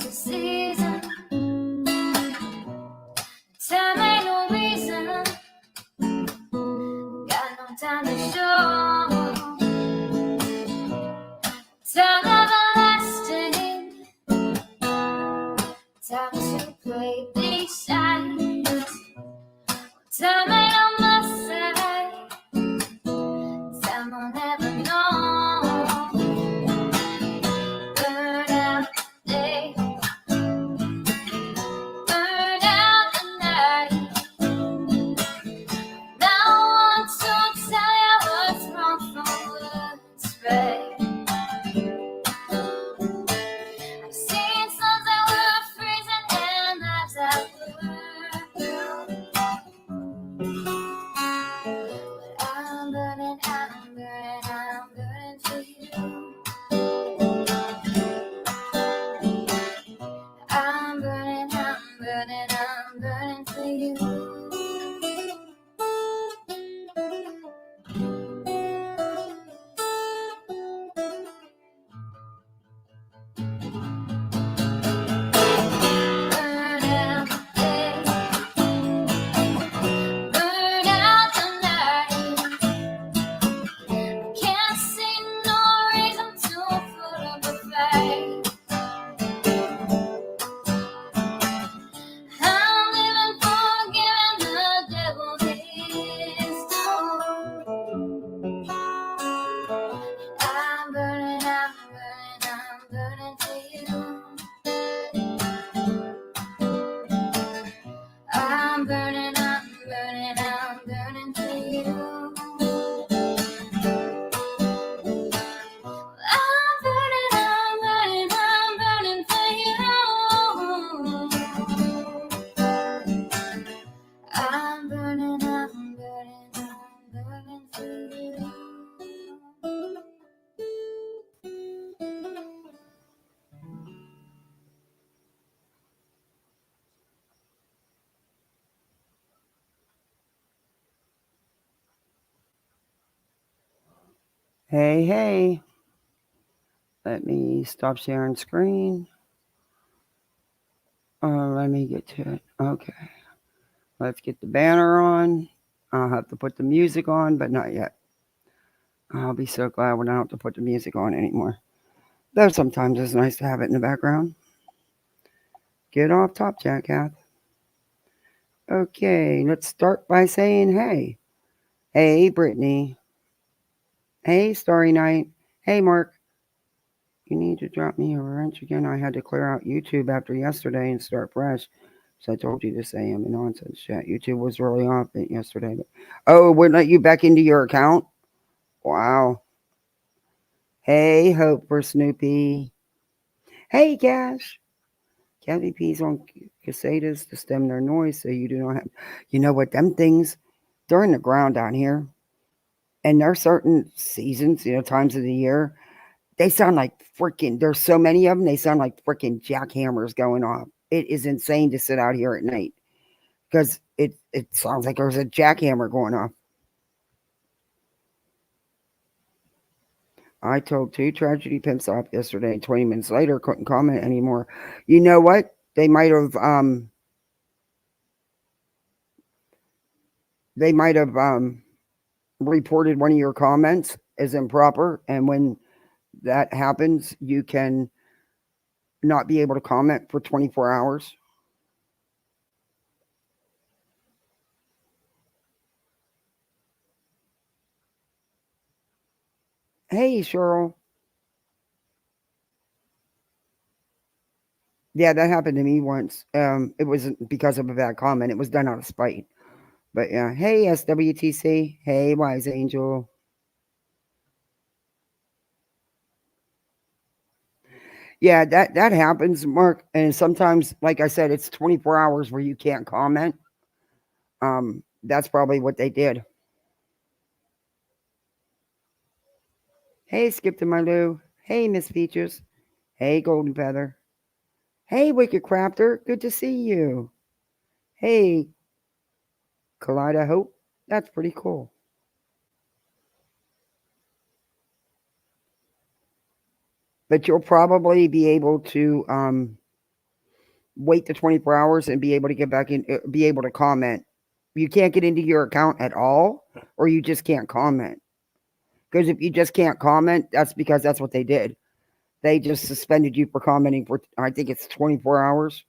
'tis the season. Time ain't no reason. Got no time to show. Time everlasting. Time to play these sides. Time ain't on my side. Time will never know. Burn out the day. Burn out the night. Now I want to tell you what's wrong from what's right. I've seen suns that were freezing and lives that were blue. But I'm burning for you. I'm burning for you. Burn out the day. Burn out the night. Can't see no reason to put up a fight. I'm living for giving the devil his due. I'm burning for you. I'm burning for you. I'm burning for you. I'm burning for you. Hey. Let me stop sharing screen. Let me get to it. Okay. Let's get the banner on. I'll have to put the music on, but not yet. I'll be so glad when I don't have to put the music on anymore. Though sometimes it's nice to have it in the background. Get off top, Jack Kath. Okay, let's start by saying hey. Hey, Brittany. Hey, Starry Night. Hey, Mark. You need to drop me a wrench again. I had to clear out YouTube after yesterday and start fresh. So I told you to say I'm in nonsense chat. YouTube was really off it yesterday. But, oh, it wouldn't let you back into your account? Wow. Hey, Hope for Snoopy. Hey, Cash. Kathy P's on casetas to stem their noise so you do not have... You know what? Them things, they're in the ground down here. And there are certain seasons, times of the year, they sound like freaking... There's so many of them, they sound like freaking jackhammers going off. It is insane to sit out here at night. Because it sounds like there's a jackhammer going off. I told 2 tragedy pimps off yesterday. 20 minutes later, couldn't comment anymore. You know what? They might have reported one of your comments as improper, and when that happens, you can not be able to comment for 24 hours. Hey, Cheryl. Yeah, that happened to me once. It wasn't because of a bad comment. It was done out of spite. But yeah, hey, SWTC. Hey, Wise Angel. Yeah, that happens, Mark. And sometimes, like I said, it's 24 hours where you can't comment. That's probably what they did. Hey, Skip to my Lou. Hey, Miss Features. Hey, Golden Feather. Hey, Wicked Crafter. Good to see you. Hey, Kaleida Hope. That's pretty cool. But you'll probably be able to wait the 24 hours and be able to get back in, be able to comment. You can't get into your account at all, or you just can't comment. Because if you just can't comment, that's because that's what they did. They just suspended you for commenting for, I think it's 24 hours.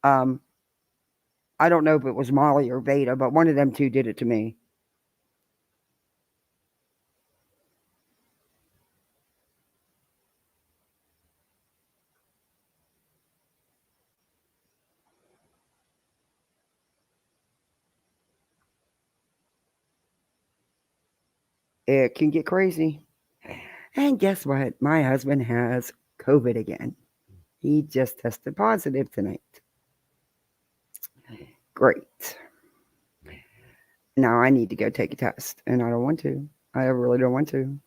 Um, I don't know if it was Molly or Veda, but one of them two did it to me. It can get crazy. And guess what? My husband has COVID again. He just tested positive tonight. Great. Now I need to go take a test, and I don't want to. I really don't want to.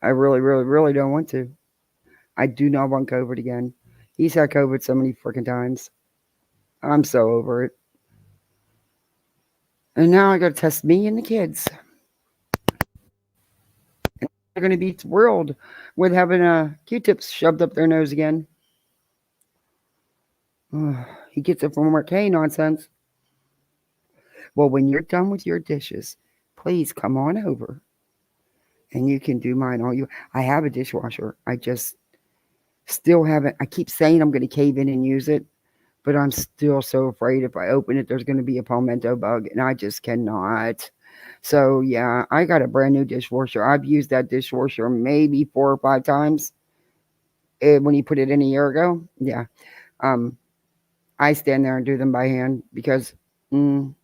I really, really, really don't want to. I do not want COVID again. He's had COVID so many freaking times. I'm so over it. And now I got to test me and the kids. They're going to be thrilled with having Q-tips shoved up their nose again. He gets it from work. Hey, nonsense. Well, when you're done with your dishes, please come on over and you can do mine. All you, I have a dishwasher. I just still haven't. I keep saying I'm going to cave in and use it, but I'm still so afraid if I open it, there's going to be a palmetto bug, and I just cannot. So yeah, I got a brand new dishwasher. I've used that dishwasher maybe 4 or 5 times. When you put it in a year ago, yeah. Um, I stand there and do them by hand because the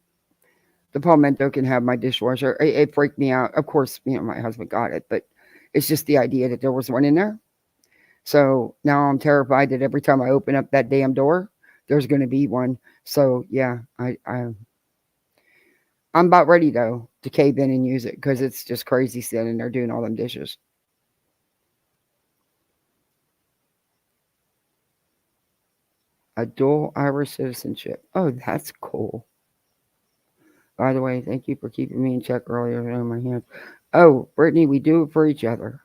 palmetto can have my dishwasher. It freaked me out. Of course, my husband got it, but it's just the idea that there was one in there. So now I'm terrified that every time I open up that damn door, there's going to be one. So yeah, I'm about ready though to cave in and use it because it's just crazy standing there doing all them dishes. A dual Irish citizenship. Oh, that's cool. By the way, thank you for keeping me in check earlier on my hands. Oh, Brittany, we do it for each other.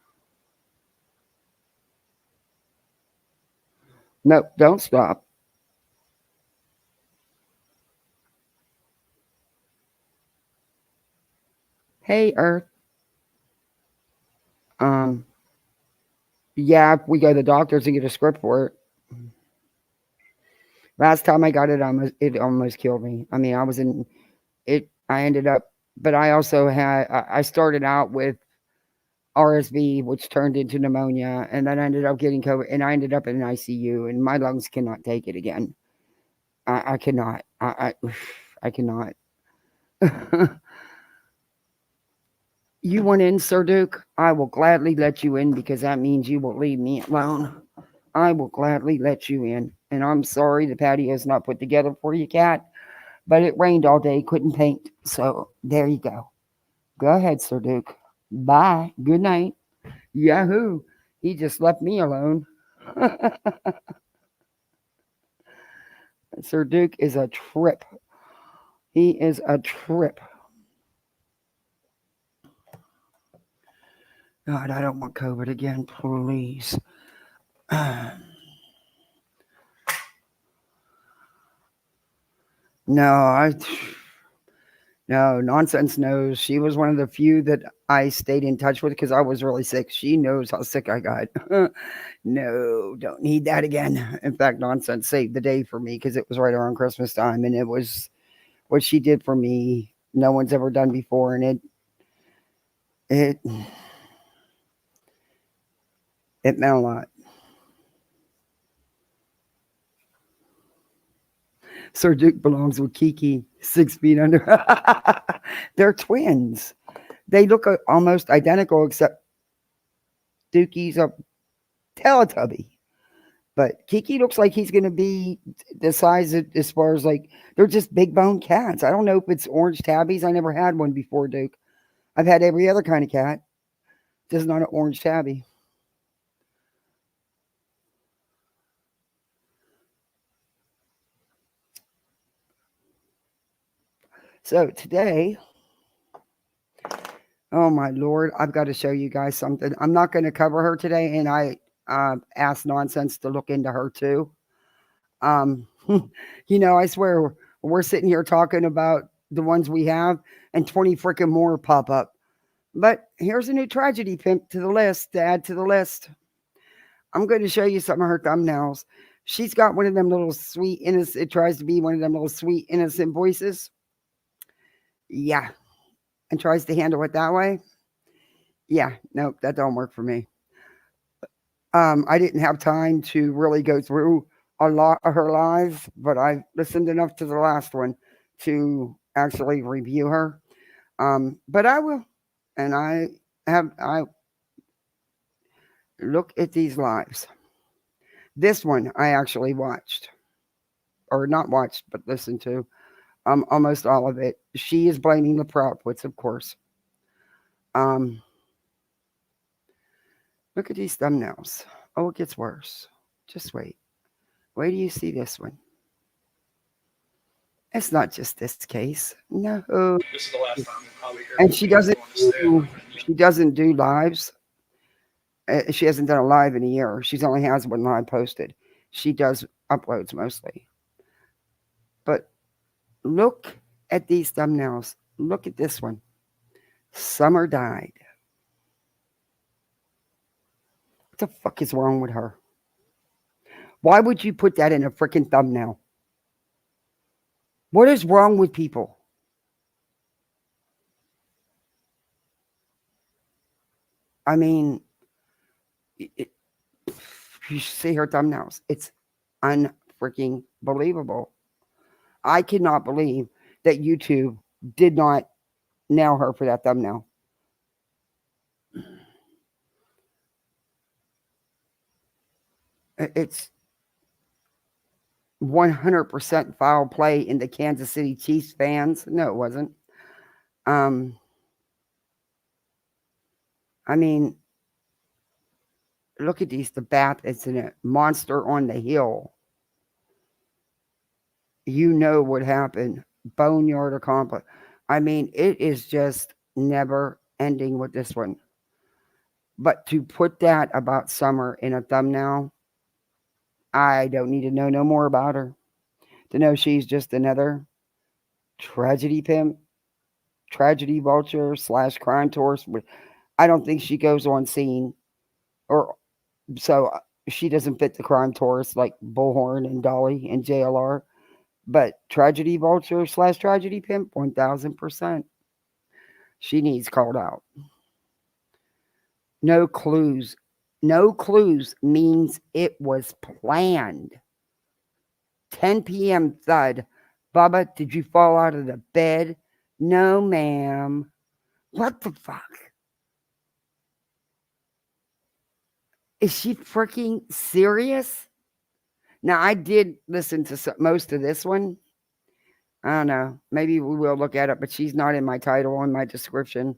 No, don't stop. Hey, Earth. Um, yeah, we go to the doctors and get a script for it. Last time I got it, it almost killed me. I mean, I was in it. I ended up, but I also had. I started out with RSV, which turned into pneumonia, and then I ended up getting COVID, and I ended up in an ICU, and my lungs cannot take it again. I cannot. I cannot. You want in, Sir Duke? I will gladly let you in because that means you will leave me alone. I will gladly let you in. And I'm sorry the patio's not put together for you, cat, but it rained all day, couldn't paint. So there you go. Go ahead, Sir Duke. Bye. Good night. Yahoo. He just left me alone. Sir Duke is a trip. He is a trip. God, I don't want COVID again, please. No, no, nonsense knows. She was one of the few that I stayed in touch with because I was really sick. She knows how sick I got. No, don't need that again. In fact, nonsense saved the day for me because it was right around Christmas time, and it was what she did for me. No one's ever done before, and it it meant a lot. Sir Duke belongs with Kiki, 6 feet under. They're twins. They look almost identical, except Dukey's a Teletubby. But Kiki looks like he's going to be the size of, as far as like, they're just big bone cats. I don't know if it's orange tabbies. I never had one before, Duke. I've had every other kind of cat, just not an orange tabby. So today, oh my lord, I've got to show you guys something. I'm not going to cover her today, and ass nonsense to look into her too. Um, I swear we're sitting here talking about the ones we have, and 20 freaking more pop up. But here's a new tragedy pimp to the list to add to the list. I'm going to show you some of her thumbnails. She's got one of them little sweet innocent. It tries to be one of them little sweet innocent voices. Yeah, and tries to handle it that way. Yeah, nope, that don't work for me. I didn't have time to really go through a lot of her lives, but I listened enough to the last one to actually review her. But I will, and I look at these lives. This one I actually watched, or not watched, but listened to. Almost all of it. She is blaming the Proudwoods, of course. Um, Look at these thumbnails. Oh, it gets worse. Just wait. Wait till you see this one. It's not just this case. No. This is the last time you'll probably hear And from me. If you want to stay on. she doesn't do lives. She hasn't done a live in a year. She's only has one live posted. She does uploads mostly. But look at these thumbnails. Look at this one. Summer died. What the fuck is wrong with her? Why would you put that in a freaking thumbnail? What is wrong with people? I mean, you see her thumbnails. It's unfreaking believable. I cannot believe that YouTube did not nail her for that thumbnail. It's 100% foul play in the Kansas City Chiefs fans. No, it wasn't. I mean, look at these. The bath incident. Monster on the hill. You know what happened. Boneyard accomplished. I mean, it is just never ending with this one. But to put that about Summer in a thumbnail, I don't need to know no more about her. To know she's just another tragedy pimp, tragedy vulture / crime tourist. I don't think she goes on scene, or so she doesn't fit the crime tourist like Bullhorn and Dolly and JLR. But tragedy vulture / tragedy pimp, 1000%. She needs called out. No clues. No clues means it was planned. 10 p.m. thud. Bubba, did you fall out of the bed? No, ma'am. What the fuck? Is she freaking serious? Now, I did listen to most of this one. I don't know. Maybe we will look at it, but she's not in my title or in my description.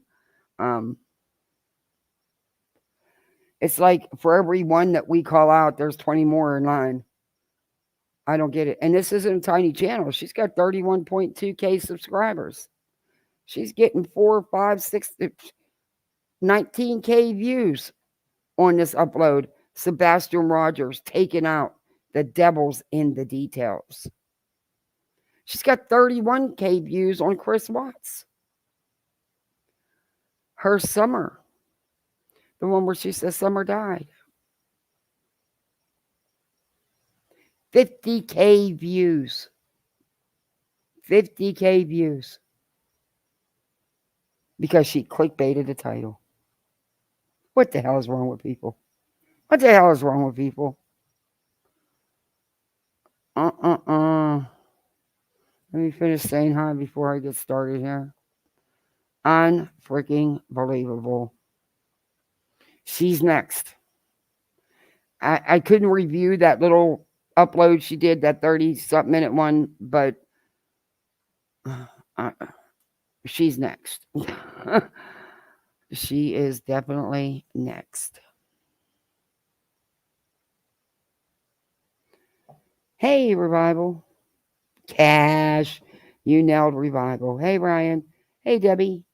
It's like for every one that we call out, there's 20 more in line. I don't get it. And this isn't a tiny channel. She's got 31.2K subscribers. She's getting 4, 5, 6, 19K views on this upload. Sebastian Rogers taking out the devil's in the details. She's got 31K views on Chris Watts. Her Summer, the one where she says Summer died. 50K views. 50K views. Because she clickbaited the title. What the hell is wrong with people? What the hell is wrong with people? Let me finish saying hi before I get started here. Unfreaking believable. She's next. I couldn't review that little upload she did, that 30-something minute one, but she's next. She is definitely next. Hey, Revival. Cash. You nailed Revival. Hey, Ryan. Hey, Debbie.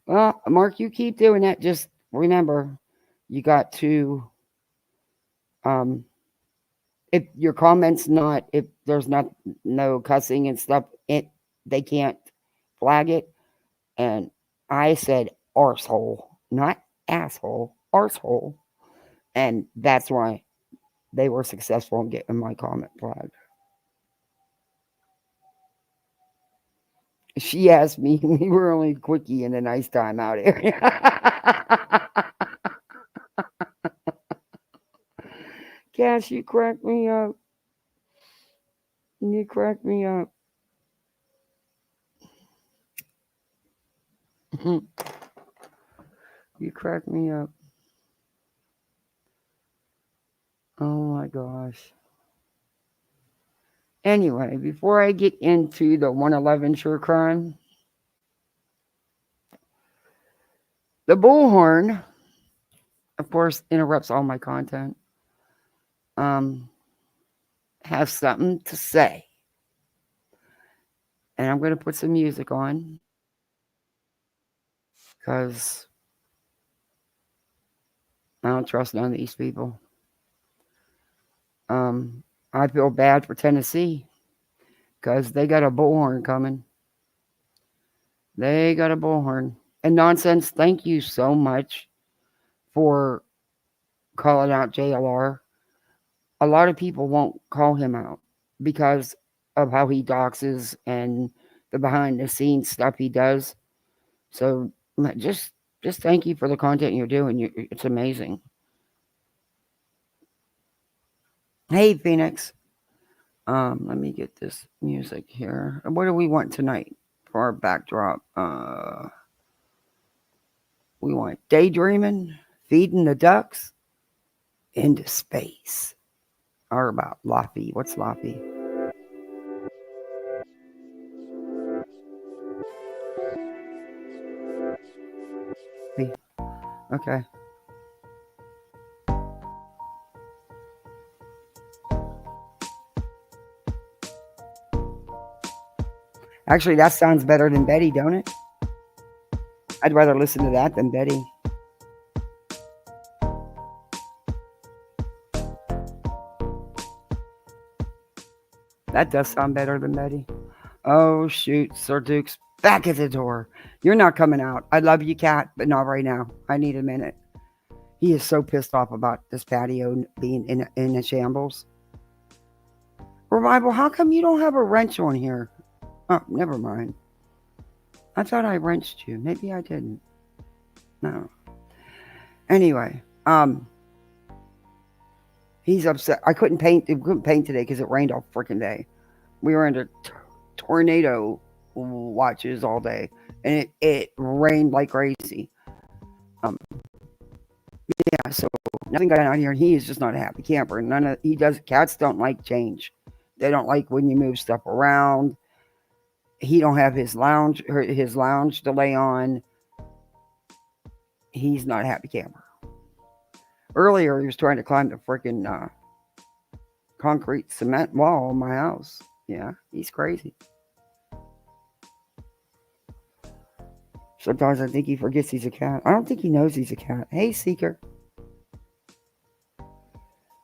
Well, Mark, you keep doing that. Just remember, you got to um if your comments not if there's not no cussing and stuff, they can't flag it. And I said arsehole, not asshole, arsehole. And that's why they were successful in getting my comment flagged. She asked me, we were only quickie in a nice time out here. Cash, you crack me up. You crack me up. You crack me up. Oh my gosh. Anyway, before I get into the 111 sure crime, the bullhorn, of course, interrupts all my content. Um, have something to say. And I'm going to put some music on because I don't trust none of these people. Um, I feel bad for Tennessee because they got a bullhorn coming. They got a bullhorn. And nonsense, thank you so much for calling out JLR. A lot of people won't call him out because of how he doxes and the behind the scenes stuff he does. So just thank you for the content you're doing. It's amazing. Hey Phoenix. Let me get this music here. What do we want tonight for our backdrop? We want daydreaming, feeding the ducks, into space. Or about Laffy. What's Laffy? Okay. Actually, that sounds better than Betty, don't it? I'd rather listen to that than Betty. That does sound better than Betty. Oh, shoot. Sir Duke's back at the door. You're not coming out. I love you, Cat, but not right now. I need a minute. He is so pissed off about this patio being in a shambles. Revival, how come you don't have a wrench on here? Oh, never mind. I thought I wrenched you. Maybe I didn't. No. Anyway, he's upset. I couldn't paint. We couldn't paint today because it rained all freaking day. We were under tornado watches all day, and it rained like crazy. Yeah, so nothing got out here, and he is just not a happy camper. He does. Cats don't like change. They don't like when you move stuff around. He don't have his lounge to lay on. He's not a happy camper. Earlier, he was trying to climb the freaking concrete cement wall of my house. Yeah, he's crazy. Sometimes I think he forgets he's a cat. I don't think he knows he's a cat. Hey, Seeker.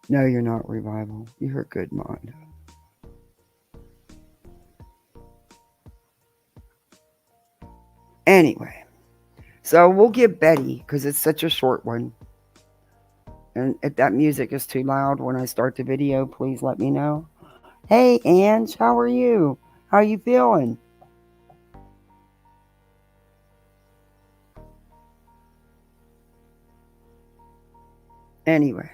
No, you're not, Revival. You're a good mod. Anyway, so we'll give Betty, because it's such a short one. And if that music is too loud when I start the video, please let me know. Hey, Ange, how are you? How you feeling? Anyway,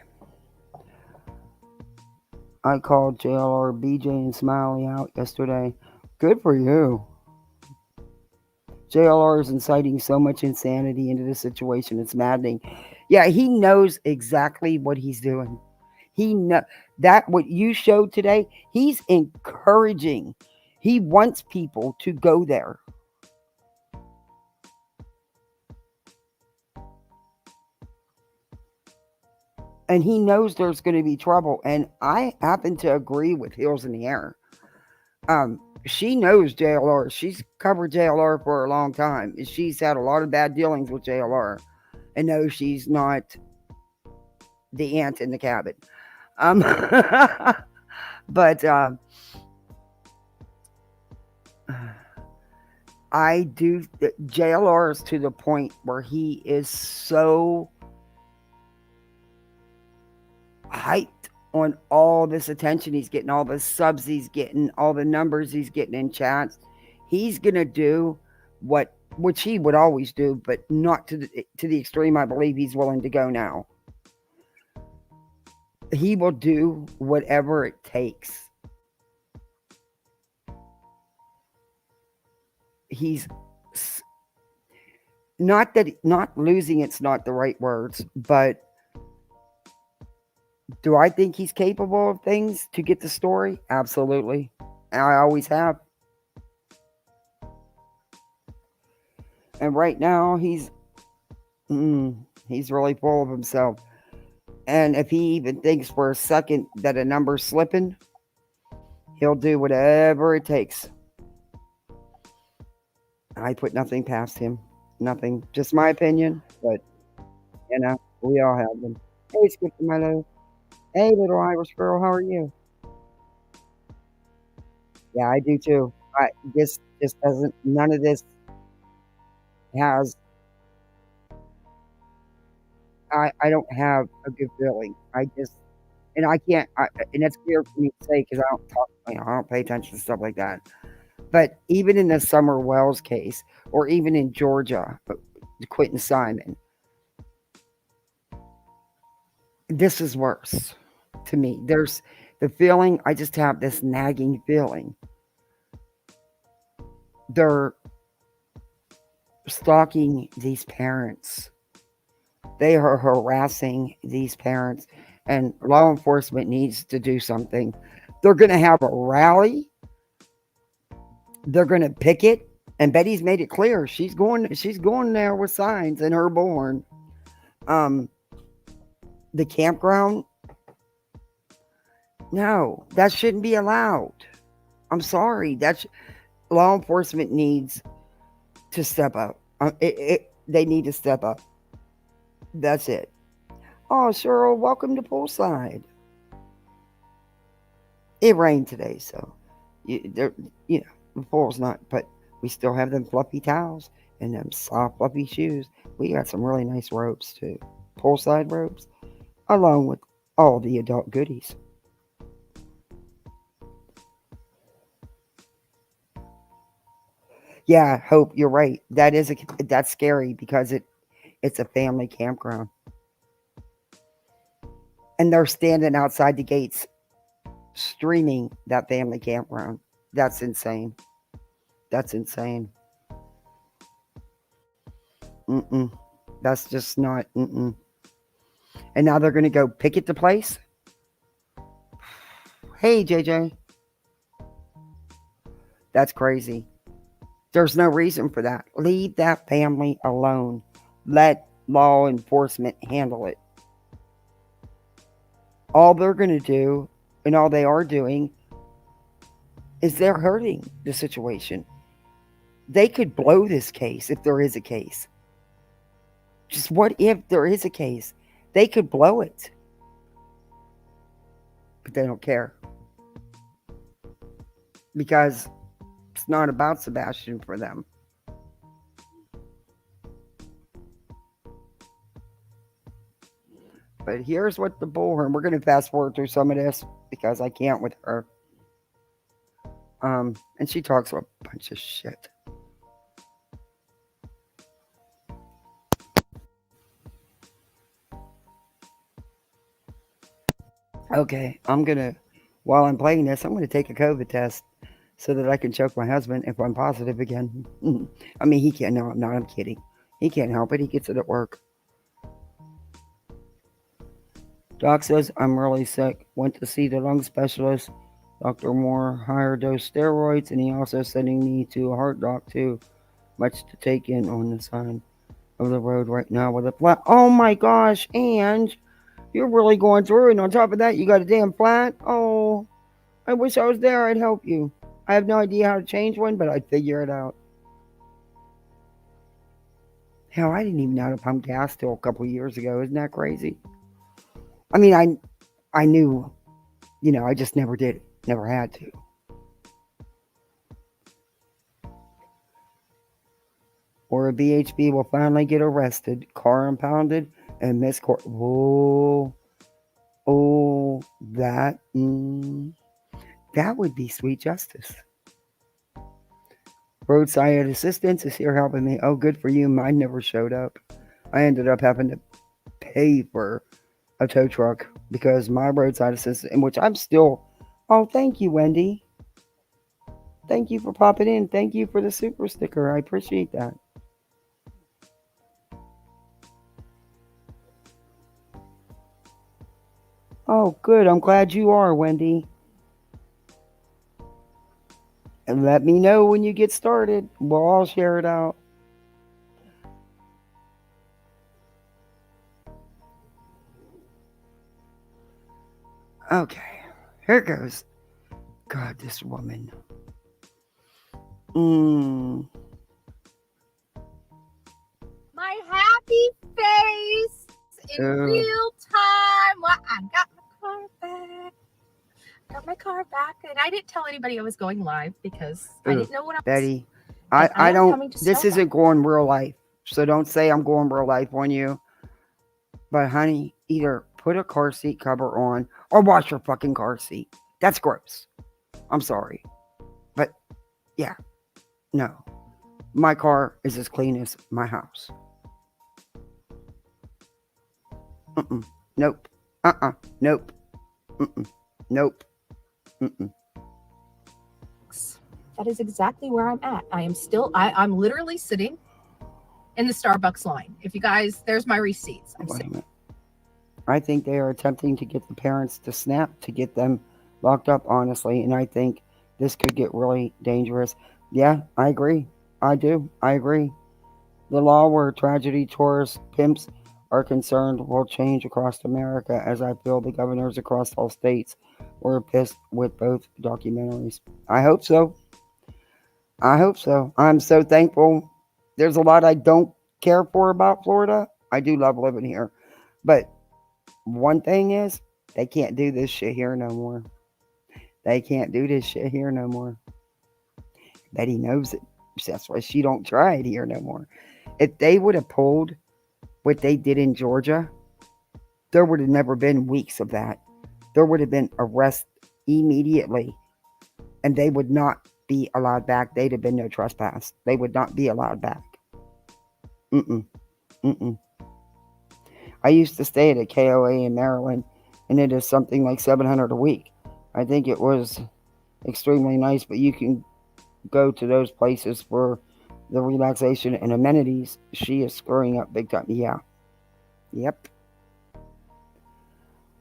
I called JLR, BJ, and Smiley out yesterday. Good for you. JLR is inciting so much insanity into the situation. It's maddening. Yeah, he knows exactly what he's doing. He know that what you showed today, he's encouraging. He wants people to go there. And he knows there's going to be trouble. And I happen to agree with Heels in the Air. She knows JLR. She's covered JLR for a long time. She's had a lot of bad dealings with JLR, and knows she's not the ant in the cabin. Um, but I do. JLR is to the point where he is so hyped on all this attention he's getting, all the subs he's getting, all the numbers he's getting in chats. He's gonna do what which he would always do, but not to the extreme I believe he's willing to go now. He will do whatever it takes. He's not losing, it's not the right words, but do I think he's capable of things to get the story? Absolutely. And I always have. And right now he's really full of himself. And if he even thinks for a second that a number's slipping, he'll do whatever it takes. I put nothing past him. Nothing. Just my opinion, but we all have them. Hey, Skip my love. Hey, little Irish girl, how are you? Yeah, I do too. This doesn't. None of this has. I don't have a good feeling. And I can't. And it's weird for me to say because I don't talk. I don't pay attention to stuff like that. But even in the Summer Wells case, or even in Georgia, Quentin Simon, this is worse to me. There's the feeling. I just have this nagging feeling. They're stalking these parents. They are harassing these parents, and law enforcement needs to do something. They're going to have a rally. They're going to picket, and Betty's made it clear she's going there with signs in her Bullhorn. The campground. No, that shouldn't be allowed. I'm sorry. Law enforcement needs to step up. They need to step up. That's it. Oh, Cheryl, welcome to Poolside. It rained today, so the pool's not, but we still have them fluffy towels and them soft fluffy shoes. We got some really nice ropes too, poolside ropes, along with all the adult goodies. Yeah, Hope, you're right. That's scary because it's a family campground. And they're standing outside the gates streaming that family campground. That's insane. That's insane. That's just not. And now they're going to go picket the place? Hey, JJ. That's crazy. There's no reason for that. Leave that family alone. Let law enforcement handle it. All they're going to do, and all they are doing, is they're hurting the situation. They could blow this case if there is a case. Just what if there is a case? They could blow it. But they don't care. Because it's not about Sebastian for them. But here's what the Bullhorn. We're going to fast forward through some of this because I can't with her. And she talks a bunch of shit. Okay, while I'm playing this, I'm going to take a COVID test so that I can choke my husband if I'm positive again. I mean, he can't. No, I'm kidding. He can't help it. He gets it at work. Doc says, I'm really sick. Went to see the lung specialist. Dr. Moore, higher dose steroids, and he also sending me to a heart doc too. Much to take in on the side of the road right now with a flat. Oh my gosh, and you're really going through it. And on top of that, you got a damn flat. Oh, I wish I was there. I'd help you. I have no idea how to change one, but I'd figure it out. Hell, I didn't even know how to pump gas till a couple of years ago. Isn't that crazy? I mean, I knew, I just never did it. Never had to. Or a BHB will finally get arrested, car impounded, and miss court. Whoa. Oh, that would be sweet justice. Roadside assistance is here helping me. Oh, good for you. Mine never showed up. I ended up having to pay for a tow truck because my roadside assistance, in which I'm still. Oh, thank you, Wendy. Thank you for popping in. Thank you for the super sticker. I appreciate that. Oh, good. I'm glad you are, Wendy. And let me know when you get started. We'll all share it out. Okay, here goes. God, this woman. My happy face in real time. Well, I got my car back. And I didn't tell anybody I was going live because I didn't know what I was. Betty, I don't. This isn't going real life, so don't say I'm going real life on you. But honey, either put a car seat cover on or wash your fucking car seat. That's gross. I'm sorry, but yeah, no. My car is as clean as my house. Nope. Nope. Nope. That is exactly where I'm at. I'm literally sitting in the Starbucks line. If you guys, there's my receipts. I think they are attempting to get the parents to snap to get them locked up, honestly, and I think this could get really dangerous. Yeah, I agree. I do. I agree. The law where tragedy tourist pimps are concerned will change across America, as I feel the governors across all states were pissed with both documentaries. I hope so. I hope so. I'm so thankful. There's a lot I don't care for about Florida. I do love living here. But one thing is, they can't do this shit here no more. They can't do this shit here no more. Betty knows it. That's why she don't try it here no more. If they would have pulled what they did in Georgia, there would have never been weeks of that. There would have been arrest immediately. And they would not be allowed back. They'd have been no trespass. They would not be allowed back. I used to stay at a KOA in Maryland, and it is something like $700 a week. I think it was extremely nice, but you can go to those places for the relaxation and amenities. She is screwing up big time. Yeah. Yep.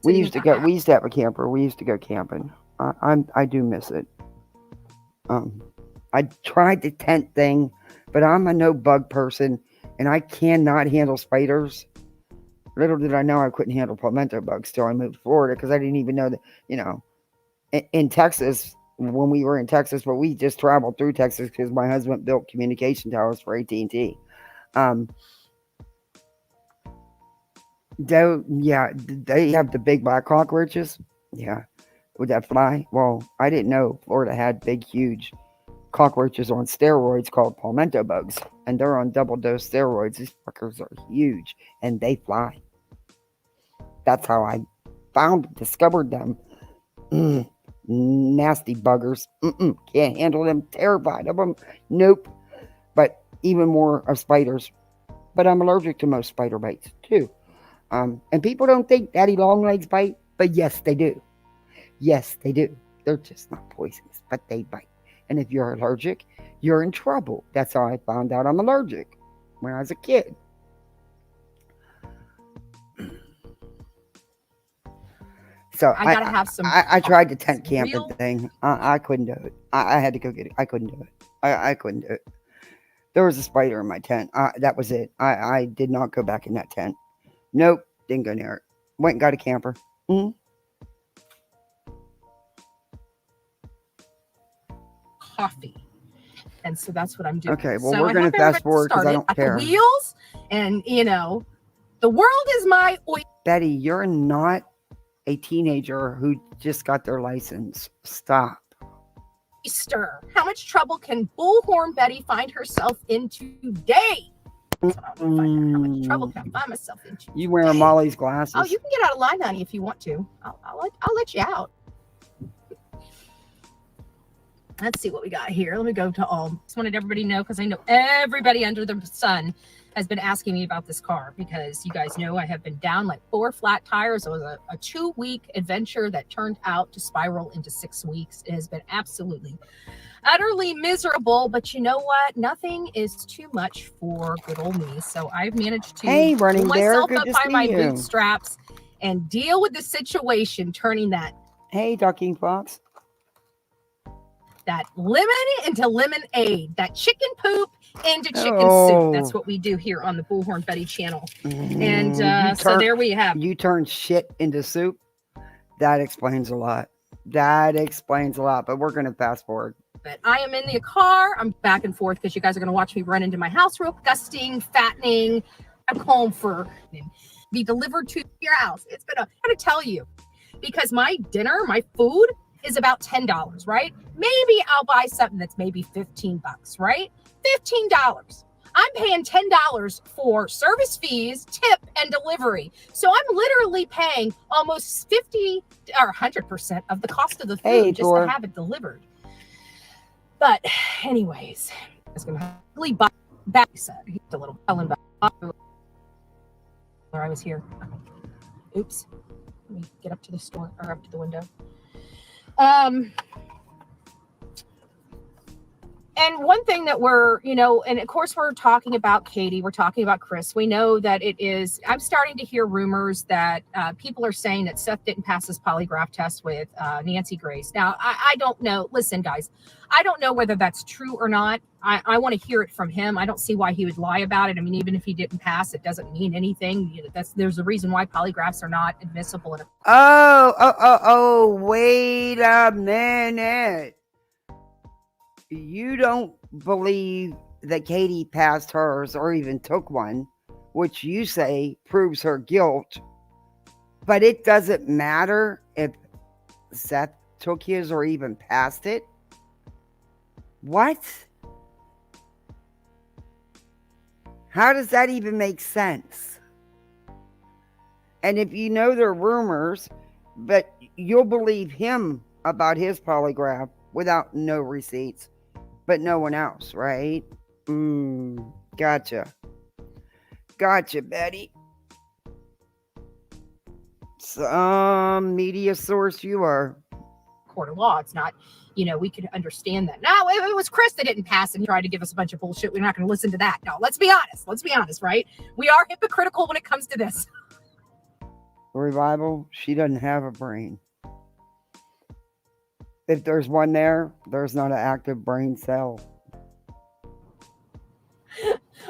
We used to have a camper. We used to go camping. I do miss it. I tried the tent thing, but I'm a no bug person, and I cannot handle spiders. Little did I know I couldn't handle palmetto bugs till I moved to Florida, because I didn't even know that, in Texas, when we were in Texas, but we just traveled through Texas because my husband built communication towers for AT&T. They have the big black cockroaches. Yeah. Would that fly? Well, I didn't know Florida had big, huge cockroaches on steroids called palmetto bugs, and they're on double dose steroids. These fuckers are huge, and they fly. That's how I discovered them. Nasty buggers. Can't handle them. Terrified of them. Nope. But even more of spiders. But I'm allergic to most spider bites too. And people don't think daddy long legs bite, but yes, they do. Yes, they do. They're just not poisonous, but they bite. And if you're allergic, you're in trouble. That's how I found out I'm allergic when I was a kid. So I gotta have some. I tried the tent camping thing. I couldn't do it. I had to go get it. I couldn't do it. I couldn't do it. There was a spider in my tent. That was it. I did not go back in that tent. Nope. Didn't go near it. Went and got a camper. coffee. And so that's what I'm doing. Okay, well, so we're going to fast forward because I don't care. The wheels, and the world is my Betty, you're not a teenager who just got their license. Stop. oyster. How much trouble can Bullhorn Betty find herself in today? That's what I want to find out. How much trouble can I find myself into? You wearing Molly's glasses? Oh, you can get out of line, honey, if you want to. I'll let you out. Let's see what we got here. Let me go to all. Just wanted everybody to know, because I know everybody under the sun has been asking me about this car, because you guys know I have been down like 4 flat tires. It was a 2-week adventure that turned out to spiral into 6 weeks. It has been absolutely, utterly miserable. But you know what? Nothing is too much for good old me. So I've managed to Running pull Bear, myself good up to by see my you. bootstraps and deal with the situation, turning that Ducking Fox. lemon into lemonade, that chicken poop into chicken soup. That's what we do here on the Bullhorn Betty channel. And so there we have. You turn shit into soup. That explains a lot. But we're going to fast forward. But I am in the car. I'm back and forth because you guys are going to watch me run into my house real disgusting, fattening. I'm home for be delivered to your house. It's been I'm going to tell you, because my dinner, my food is about $10, right? Maybe I'll buy something that's maybe $15, right? $15. I'm paying $10 for service fees, tip, and delivery. So I'm literally paying almost 50 or 100% of the cost of the food just to have it delivered. But anyways, I was going to really buy back. Said a little Ellen back where I was here. Oops. Let me get up to the store or up to the window. And one thing that we're, and of course we're talking about Katie, we're talking about Chris. We know that I'm starting to hear rumors that people are saying that Seth didn't pass his polygraph test with Nancy Grace. Now, I don't know. Listen, guys, I don't know whether that's true or not. I want to hear it from him. I don't see why he would lie about it. I mean, even if he didn't pass, it doesn't mean anything. There's a reason why polygraphs are not admissible. Wait a minute. You don't believe that Katie passed hers or even took one, which you say proves her guilt. But it doesn't matter if Seth took his or even passed it. What? How does that even make sense? And if you know they're rumors, but you'll believe him about his polygraph without no receipts, but no one else, right? Gotcha, Betty. Some media source you are. Court of law. It's not, we could understand that. No, it was Chris that didn't pass and he tried to give us a bunch of bullshit. We're not going to listen to that. No, let's be honest, right? We are hypocritical when it comes to this. Revival, she doesn't have a brain. If there's one there's not an active brain cell.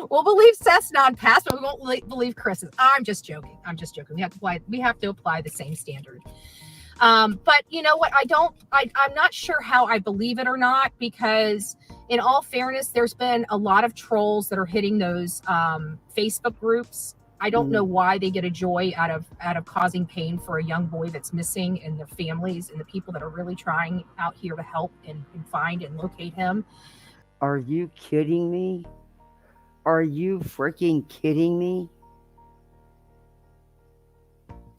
We'll believe Seth's non-pass, but we won't believe Chris's. I'm just joking. We have to apply the same standard. But you know what? I'm not sure how I believe it or not, because in all fairness, there's been a lot of trolls that are hitting those Facebook groups. I don't know why they get a joy out of causing pain for a young boy that's missing, and their families and the people that are really trying out here to help and find and locate him. Are you kidding me? Are you freaking kidding me?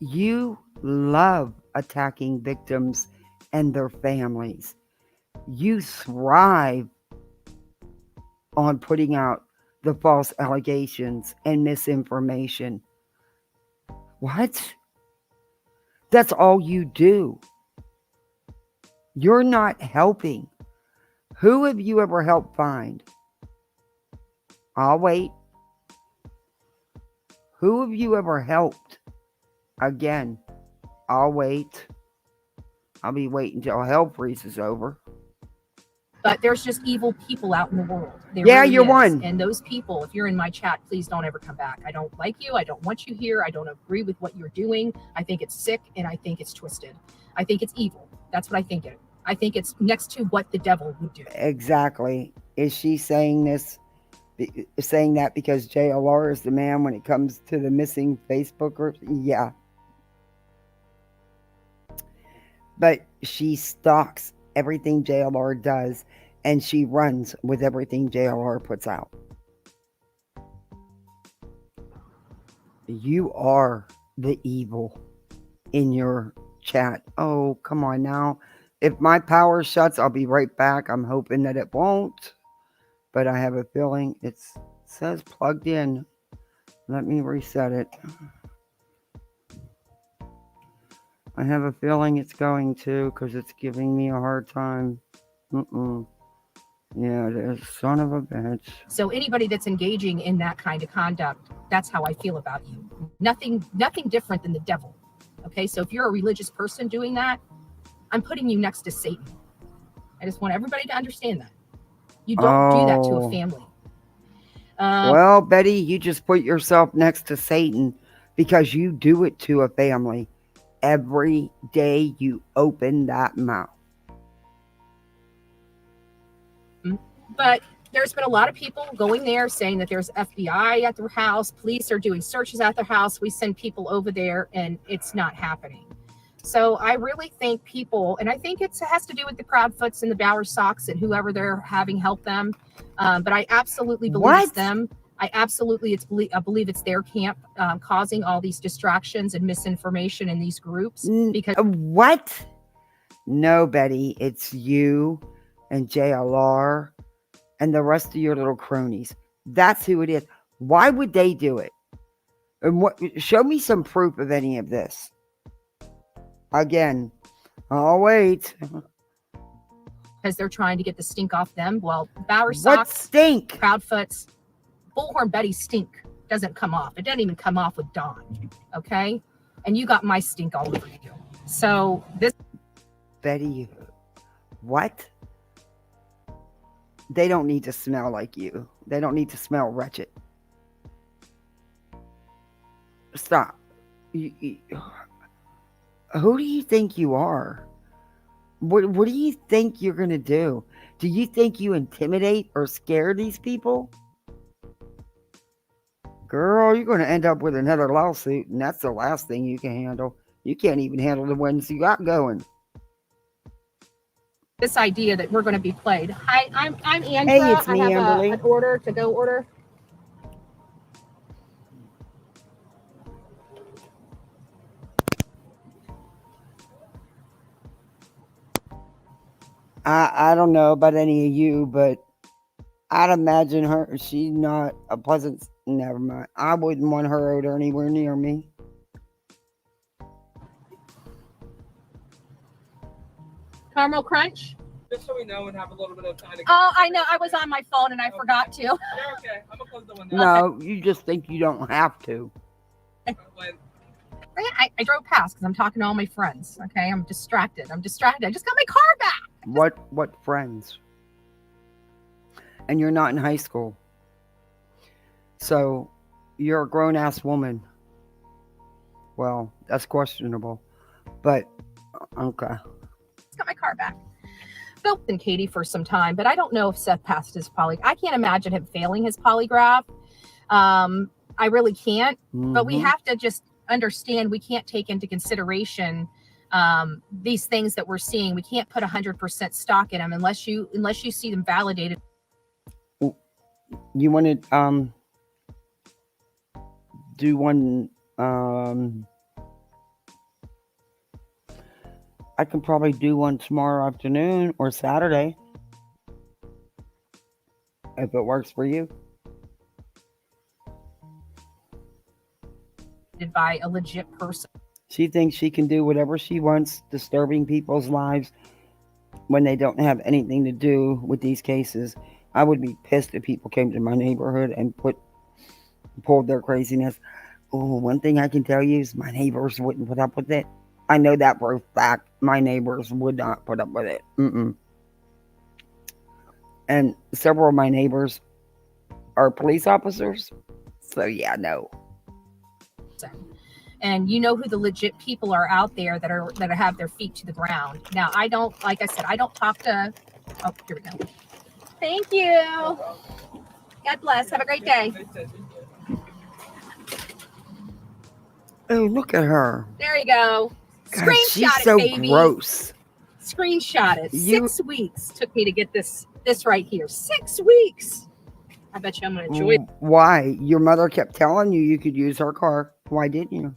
You love attacking victims and their families. You thrive on putting out the false allegations and misinformation. What? That's all you do. You're not helping. Who have you ever helped find? I'll wait. Who have you ever helped? Again, I'll wait. I'll be waiting until hell freezes over. But there's just evil people out in the world. You're one. And those people, if you're in my chat, please don't ever come back. I don't like you. I don't want you here. I don't agree with what you're doing. I think it's sick and I think it's twisted. I think it's evil. That's what I think I think it's next to what the devil would do. Exactly. Is she saying this, saying that because JLR is the man when it comes to the missing Facebook groups? Yeah. But she stalks everything JLR does, and she runs with everything JLR puts out. You are the evil in your chat. Oh, come on now. If my power shuts, I'll be right back. I'm hoping that it won't, but I have a feeling it says plugged in. Let me reset it. I have a feeling it's going to, because it's giving me a hard time. Yeah, it is. Son of a bitch. So anybody that's engaging in that kind of conduct, that's how I feel about you. Nothing different than the devil. Okay, so if you're a religious person doing that, I'm putting you next to Satan. I just want everybody to understand that. You don't do that to a family. Well, Betty, you just put yourself next to Satan because you do it to a family. Every day you open that mouth. But there's been a lot of people going there saying that there's FBI at their house. Police are doing searches at their house. We send people over there and it's not happening. So I really think people, and I think it has to do with the Proudfoots and the Bower Sox and whoever they're having help them. But I absolutely believe it's them. I believe it's their camp causing all these distractions and misinformation in these groups. Because what? No, Betty, it's you and JLR and the rest of your little cronies. That's who it is. Why would they do it? And show me some proof of any of this. Again, I'll wait. Because they're trying to get the stink off them. Well, Bower Sox, what stink? Proudfoots, Bullhorn Betty's stink doesn't come off. It doesn't even come off with Dawn. Okay? And you got my stink all over you. So this... Betty, what? They don't need to smell like you. They don't need to smell wretched. Stop. Who do you think you are? What do you think you're going to do? Do you think you intimidate or scare these people? Girl, you're going to end up with another lawsuit, and that's the last thing you can handle. You can't even handle the ones you got going. This idea that we're going to be played. Hi, I'm Andrea. Hey, it's me, I have Amberly. an order to go order. I don't know about any of you, but I'd imagine her, she's not a pleasant, never mind. I wouldn't want her odor anywhere near me. Caramel Crunch? Just so we know and have a little bit of time to... Oh, I know. I was on my phone and I forgot to. You're okay. I'm going to close the window. No, you just think you don't have to. I drove past because I'm talking to all my friends. Okay, I'm distracted. I just got my car back. What friends? And you're not in high school. So you're a grown-ass woman. Well, that's questionable. But, okay. Just got my car back. Built in Katie for some time, but I don't know if Seth passed his polygraph. I can't imagine him failing his polygraph. I really can't. Mm-hmm. But we have to just understand we can't take into consideration these things that we're seeing. We can't put 100% stock in them unless you see them validated. You want to do one? I can probably do one tomorrow afternoon or Saturday if it works for you. By a legit person. She thinks she can do whatever she wants, disturbing people's lives when they don't have anything to do with these cases. I would be pissed if people came to my neighborhood and pulled their craziness. Oh, one thing I can tell you is my neighbors wouldn't put up with it. I know that for a fact. My neighbors would not put up with it. And several of my neighbors are police officers. So yeah, no. and you know who the legit people are out there that have their feet to the ground. Now, I don't, like I said, I don't talk to. Oh, here we go. Thank you. God bless. Have a great day. Oh, look at her. There you go. God, Screenshot she's it, so baby. gross. Screenshot it. You- 6 weeks took me to get this right here. 6 weeks. I bet you I'm going to enjoy it. Why? Your mother kept telling you could use her car. Why didn't you?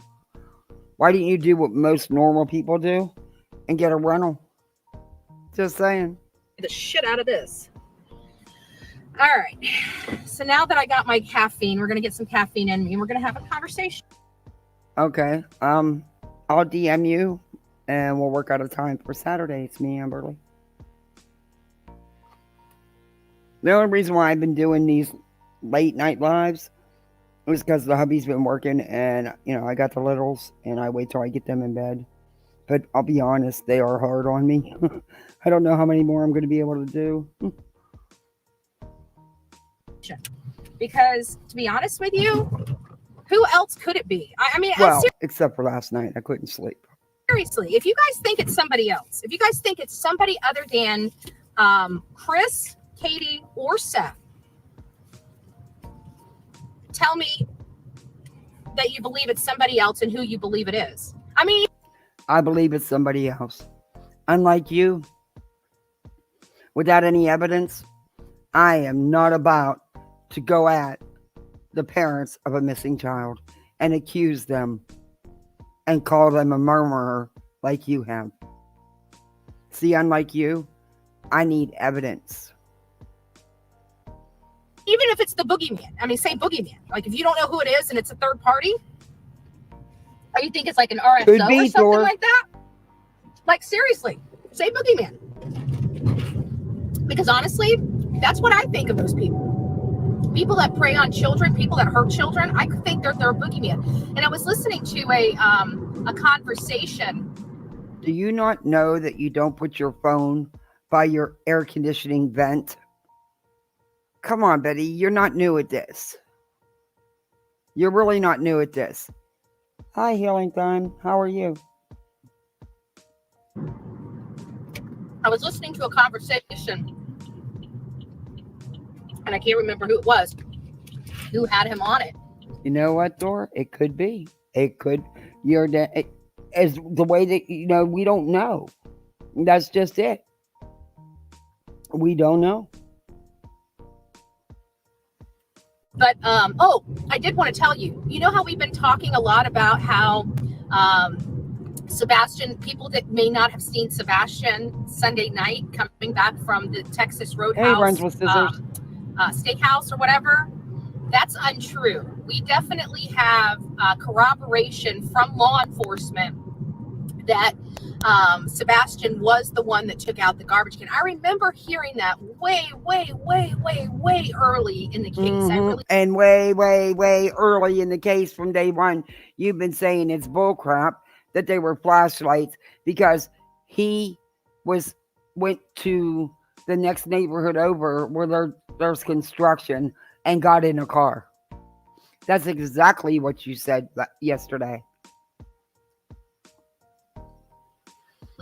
Why didn't you do what most normal people do and get a rental? Just saying. The shit out of this. All right. So now that I got my caffeine, we're going to get some caffeine in me and we're going to have a conversation. Okay. I'll DM you and we'll work out a time for Saturday. It's me, Amberly. The only reason why I've been doing these late night lives is because the hubby's been working and, I got the littles and I wait till I get them in bed. But I'll be honest, they are hard on me. I don't know how many more I'm going to be able to do. Because, to be honest with you, who else could it be? I mean, Well, except for last night. I couldn't sleep. seriously, if you guys think it's somebody else, if you guys think it's somebody other than Chris, Katie, or Seth, tell me that you believe it's somebody else and who you believe it is. I mean, I believe it's somebody else. Unlike you, without any evidence, I am not about to go at the parents of a missing child and accuse them and call them a murderer like you have. See, unlike you, I need evidence. even if it's the boogeyman, I mean, say boogeyman. Like, if you don't know who it is and it's a third party, or you think it's like an RSO Could be, or something Thor. like that, like, seriously, say boogeyman. Because honestly, that's what I think of those people. People that prey on children, people that hurt children, I think they're a boogeyman. And I was listening to a conversation. Do you not know that you don't put your phone by your air conditioning vent? Come on, Betty. You're not new at this. You're really not new at this. Hi, Healing Time. How are you? I was listening to a conversation, and I can't remember who it was, who had him on it. You know what, Dor? It could be. It could. As the way that, we don't know. That's just it. We don't know. But, I did want to tell you, you know how we've been talking a lot about how Sebastian, people that may not have seen Sebastian Sunday night coming back from the Texas Roadhouse, Hey, runs with scissors. steakhouse or whatever, that's untrue. We definitely have corroboration from law enforcement that Sebastian was the one that took out the garbage can. I remember hearing that way early in the case. And way early in the case from day one, you've been saying it's bullcrap that they were flashlights because he went to the next neighborhood over where there's construction and got in a car. That's exactly what you said yesterday.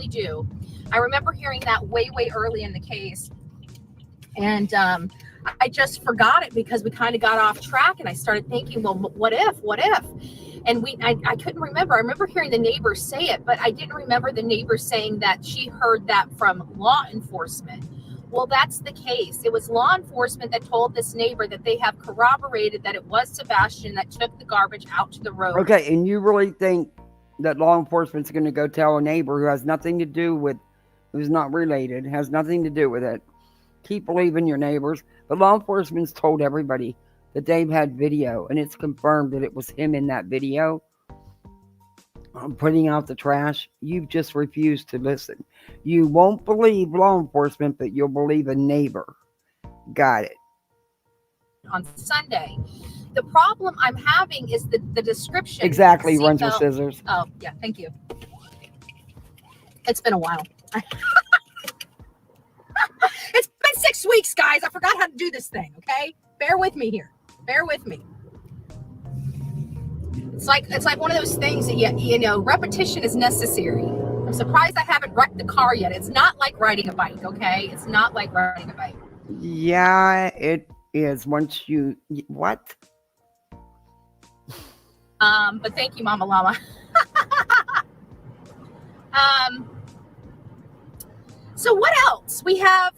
Do. I remember hearing that way early in the case, and I just forgot it because we kind of got off track, and I started thinking, well, what if? And I couldn't remember. I remember hearing the neighbor say it, but I didn't remember the neighbor saying that she heard that from law enforcement. Well, that's the case. It was law enforcement that told this neighbor that they have corroborated that it was Sebastian that took the garbage out to the road. Okay, and you really think that law enforcement's going to go tell a neighbor who has nothing to do with, who's not related, has nothing to do with it? Keep believing your neighbors. But law enforcement's told everybody that they've had video, and it's confirmed that it was him in that video putting out the trash. You've just refused to listen. You won't believe law enforcement, but you'll believe a neighbor. Got it. On Sunday. The problem I'm having is the description. Exactly, runs with scissors. Oh, yeah, thank you. It's been a while. It's been 6 weeks, guys. I forgot how to do this thing, okay? Bear with me here. Bear with me. It's like one of those things that you know, repetition is necessary. I'm surprised I haven't wrecked the car yet. It's not like riding a bike, okay? It's not like riding a bike. Yeah, it is. Once you what? But thank you, Mama Llama. So what else? We have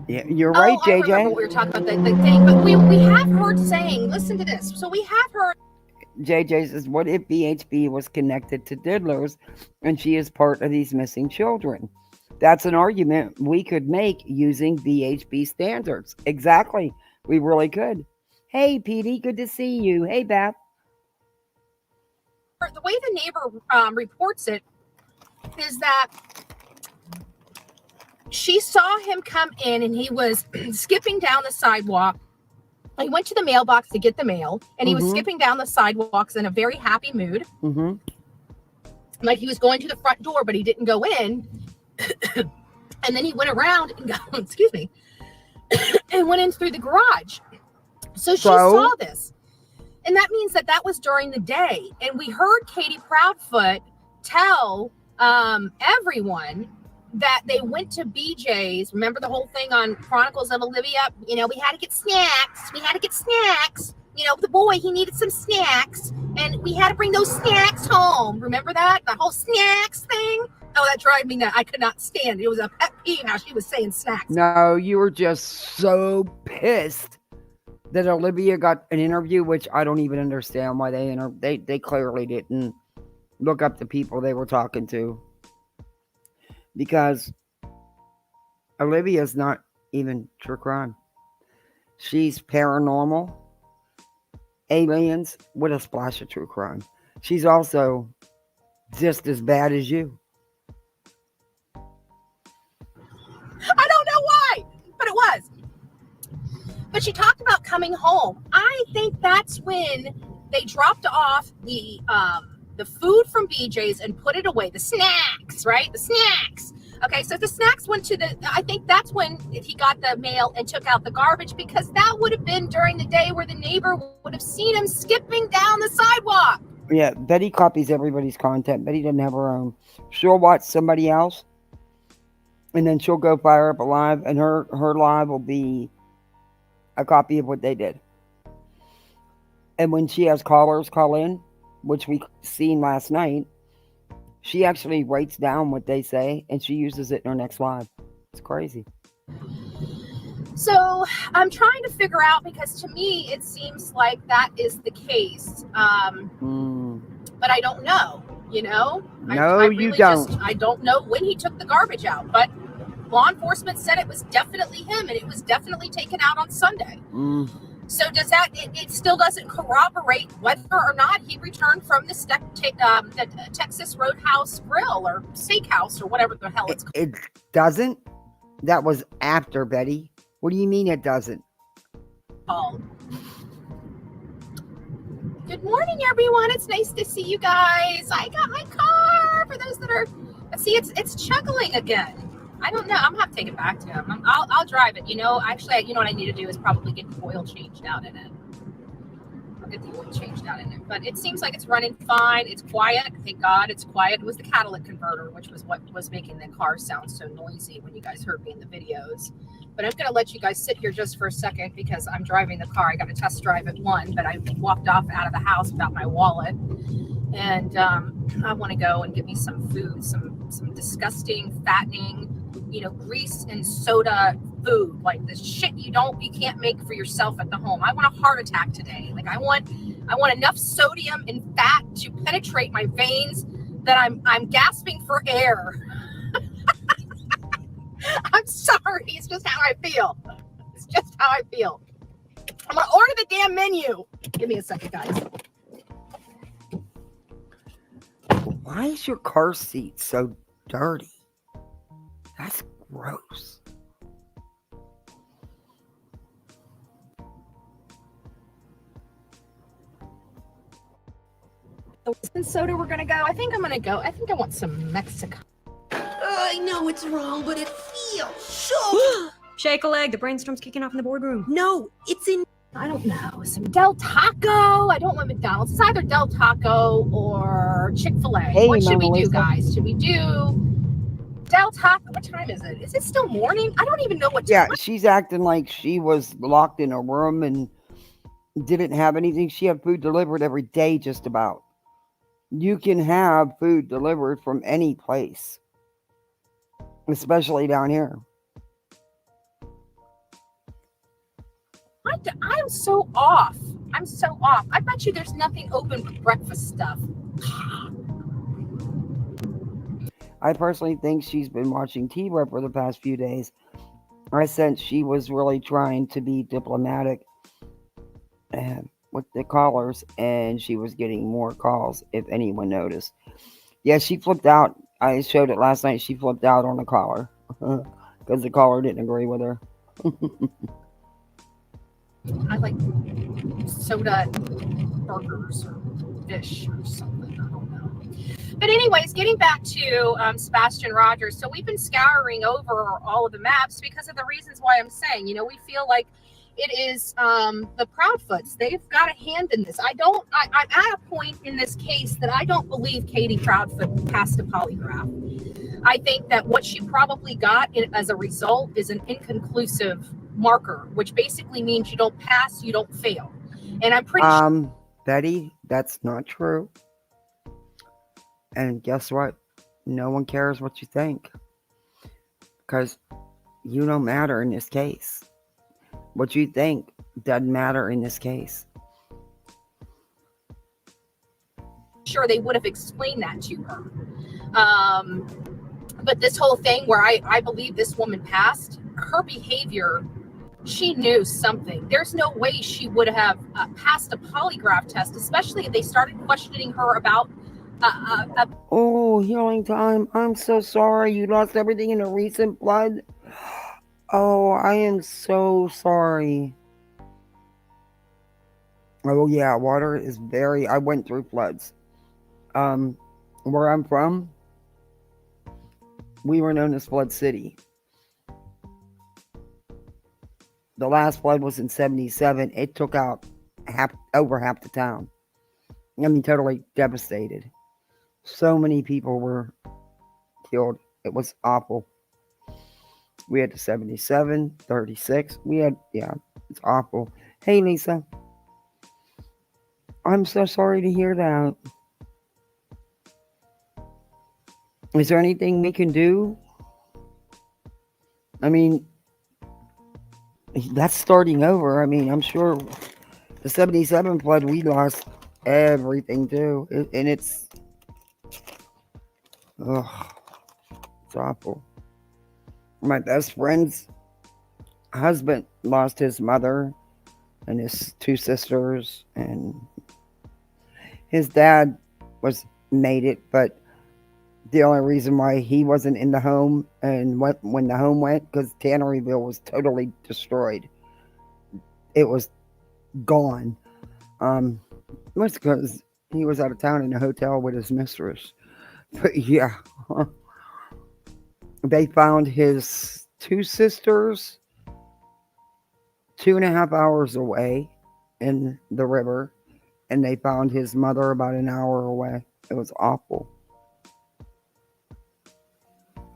Yeah, you're right, I remember what JJ. we were talking about, the thing, but we have heard saying, listen to this. So we have heard JJ says, what if BHB was connected to diddlers and she is part of these missing children? That's an argument we could make using BHB standards. Exactly. We really could. Hey, Petey, good to see you. Hey, Beth. the way the neighbor reports it is that she saw him come in and he was skipping down the sidewalk. He went to the mailbox to get the mail, and he was skipping down the sidewalks in a very happy mood. Like he was going to the front door, but he didn't go in. And then he went around and got, excuse me, and went in through the garage. So she saw this. And that means that was during the day. And we heard Katie Proudfoot tell everyone that they went to BJ's. Remember the whole thing on Chronicles of Olivia? You know, we had to get snacks. We had to get snacks. You know, the boy, he needed some snacks. And we had to bring those snacks home. Remember that? The whole snacks thing? Oh, that drive me nuts. I could not stand it. It was a pet peeve how she was saying snacks. No, you were just so pissed that Olivia got an interview, which I don't even understand why they clearly didn't look up the people they were talking to. Because Olivia's not even true crime. She's paranormal, aliens with a splash of true crime. She's also just as bad as you. I don't know why, but it was. But she talked about coming home. I think that's when they dropped off the food from BJ's and put it away. The snacks, right? The snacks. Okay, so the snacks went to I think that's when he got the mail and took out the garbage, because that would have been during the day where the neighbor would have seen him skipping down the sidewalk. Yeah, Betty copies everybody's content. Betty doesn't have her own. She'll watch somebody else, and then she'll go fire up a live, and her live will be a copy of what they did. And when she has callers call in, which we seen last night, she actually writes down what they say and she uses it in her next live. It's crazy. So I'm trying to figure out, because to me it seems like that is the case, but I don't know. You know, no, I really you don't. I don't know when he took the garbage out, but law enforcement said it was definitely him, and it was definitely taken out on Sunday. So does that, it still doesn't corroborate whether or not he returned from the Texas Roadhouse Grill or Steakhouse or whatever the hell it's called. It doesn't? That was after, Betty. What do you mean it doesn't? Good morning, everyone. It's nice to see you guys. I got my car. For those that are, see, it's chuckling again. I don't know. I'm gonna have to take it back to him. I'll drive it. You know, actually, you know what I need to do is probably get the oil changed out in it. I'll get the oil changed out in it. But it seems like it's running fine. It's quiet. Thank God it's quiet. It was the catalytic converter, which was what was making the car sound so noisy when you guys heard me in the videos. But I'm gonna let you guys sit here just for a second because I'm driving the car. I got a test drive at 1, but I walked off out of the house without my wallet. And I want to go and get me some food, some disgusting, fattening, you know, grease and soda food, like the shit you can't make for yourself at the home. I want a heart attack today. Like I want enough sodium and fat to penetrate my veins that I'm gasping for air. I'm sorry. It's just how I feel. It's just how I feel. I'm gonna order the damn menu. Give me a second, guys. Why is your car seat so dirty? That's gross. The Winston soda we're gonna go. I think I want some Mexican. I know it's wrong, but it feels so Shake a leg. The brainstorm's kicking off in the boardroom. No, it's in, I don't know, some Del Taco. I don't want McDonald's. It's either Del Taco or Chick-fil-A. Hey, What should we Mona do, Lisa. guys? Should we do Del Taco? What time is it? Is it still morning? I don't even know what Yeah, time. she's acting like she was locked in a room and didn't have anything. She had food delivered every day, just about. You can have food delivered from any place, especially down here. I'm so off. I'm so off. I bet you there's nothing open but breakfast stuff. I personally think she's been watching T-Rep for the past few days. I sense she was really trying to be diplomatic with the callers, and she was getting more calls, if anyone noticed. Yeah, she flipped out. I showed it last night. She flipped out on the caller because the caller didn't agree with her. I like soda burgers or fish or something. I don't know. But anyways, getting back to Sebastian Rogers. So we've been scouring over all of the maps because of the reasons why I'm saying, you know, we feel like it is the Proudfoots. They've got a hand in this. I'm at a point in this case that I don't believe Katie Proudfoot passed a polygraph. I think that what she probably got as a result is an inconclusive marker, which basically means you don't pass, you don't fail. And I'm pretty sure. Betty, that's not true. And guess what? No one cares what you think. Because you don't matter in this case. What you think doesn't matter in this case. Sure they would have explained that to her. But this whole thing where I believe this woman passed, her behavior, she knew something. There's no way she would have passed a polygraph test, especially if they started questioning her about Oh, healing time. I'm so sorry. You lost everything in a recent flood. Oh, I am so sorry. Oh, yeah. Water is very... I went through floods. Where I'm from, we were known as Flood City. The last flood was in 77. It took out over half the town. I mean, totally devastated. So many people were killed. It was awful. We had the 77, 36. We had, yeah, it's awful. Hey, Lisa. I'm so sorry to hear that. Is there anything we can do? I mean, that's starting over. I mean, I'm sure the 77 flood, we lost everything too. And it's awful. My best friend's husband lost his mother and his two sisters, and his dad made it, but the only reason why he wasn't in the home and when the home went, because Tanneryville was totally destroyed. It was gone. It was because he was out of town in a hotel with his mistress. But yeah, they found his two sisters 2.5 hours away in the river, and they found his mother about an hour away. It was awful.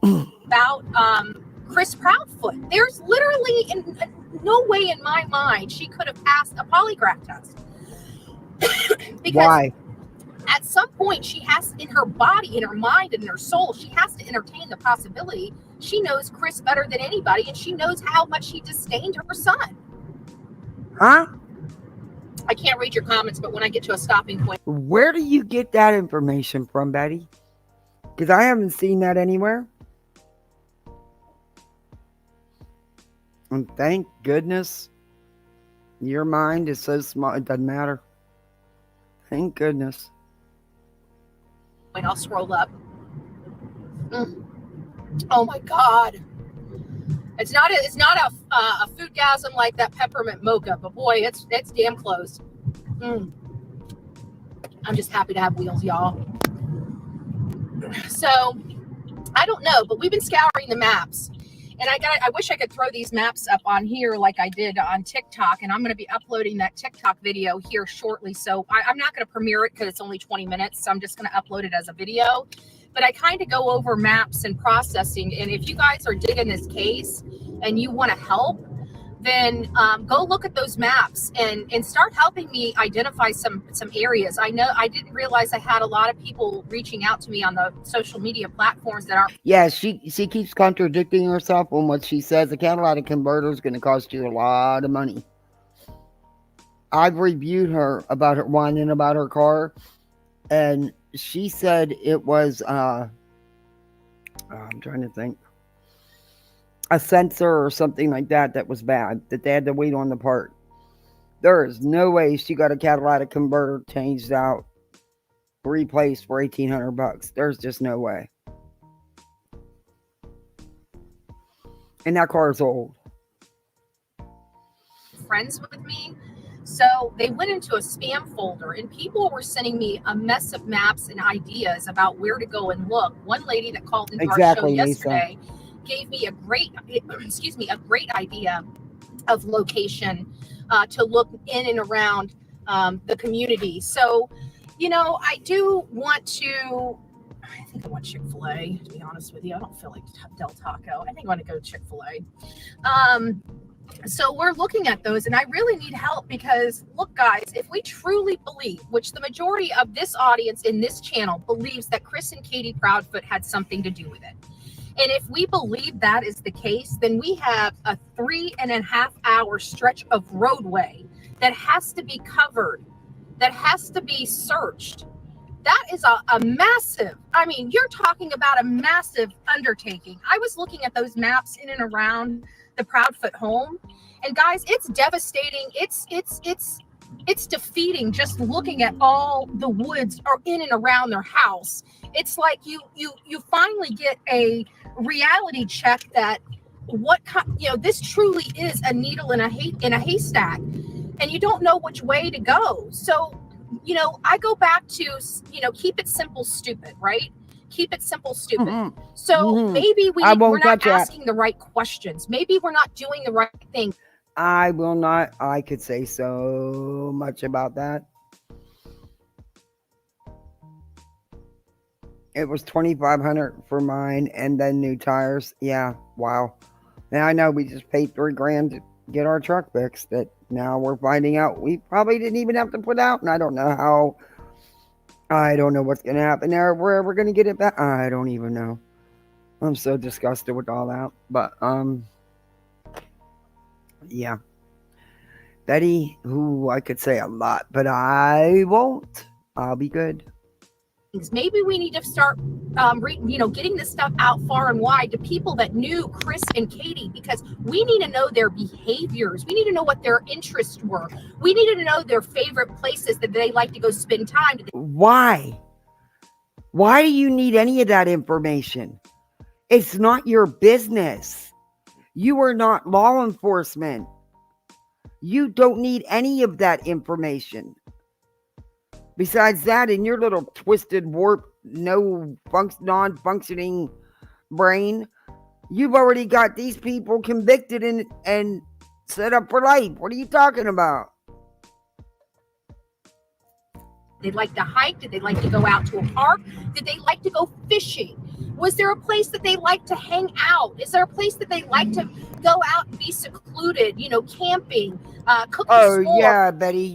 About Chris Proudfoot. There's literally no way in my mind she could have passed a polygraph test. Because why? At some point she has, in her body, in her mind, and in her soul, she has to entertain the possibility. She knows Chris better than anybody, and she knows how much he disdained her son. Huh? I can't read your comments, but when I get to a stopping point. Where do you get that information from, Betty? Because I haven't seen that anywhere. And thank goodness your mind is so small, it doesn't matter. Thank goodness. I'll scroll up. Oh my God. It's not a foodgasm like that peppermint mocha, but boy, it's damn close. I'm just happy to have wheels, y'all. So I don't know, but we've been scouring the maps, And I wish I could throw these maps up on here like I did on TikTok. And I'm going to be uploading that TikTok video here shortly. So I'm not going to premiere it because it's only 20 minutes. So I'm just going to upload it as a video. But I kind of go over maps and processing. And if you guys are digging this case and you want to help, then go look at those maps and start helping me identify some areas. I know I didn't realize I had a lot of people reaching out to me on the social media platforms that are. Yeah, she keeps contradicting herself on what she says. A catalytic converter is going to cost you a lot of money. I've reviewed her about her whining about her car, and she said it was I'm trying to think, a sensor or something like that was bad, that they had to wait on the part. There is no way she got a catalytic converter changed out, replaced for $1,800. There's just no way. And that car is old. Friends with me. So they went into a spam folder and people were sending me a mess of maps and ideas about where to go and look. One lady that called into our show yesterday gave me a great idea of location to look in and around the community. So, you know, I do want to, I think I want Chick-fil-A, to be honest with you. I don't feel like Del Taco. I think I want to go Chick-fil-A. So we're looking at those, and I really need help because, look, guys, if we truly believe, which the majority of this audience in this channel believes that Chris and Katie Proudfoot had something to do with it. And if we believe that is the case, then we have a 3.5 hour stretch of roadway that has to be covered, that has to be searched. That is a massive, I mean, you're talking about a massive undertaking. I was looking at those maps in and around the Proudfoot home, and guys, it's devastating. It's defeating just looking at all the woods are in and around their house. It's like you finally get a reality check that this truly is a needle in a haystack, and you don't know which way to go. So, you know, I go back to, you know, keep it simple, stupid, right? Keep it simple, stupid. Mm-hmm. So maybe we're not asking the right questions. Maybe we're not doing the right thing. I will not. I could say so much about that. It was $2,500 for mine, and then new tires. Yeah, wow. Now I know we just paid $3,000 to get our truck fixed. That now we're finding out we probably didn't even have to put out, and I don't know how. I don't know what's going to happen there. We're ever going to get it back. I don't even know. I'm so disgusted with all that. But, yeah. Betty, who I could say a lot, but I won't. I'll be good. Maybe we need to start, getting this stuff out far and wide to people that knew Chris and Katie, because we need to know their behaviors. We need to know what their interests were. We needed to know their favorite places that they like to go spend time. Why? Why do you need any of that information? It's not your business. You are not law enforcement. You don't need any of that information. Besides that, in your little twisted, warped, non-functioning brain, you've already got these people convicted and set up for life. What are you talking about? They'd like to hike? Did they like to go out to a park? Did they like to go fishing? Was there a place that they like to hang out? Is there a place that they like to go out and be secluded, camping, cooking? Oh, yeah, Betty,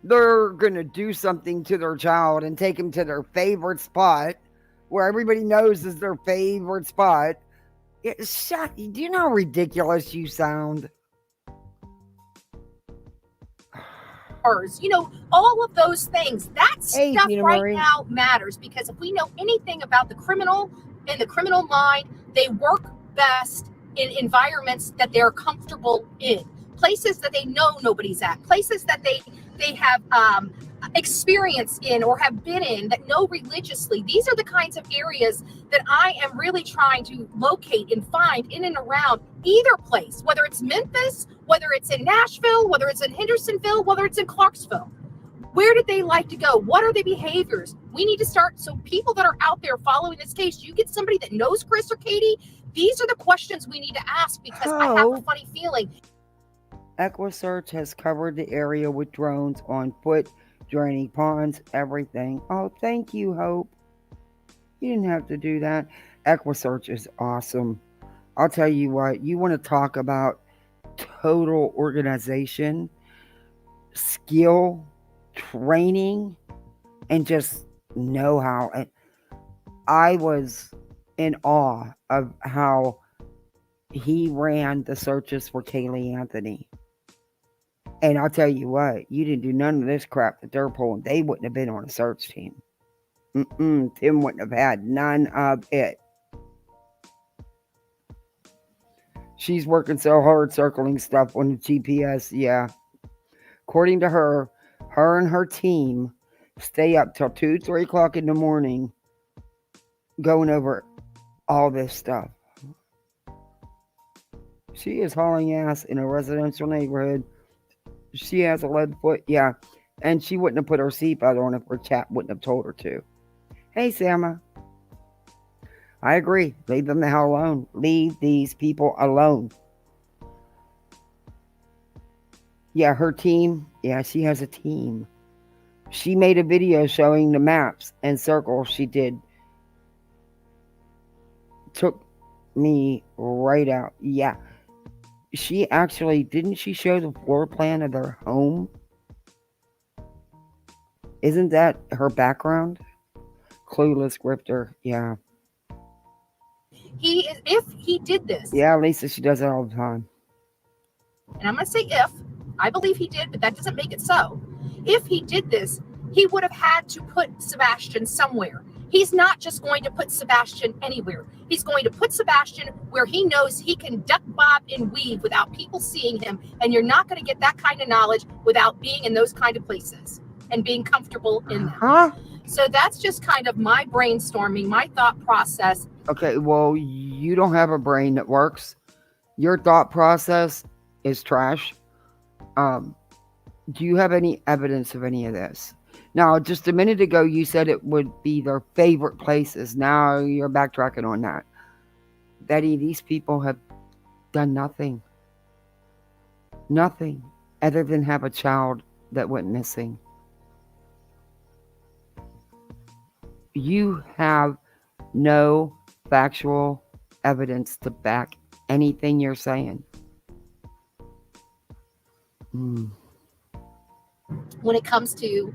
they're going to do something to their child and take them to their favorite spot where everybody knows is their favorite spot. Do you know how ridiculous you sound? All of those things. That stuff right now matters, because if we know anything about the criminal and the criminal mind, they work best in environments that they're comfortable in, places that they know nobody's at, places that they have experience in or have been in that know religiously. These are the kinds of areas that I am really trying to locate and find in and around either place, whether it's Memphis, whether it's in Nashville, whether it's in Hendersonville, whether it's in Clarksville. Where did they like to go? What are the behaviors? We need to start. So people that are out there following this case, you get somebody that knows Chris or Katie, These are the questions we need to ask because I have a Hope. funny feeling. EquiSearch has covered the area with drones on foot, draining ponds, everything. Oh, thank you, Hope. You didn't have to do that. EquiSearch is awesome. I'll tell you what, you want to talk about total organization, skill, training, and just know how. And I was in awe of how he ran the searches for Kaylee Anthony. And I'll tell you what, you didn't do none of this crap that they're pulling. They wouldn't have been on a search team. Tim wouldn't have had none of it. She's working so hard circling stuff on the GPS. Yeah. According to her and her team stay up till 2, 3 o'clock in the morning going over all this stuff. She is hauling ass in a residential neighborhood. She has a lead foot, yeah. And she wouldn't have put her seatbelt on if her chat wouldn't have told her to. Hey, Sama. I agree. Leave them the hell alone. Leave these people alone. Yeah, her team. Yeah, she has a team. She made a video showing the maps and circles she did. Took me right out. Yeah. She actually, didn't she show the floor plan of their home? Isn't that her background? Clueless grifter, yeah. If he did this. Yeah, Lisa, she does it all the time. And I'm going to say if. I believe he did, but that doesn't make it so. If he did this, he would have had to put Sebastian somewhere. He's not just going to put Sebastian anywhere. He's going to put Sebastian where he knows he can duck, bob, and weave without people seeing him. And you're not going to get that kind of knowledge without being in those kind of places and being comfortable in them. Huh? So that's just kind of my brainstorming, my thought process. Okay, well, you don't have a brain that works. Your thought process is trash. Do you have any evidence of any of this? Now, just a minute ago, you said it would be their favorite places. Now you're backtracking on that. Betty, these people have done nothing. Nothing other than have a child that went missing. You have no factual evidence to back anything you're saying. When it comes to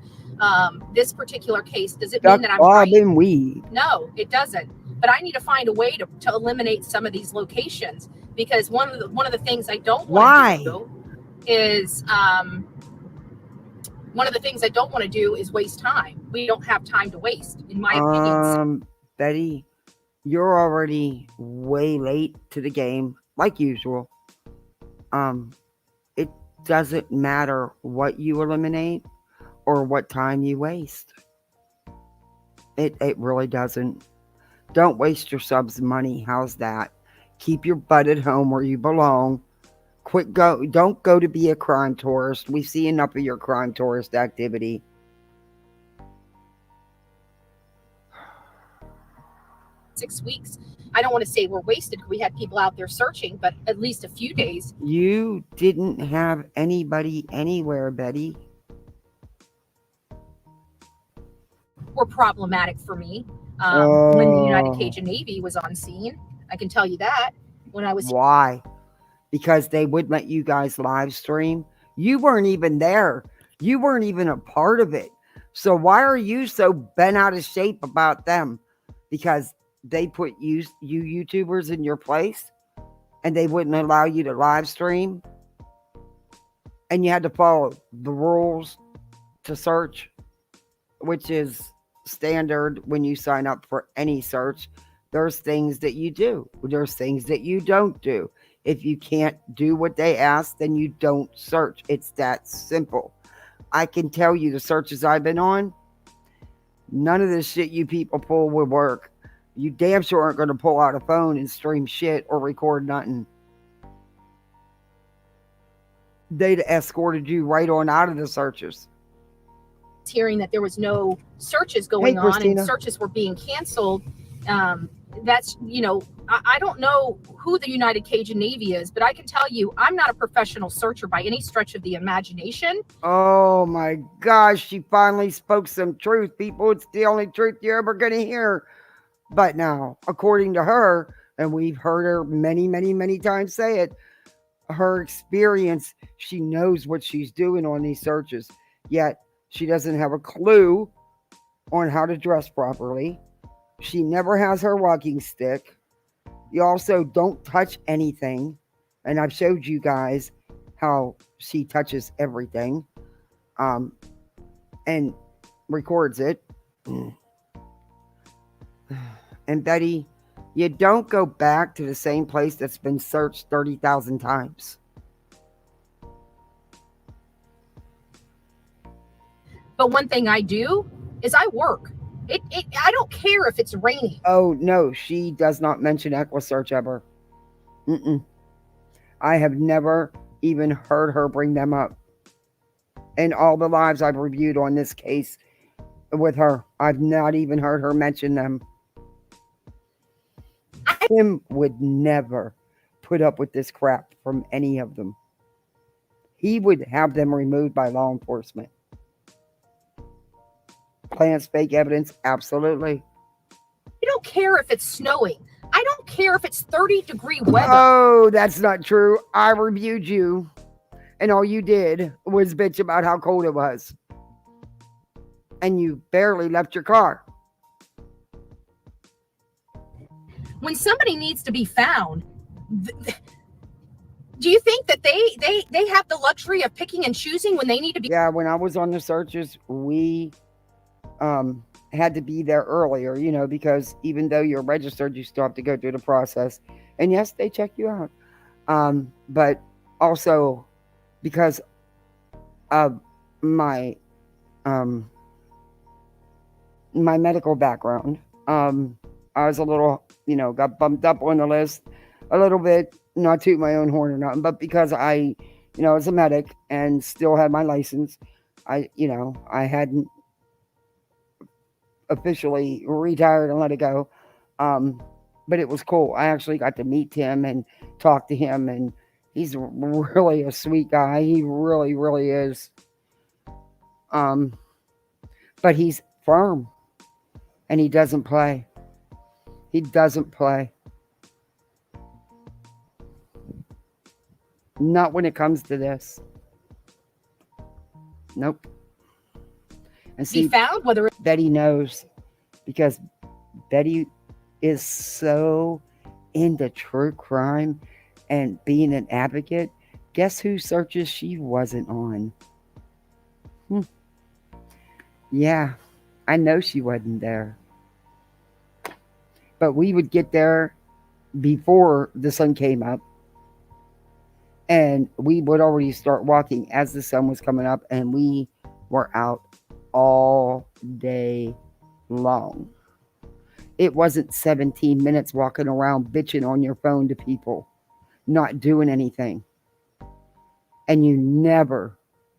this particular case, does it mean that I'm Bob right? and weed. No, it doesn't. But I need to find a way to eliminate some of these locations because one of the things I don't want to do is waste time. We don't have time to waste, in my opinion. Betty, you're already way late to the game, like usual. It doesn't matter what you eliminate or what time you waste. It really doesn't. Don't waste your subs' money. How's that? Keep your butt at home where you belong. Don't go to be a crime tourist. We see enough of your crime tourist activity. $6 weeks. I don't want to say we're wasted. We had people out there searching, but at least a few days. You didn't have anybody anywhere, Betty. Were problematic for me when the United Cajun Navy was on scene. I can tell you that. When I was Why? Because they wouldn't let you guys live stream. You weren't even there. You weren't even a part of it. So why are you so bent out of shape about them? Because they put you YouTubers in your place and they wouldn't allow you to live stream and you had to follow the rules to search, which is standard when you sign up for any search. There's things that you do. There's things that you don't do. If you can't do what they ask, then you don't search. It's that simple. I can tell you the searches I've been on, none of this shit you people pull would work. You damn sure aren't going to pull out a phone and stream shit or record nothing. They'd escorted you right on out of the searches. hearing that there was no searches going on Christina. and searches were being canceled. that's, I don't know who the United Cajun Navy is, but I can tell you, I'm not a professional searcher by any stretch of the imagination. Oh my gosh, she finally spoke some truth, people. It's the only truth you're ever going to hear. But now, according to her, and we've heard her many, many, many times say it, her experience, she knows what she's doing on these searches, yet she doesn't have a clue on how to dress properly. She never has her walking stick. You also don't touch anything. And I've showed you guys how she touches everything and records it. And Betty, you don't go back to the same place that's been searched 30,000 times. But one thing I do is I work. I don't care if it's raining. Oh, no, she does not mention EquiSearch ever. I have never even heard her bring them up. In all the lives I've reviewed on this case with her, I've not even heard her mention them. Tim would never put up with this crap from any of them. He would have them removed by law enforcement. Plants, fake evidence, absolutely. I don't care if it's snowing. I don't care if it's 30-degree weather. Oh, that's not true. I reviewed you, and all you did was bitch about how cold it was. And you barely left your car. When somebody needs to be found, do you think that they have the luxury of picking and choosing when they need to be? Yeah, when I was on the searches, we had to be there earlier, because even though you're registered, you still have to go through the process. And yes, they check you out. But also because of my my medical background, I was a little, got bumped up on the list a little bit, not toot my own horn or nothing, but because I, was a medic and still had my license, I hadn't officially retired and let it go. But it was cool. I actually got to meet Tim and talk to him, and he's really a sweet guy. He really, really is. But he's firm, and he doesn't play. He doesn't play. Not when it comes to this. Nope. And see, be found, whether it's Betty knows, because Betty is so into true crime and being an advocate. Guess whose searches she wasn't on? Yeah, I know she wasn't there. But we would get there before the sun came up. And we would already start walking as the sun was coming up. And we were out all day long. It wasn't 17 minutes walking around bitching on your phone to people, not doing anything. And you never,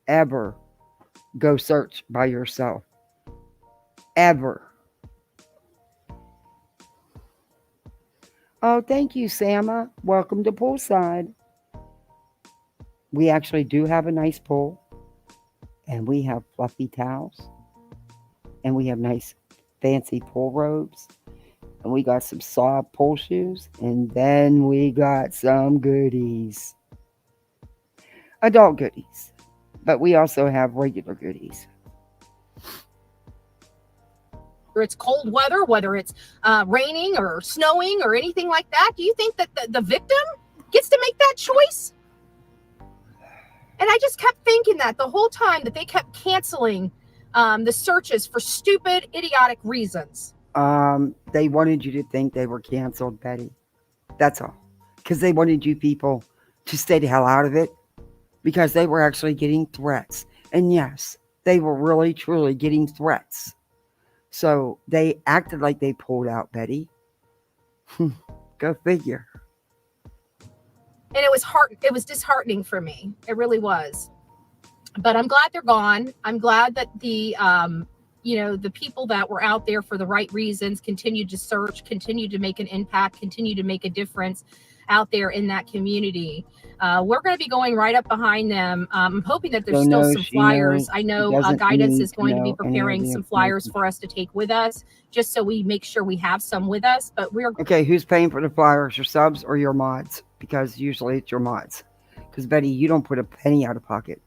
ever go search by yourself. Ever. Oh, thank you, Sama. Welcome to Poolside. We actually do have a nice pool. And we have fluffy towels. And we have nice fancy pool robes. And we got some soft pool shoes. And then we got some goodies. Adult goodies. But we also have regular goodies. it's cold weather, whether it's raining or snowing or anything like that, do you think that the victim gets to make that choice? And I just kept thinking that the whole time, that they kept canceling the searches for stupid, idiotic reasons. They wanted you to think they were canceled, Betty. That's all. Because they wanted you people to stay the hell out of it. Because they were actually getting threats. And yes, they were really, truly getting threats. So they acted like they pulled out, Betty. Go figure. And it was disheartening for me. It really was. But I'm glad they're gone. I'm glad that the the people that were out there for the right reasons continue to search, continue to make an impact, continue to make a difference out there in that community. We're going to be going right up behind them. I'm hoping that there's So still no, some she flyers. knows I she know doesn't Guidance need is to going to be know any of preparing the some flyers information. for us to take with us, just so we make sure we have some with us. But we're Okay, who's paying for the flyers, your subs or your mods? Because usually it's your mods. Because Betty, you don't put a penny out of pocket.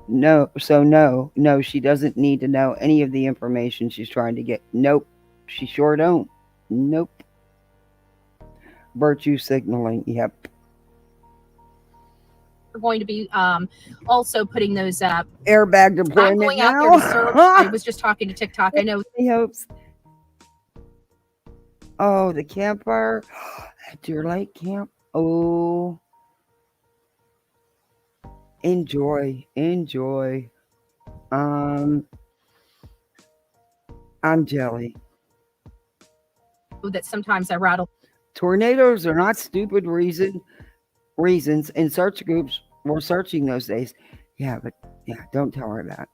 No, so no, she doesn't need to know any of the information she's trying to get. Nope, she sure don't. Nope. Virtue signaling, yep. going to be also putting those up. Airbag I'm deployment going now. out there to search. I was just talking to TikTok. I know He hopes. Oh, the campfire. Deer Lake camp. Oh. Enjoy. I'm jelly. that sometimes I rattle. Tornadoes are not stupid reasons in search groups were searching those days. Yeah, but don't tell her that.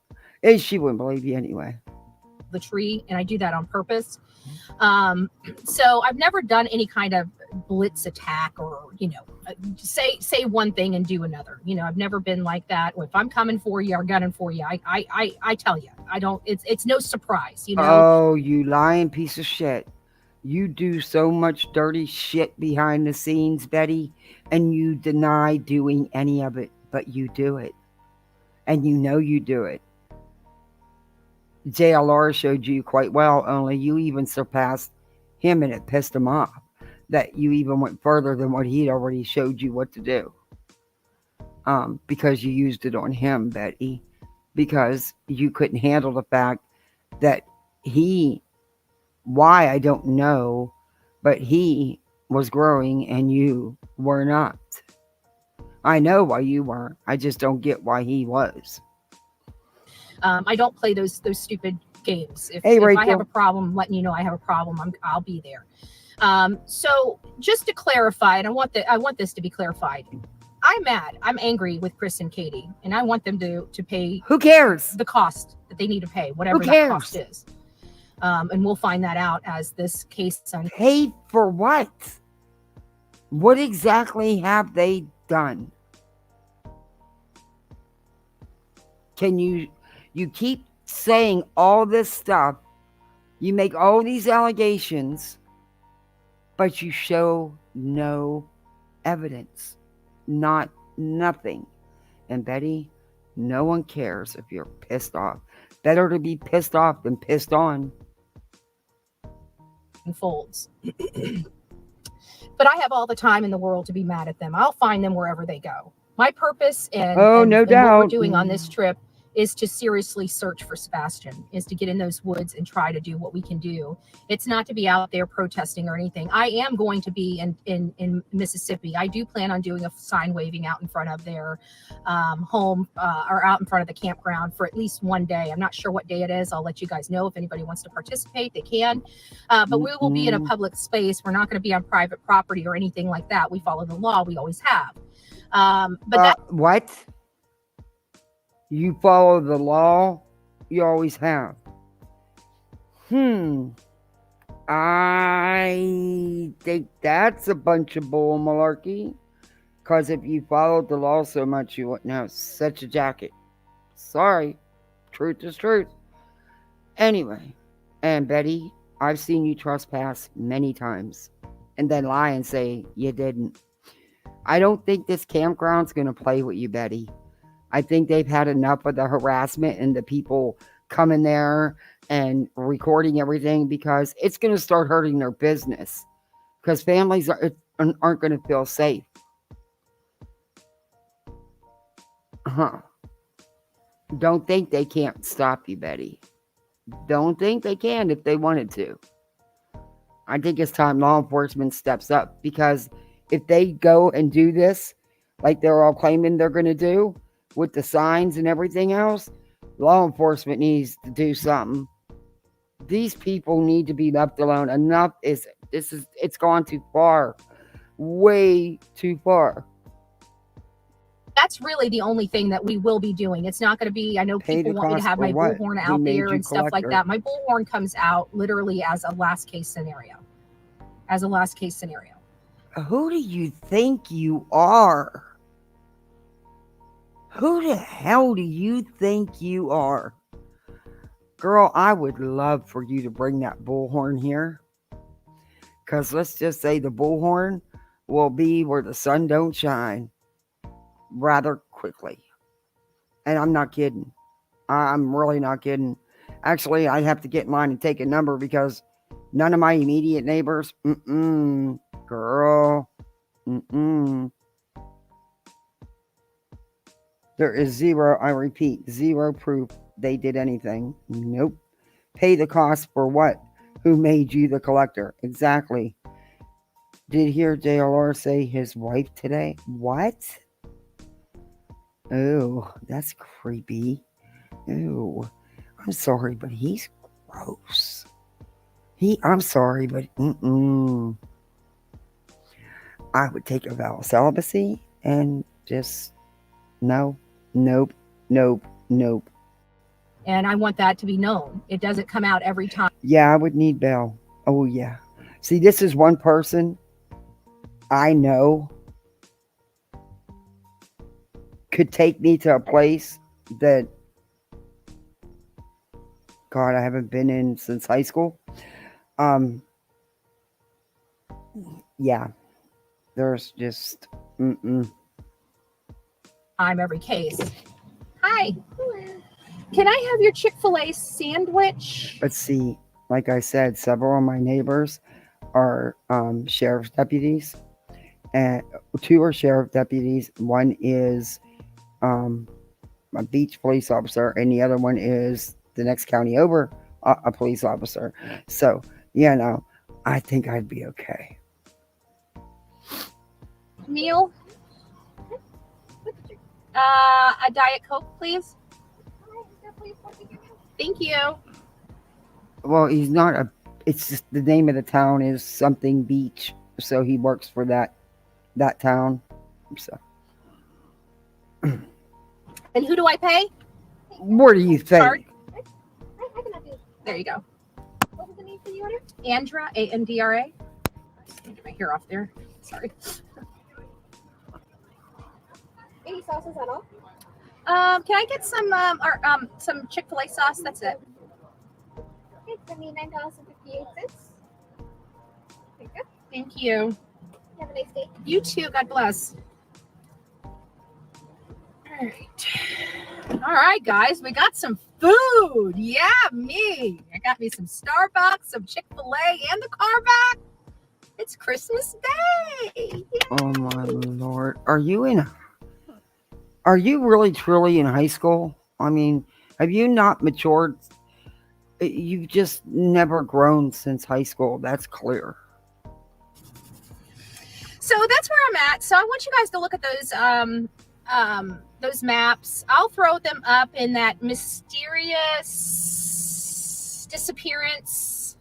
She wouldn't believe you anyway. The tree, and I do that on purpose. So I've never done any kind of blitz attack or say one thing and do another. I've never been like that. If I'm coming for you or gunning for you, I tell you. I don't. It's no surprise. Oh, you lying piece of shit! You do so much dirty shit behind the scenes, Betty, and you deny doing any of it, but you do it, and you do it. JLR showed you quite well, only you even surpassed him and it pissed him off that you even went further than what he'd already showed you what to do. Because you used it on him, Betty, because you couldn't handle the fact that why I don't know, but he was growing and you were not. I know why you weren't. I just don't get why he was. I don't play those stupid games. If I have a problem, I'm letting you know I have a problem. I'll be there. So just to clarify, and I want this to be clarified. I'm mad. I'm angry with Chris and Katie, and I want them to pay. Who cares? The cost that they need to pay, whatever that cost is. And we'll find that out as this case unfolds. Pay for what? What exactly have they done? Can you keep saying all this stuff, you make all these allegations, but you show no evidence, nothing. And Betty, no one cares if you're pissed off. Better to be pissed off than pissed on. Unfolds. But I have all the time in the world to be mad at them. I'll find them wherever they go. My purpose and no doubt, what we're doing on this trip is to seriously search for Sebastian, is to get in those woods and try to do what we can do. It's not to be out there protesting or anything. I am going to be in Mississippi. I do plan on doing a sign waving out in front of their home or out in front of the campground for at least one day. I'm not sure what day it is. I'll let you guys know. If anybody wants to participate, they can. But we will be in a public space. We're not going to be on private property or anything like that. We follow the law. We always have. What? You follow the law? You always have. I think that's a bunch of bull malarkey. Because if you followed the law so much, you wouldn't have such a jacket. Sorry. Truth is truth. Anyway, and Betty, I've seen you trespass many times and then lie and say you didn't. I don't think this campground's going to play with you, Betty. I think they've had enough of the harassment and the people coming there and recording everything, because it's going to start hurting their business, because families aren't going to feel safe. Don't think they can't stop you, Betty. Don't think they can if they wanted to. I think it's time law enforcement steps up, because if they go and do this like they're all claiming they're going to do with the signs and everything else, law enforcement needs to do something. These people need to be left alone. Enough is it's gone too far. Way too far. that's really the only thing that we will be doing. It's not going to be, I know Pay people the want me to cost have for my what? bullhorn Who out made there you and stuff like collector? that. My bullhorn comes out literally as a last case scenario. As a last case scenario. Who do you think you are? Who the hell do you think you are? Girl, I would love for you to bring that bullhorn here. Because let's just say the bullhorn will be where the sun don't shine rather quickly. And I'm not kidding. I'm really not kidding. Actually, I'd have to get mine and take a number because none of my immediate neighbors, girl, there is zero, I repeat, zero proof they did anything. Nope. Pay the cost for what? Who made you the collector? Exactly. Did hear JLR say his wife today? What? Oh, that's creepy. Ew. I'm sorry, but he's gross. I'm sorry, but I would take a vow of celibacy and just no, nope, nope, nope. And I want that to be known. It doesn't come out every time. Yeah, I would need bail. Oh yeah. See, this is one person I know could take me to a place that, God, I haven't been in since high school. Yeah, there's just Time every case. Hi. Can I have your Chick-fil-A sandwich? Let's see. Like I said, several of my neighbors are sheriff's deputies, and 2 are sheriff deputies. One is a beach police officer, and the other one is the next county over, a police officer. So, I think I'd be okay. Meal? A Diet Coke, please. Thank you. Well, he's not it's just the name of the town is something beach, so he works for that town. So, and who do I pay? What do you think? Card? There you go. What was the name for the order? Andra, Andra. Get my hair off there. Sorry. Any sauces at all? Can I get some Chick-fil-A sauce? That's it. Okay, $79.58. Thank you. Have a nice day. You too. God bless. All right, guys. We got some food. Yeah, me. I got me some Starbucks, some Chick-fil-A, and the car back. It's Christmas Day. Yeah. Oh my Lord. Are you really truly in high school? I mean, have you not matured? You've just never grown since high school. That's clear. So that's where I'm at. So I want you guys to look at those maps. I'll throw them up in that mysterious disappearance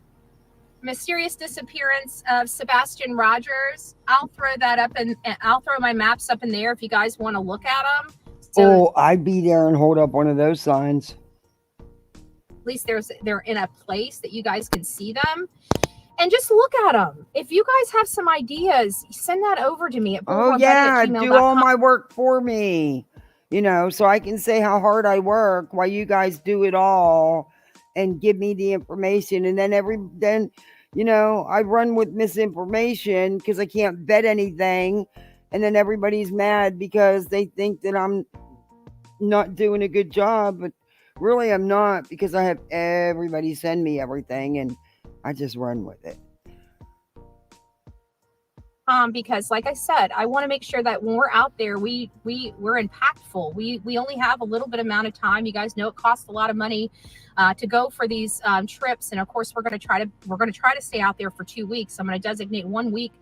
of Sebastian Rogers. I'll throw that up, and I'll throw my maps up in there if you guys want to look at them. So I'd be there and hold up one of those signs. at least they're in a place that you guys can see them. And just look at them. If you guys have some ideas, send that over to me at bullhorn@gmail.com. Do all my work for me. So I can say how hard I work while you guys do it all and give me the information. And then I run with misinformation because I can't vet anything. And then everybody's mad because they think that I'm not doing a good job. But really, I'm not, because I have everybody send me everything and I just run with it. Because like I said, I want to make sure that when we're out there, we're impactful. We only have a little bit amount of time. You guys know it costs a lot of money to go for these trips, and of course we're going to try to stay out there for 2 weeks. I'm going to designate 1 week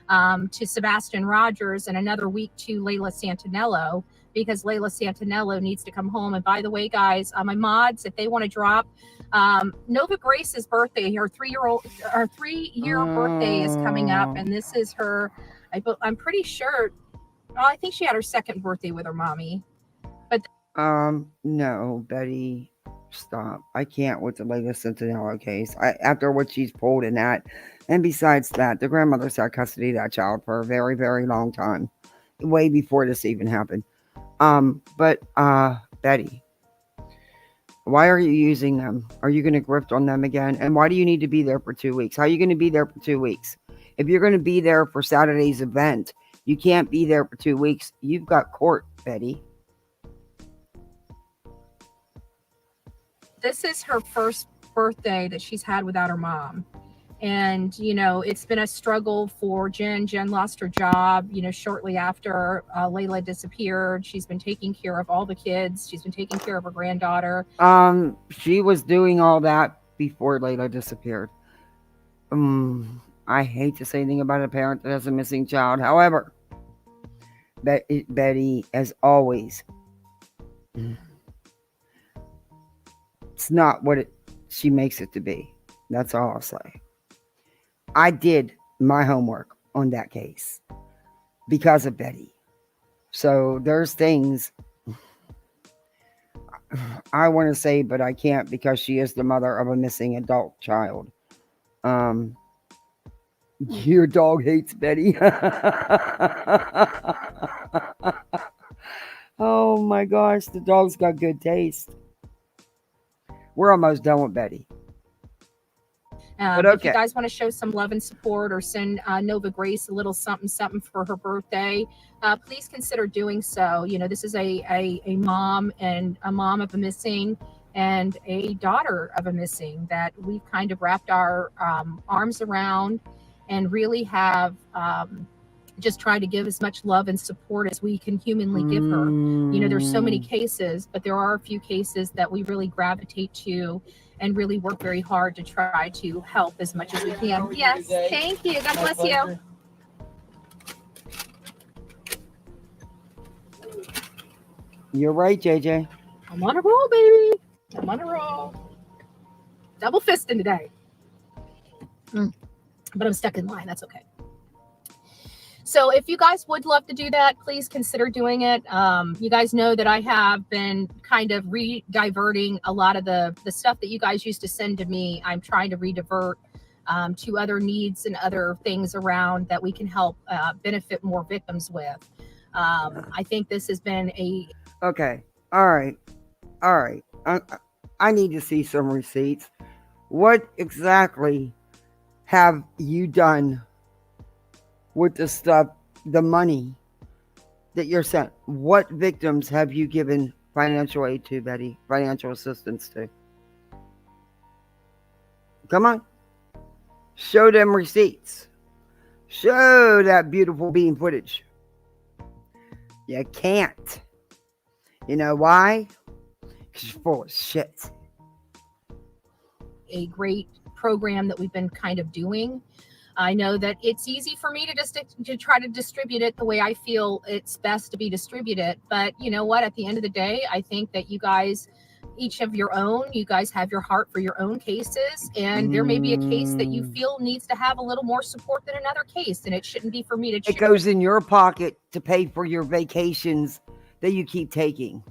to Sebastian Rogers and another week to Layla Santinello, because Layla Santinello needs to come home. And by the way, guys, my mods, if they want to drop, Nova Grace's birthday, her 3-year birthday is coming up, and this is her. I'm pretty sure Well, I think she had her second birthday with her mommy. No, Betty, stop. I can't with the latest Centinela case. After what she's pulled in that, and besides that, the grandmother's had custody of that child for a very, very long time, way before this even happened. But Betty, why are you using them? Are you going to grift on them again? And why do you need to be there for 2 weeks? How are you going to be there for 2 weeks? If you're going to be there for Saturday's event, you can't be there for 2 weeks. You've got court, Betty. This is her first birthday that she's had without her mom. And, you know, it's been a struggle for Jen. Jen lost her job, you know, shortly after Layla disappeared. She's been taking care of all the kids. She's been taking care of her granddaughter. She was doing all that before Layla disappeared. I hate to say anything about a parent that has a missing child. However, Betty, as always, it's not what she makes it to be. That's all I'll say. I did my homework on that case because of Betty. So there's things I want to say, but I can't because she is the mother of a missing adult child. Your dog hates Betty. Oh my gosh, the dog's got good taste. We're almost done with Betty. But okay. If you guys want to show some love and support or send Nova Grace a little something for her birthday, please consider doing so. You know, this is a mom and a mom of a missing and a daughter of a missing that we've kind of wrapped our arms around and really have just tried to give as much love and support as we can humanly give her. You know, there's so many cases, but there are a few cases that we really gravitate to and really work very hard to try to help as much as we can. Yes, thank you. God bless you. You're right, JJ. I'm on a roll, baby. I'm on a roll. Double fisting today. But I'm stuck in line. That's okay. So if you guys would love to do that, please consider doing it. You guys know that I have been kind of re-diverting a lot of the stuff that you guys used to send to me. I'm trying to re-divert to other needs and other things around that we can help benefit more victims with. I think this has been a... Okay. All right. I need to see some receipts. What exactly have you done with the stuff, the money that you're sent? What victims have you given financial aid to, Betty? Financial assistance to? Come on. Show them receipts. Show that beautiful beam footage. You can't. You know why? Because you're full of shit. A great program that we've been kind of doing. I know that it's easy for me to try to distribute it the way I feel it's best to be distributed. But you know what? At the end of the day, I think that you guys, each of your own, you guys have your heart for your own cases. And there may be a case that you feel needs to have a little more support than another case. And it shouldn't be for me to... It goes in your pocket to pay for your vacations that you keep taking.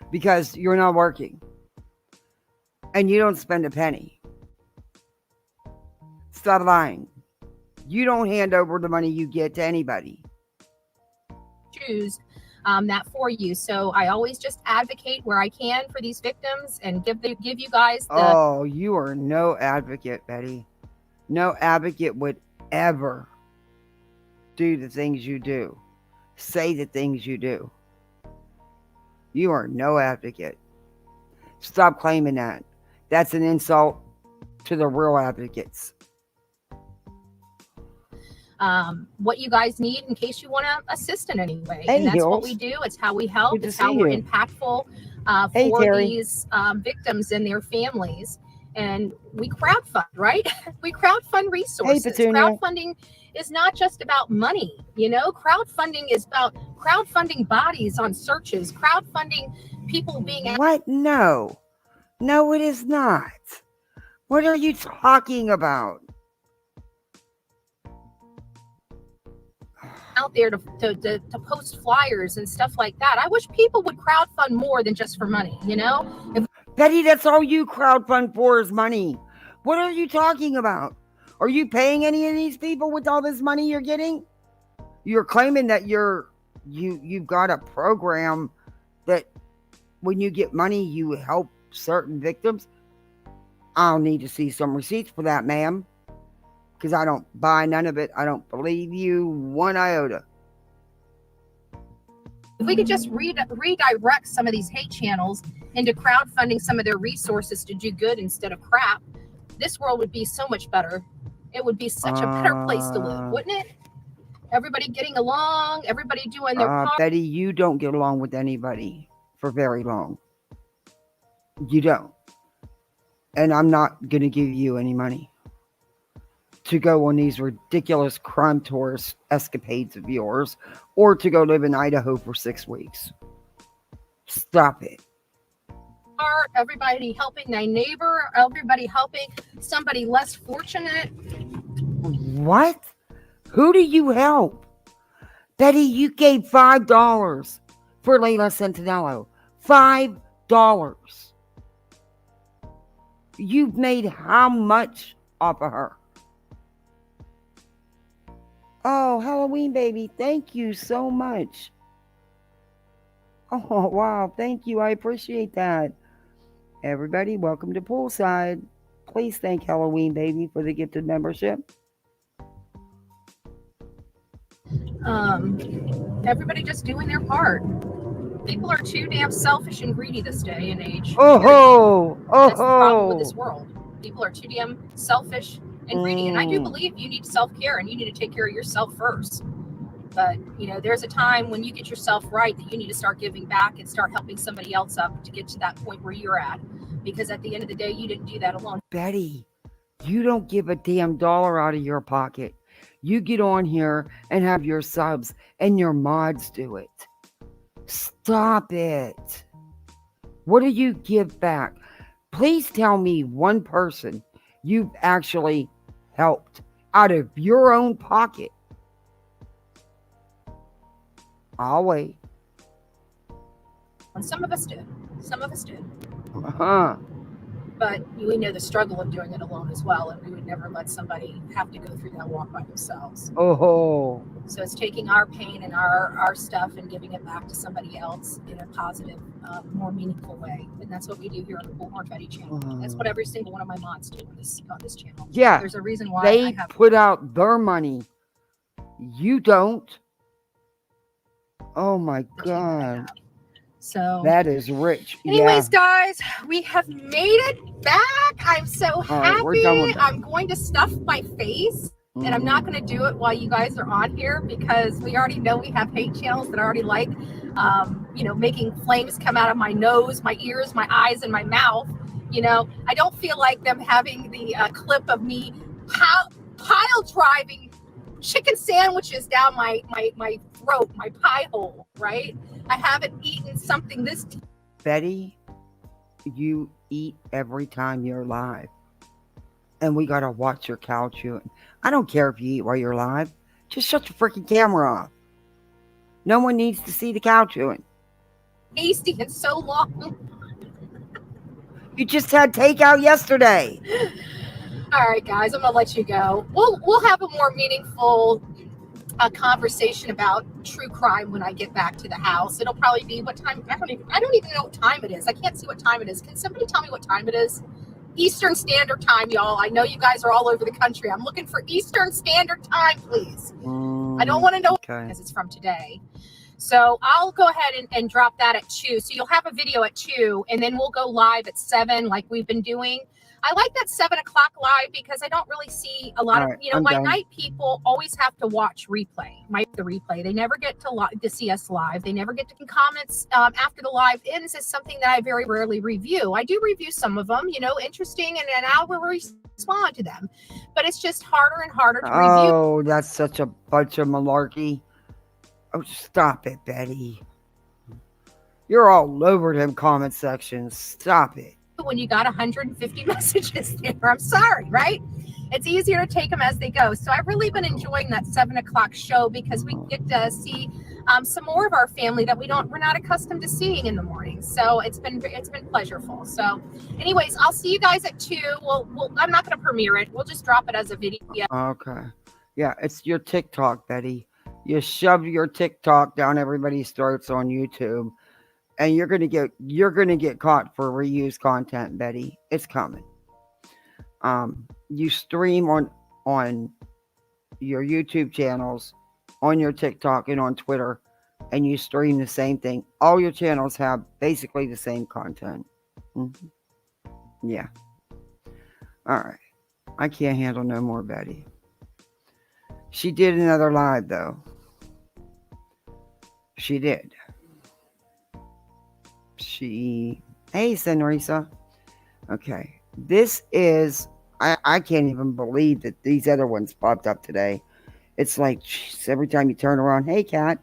Because you're not working. And you don't spend a penny. Stop lying. You don't hand over the money you get to anybody. Choose that for you. So I always just advocate where I can for these victims and give you guys the... Oh, you are no advocate, Betty. No advocate would ever do the things you do. Say the things you do. You are no advocate. Stop claiming that. That's an insult to the real advocates. What you guys need in case you want to assist in any way. And that's what we do. It's how we help. It's how we're impactful for these victims and their families. And we crowdfund, right? We crowdfund resources. Crowdfunding is not just about money. You know, crowdfunding is about crowdfunding bodies on searches, crowdfunding people being... What? No, it is not. What are you talking about? out there to post flyers and stuff like that. I wish people would crowdfund more than just for money, you know? Betty, that's all you crowdfund for is money. What are you talking about? Are you paying any of these people with all this money you're getting? You're claiming that you've got a program that when you get money, you help certain victims. I'll need to see some receipts for that, ma'am, because I don't buy none of it. I don't believe you one iota. If we could just redirect some of these hate channels into crowdfunding some of their resources to do good instead of crap, this world would be so much better. It would be such a better place to live, wouldn't it? Everybody getting along, everybody doing their part. Betty, you don't get along with anybody for very long. You don't. And I'm not going to give you any money to go on these ridiculous crime tourist escapades of yours, or to go live in Idaho for 6 weeks. Stop it. Everybody helping their neighbor, everybody helping somebody less fortunate. What? Who do you help? Betty, you gave $5 for Layla Centinello. $5. You've made how much off of her? Oh, Halloween baby, thank you so much. Oh, wow, thank you. I appreciate that. Everybody, welcome to Poolside. Please thank Halloween baby for the gifted membership. Everybody just doing their part. People are too damn selfish and greedy this day and age. Oh, That's the problem with this world. People are too damn selfish and greedy. And I do believe you need self-care and you need to take care of yourself first. But, you know, there's a time when you get yourself right that you need to start giving back and start helping somebody else up to get to that point where you're at. Because at the end of the day, you didn't do that alone. Betty, you don't give a damn dollar out of your pocket. You get on here and have your subs and your mods do it. Stop it. What do you give back? Please tell me one person you've actually helped out of your own pocket. I'll wait. And some of us did. Some of us did. Uh-huh. But we know the struggle of doing it alone as well. And we would never let somebody have to go through that walk by themselves. Oh. So it's taking our pain and our stuff and giving it back to somebody else in a positive, more meaningful way. And that's what we do here on the Bullhorn Betty channel. That's what every single one of my mods do on this channel. Yeah. There's a reason why they I have put out their money. You don't. Oh my God. So that is rich. Anyways, guys, we have made it back. I'm so happy. I'm going to stuff my face. And I'm not going to do it while you guys are on here because we already know we have hate channels that already like, you know, making flames come out of my nose, my ears, my eyes, and my mouth. You know, I don't feel like them having the clip of me pile driving chicken sandwiches down my throat, my pie hole, right? I haven't eaten something this. Betty, you eat every time you're live. And we got to watch your cow chewing. I don't care if you eat while you're live. Just shut your freaking camera off. No one needs to see the cow chewing. Tasty in so long. You just had takeout yesterday. All right, guys, I'm gonna let you go. We'll have a more meaningful conversation about true crime when I get back to the house. It'll probably be what time? I don't even know what time it is. I can't see what time it is. Can somebody tell me what time it is? Eastern Standard Time, y'all. I know you guys are all over the country. I'm looking for Eastern Standard Time, please. I don't want to know because it's from today. So I'll go ahead and drop that at 2. So you'll have a video at 2, and then we'll go live at 7 like we've been doing. I like that 7 o'clock live because I don't really see a lot of, you know, my night people always have to watch replay, the replay. They never get to see us live. They never get to comments after the live ends is something that I very rarely review. I do review some of them, you know, interesting, and I will respond to them. But it's just harder and harder to review. Oh, that's such a bunch of malarkey. Oh, stop it, Betty. You're all over them comment sections. Stop it. When you got 150 messages there. I'm sorry, right? it's easier to take them as they go. So I've really been enjoying that 7 o'clock show because we get to see some more of our family that we're not accustomed to seeing in the morning. So it's been pleasureful. So anyways, I'll see you guys at 2. I'm not going to premiere it. We'll just drop it as a video. Okay. Yeah, it's your TikTok, Betty. You shove your TikTok down everybody's throats on YouTube, and you're gonna get caught for reused content, Betty. It's coming. You stream on your YouTube channels, on your TikTok, and on Twitter, and you stream the same thing. All your channels have basically the same content. Mhm. Yeah. All right. I can't handle no more, Betty. She did another live, though. She did. Hey, Senrisa. Okay. This is, I can't even believe that these other ones popped up today. It's like, geez, every time you turn around, hey, cat.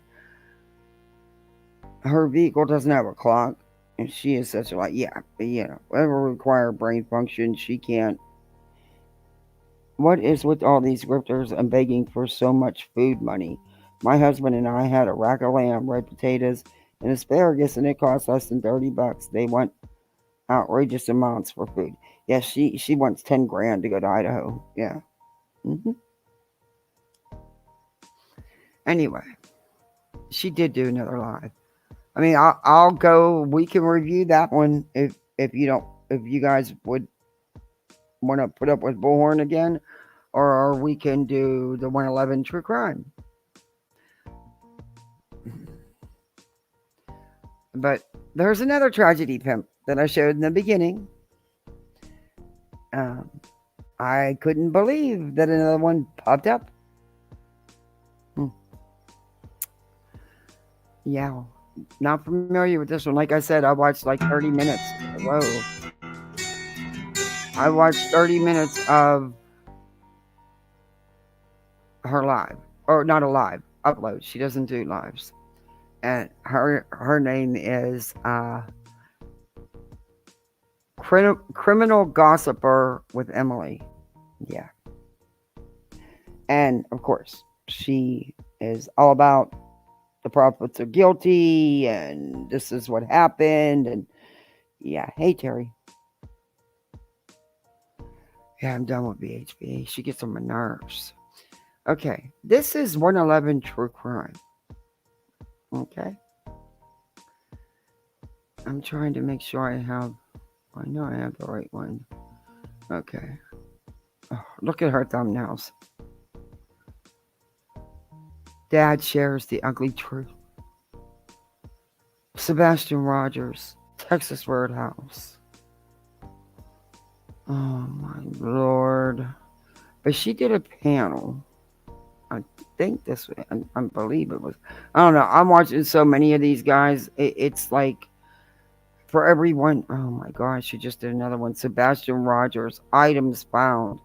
Her vehicle doesn't have a clock. And she is such a, like, yeah, whatever require brain function, she can't. What is with all these grifters and begging for so much food money? My husband and I had a rack of lamb, red potatoes, and asparagus, and it cost less than $30. They want outrageous amounts for food. Yeah, she wants 10 grand to go to Idaho. Yeah. Anyway, she did do another live. I mean, I'll go. We can review that one if you guys would want to put up with Bullhorn again, or we can do the 111 True Crime. But there's another tragedy pimp that I showed in the beginning. I couldn't believe that another one popped up. Yeah, not familiar with this one. Like I said, I watched like 30 minutes. Whoa. I watched 30 minutes of her live. Or not a live, upload. She doesn't do lives. And her name is Criminal Gossiper with Emily. Yeah. And of course, she is all about the prophets are guilty and this is what happened. And yeah, hey Terry. Yeah, I'm done with BHB. She gets on my nerves. Okay, this is 111 True Crime. Okay. I'm trying to make sure I know I have the right one. Okay. Oh, look at her thumbnails. Dad shares the ugly truth. Sebastian Rogers, Texas Roadhouse. Oh my Lord. But she did a panel. I think this, I believe it was. I don't know. I'm watching so many of these guys. It's like for everyone. Oh my gosh. She just did another one. Sebastian Rogers, items found.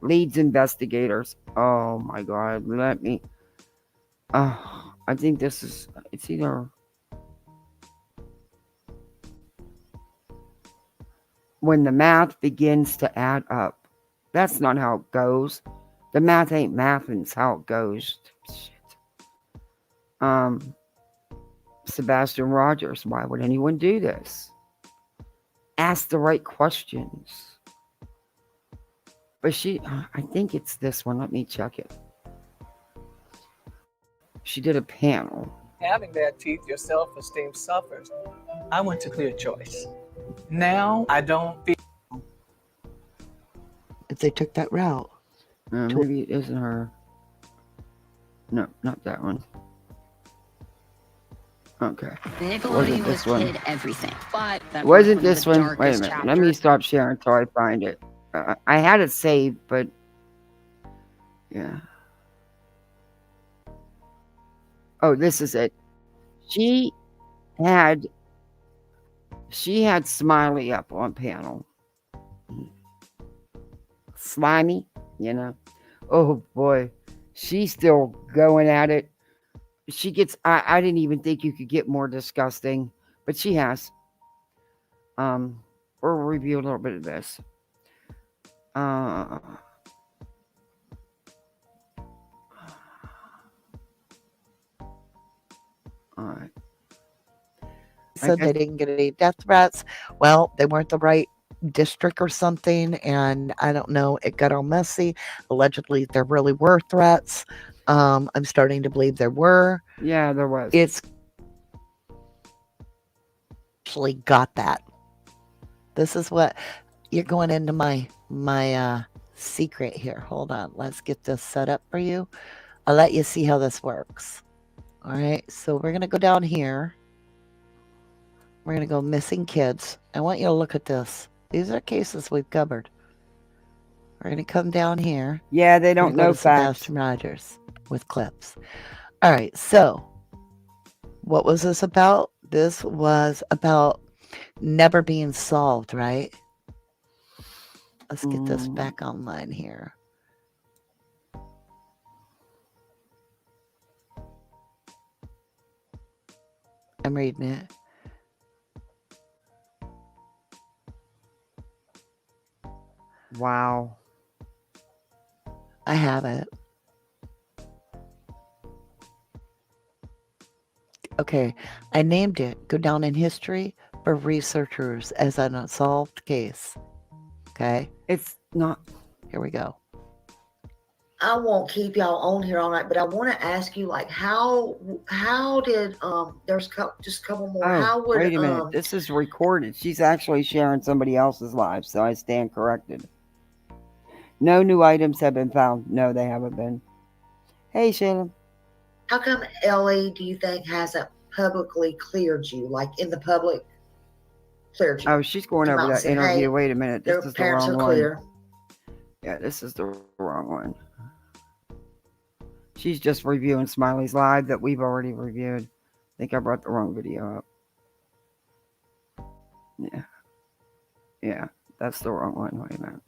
Leads investigators. Oh my God. I think this is, it's either when the math begins to add up. That's not how it goes. The math ain't math, and it's how it goes. Shit. Sebastian Rogers, why would anyone do this? Ask the right questions. But I think it's this one. Let me check it. She did a panel. Having bad teeth, your self-esteem suffers. I went to Clear Choice. Now I don't feel. If they took that route. Maybe it isn't her. No, not that one. Okay. Nickelodeon was kid everything, but that wasn't was this one of the one? Wait a darkest minute. Let me chapters. stop sharing until I find it. I had it saved, but yeah. Oh, this is it. She had Smiley up on panel. Slimy, Oh boy, she's still going at it. She gets. I didn't even think you could get more disgusting, but she has. We'll review a little bit of this. All right. Said they didn't get any death threats. Well, they weren't the right district or something, and I don't know. It got all messy. Allegedly, there really were threats. I'm starting to believe there were. Yeah, there was. It's actually got that. This is what you're going into my secret here. Hold on. Let's get this set up for you. I'll let you see how this works. All right. So we're going to go down here. We're going to go missing kids. I want you to look at this. These are cases we've covered. We're going to come down here. Yeah, they don't know facts. Sebastian Rogers with clips. All right. So what was this about? This was about never being solved, right? Let's get this back online here. I'm reading it. Wow. I have it. Okay, I named it Go Down in History for researchers as an unsolved case. Okay? It's not. Here we go. I won't keep y'all on here all night, but I want to ask you, like, how did there's just a couple more. Oh, How would wait a minute. This is recorded. She's actually sharing somebody else's live, so I stand corrected. No new items have been found. No, they haven't been. Hey, Shannon. how come LA do you think hasn't publicly cleared you, like in the public cleared you? Oh, she's going Come over out and that say, interview. hey, Wait a minute. This their is the parents wrong are clear. one. Yeah, this is the wrong one. She's just reviewing Smiley's live that we've already reviewed. I think I brought the wrong video up. Yeah. Yeah, that's the wrong one. Wait a minute.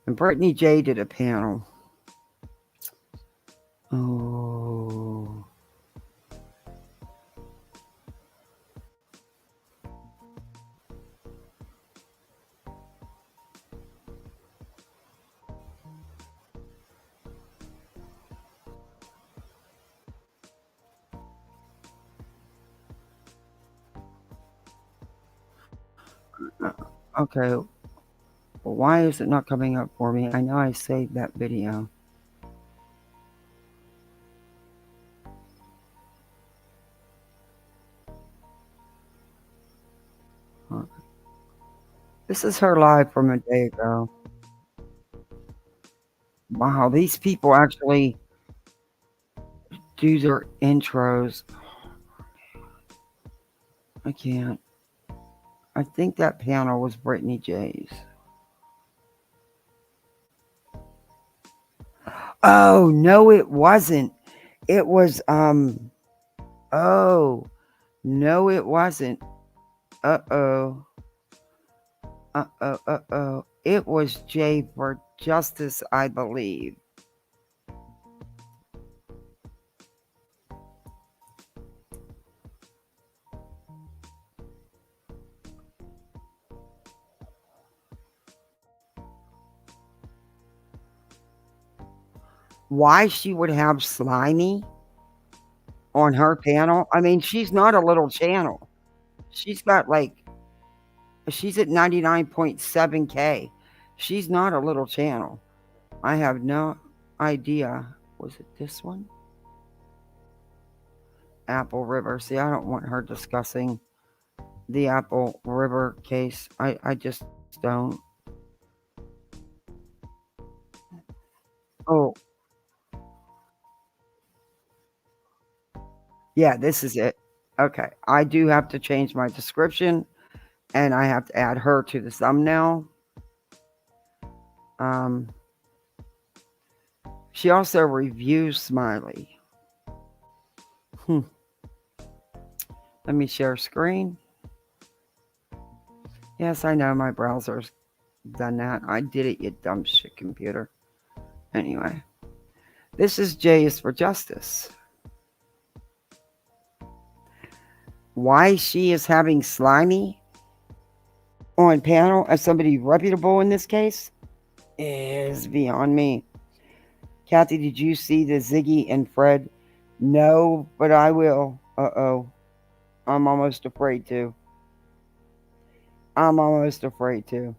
And Brittany J did a panel. Oh. Okay. Well, why is it not coming up for me? I know I saved that video. This is her live from a day ago. Wow, these people actually do their intros. I can't. I think that panel was Brittany J's. Oh, no, it wasn't. It was, oh, no, it wasn't. Uh-oh. Uh-oh. It was Jay for Justice, I believe. Why she would have Slimy on her panel? I mean, she's not a little channel. She's got like, she's at 99.7K. She's not a little channel. I have no idea. Was it this one? Apple River. See, I don't want her discussing the Apple River case. I just don't. Oh. Yeah, this is it. Okay. I do have to change my description and I have to add her to the thumbnail. She also reviews Smiley. Let me share screen. Yes, I know my browser's done that. I did it, you dumb shit computer. Anyway, this is J is for Justice. Why she is having Slimy on panel as somebody reputable in this case is beyond me. Kathy, did you see the Ziggy and Fred? No, but I will. Uh-oh. I'm almost afraid to. I'm almost afraid to.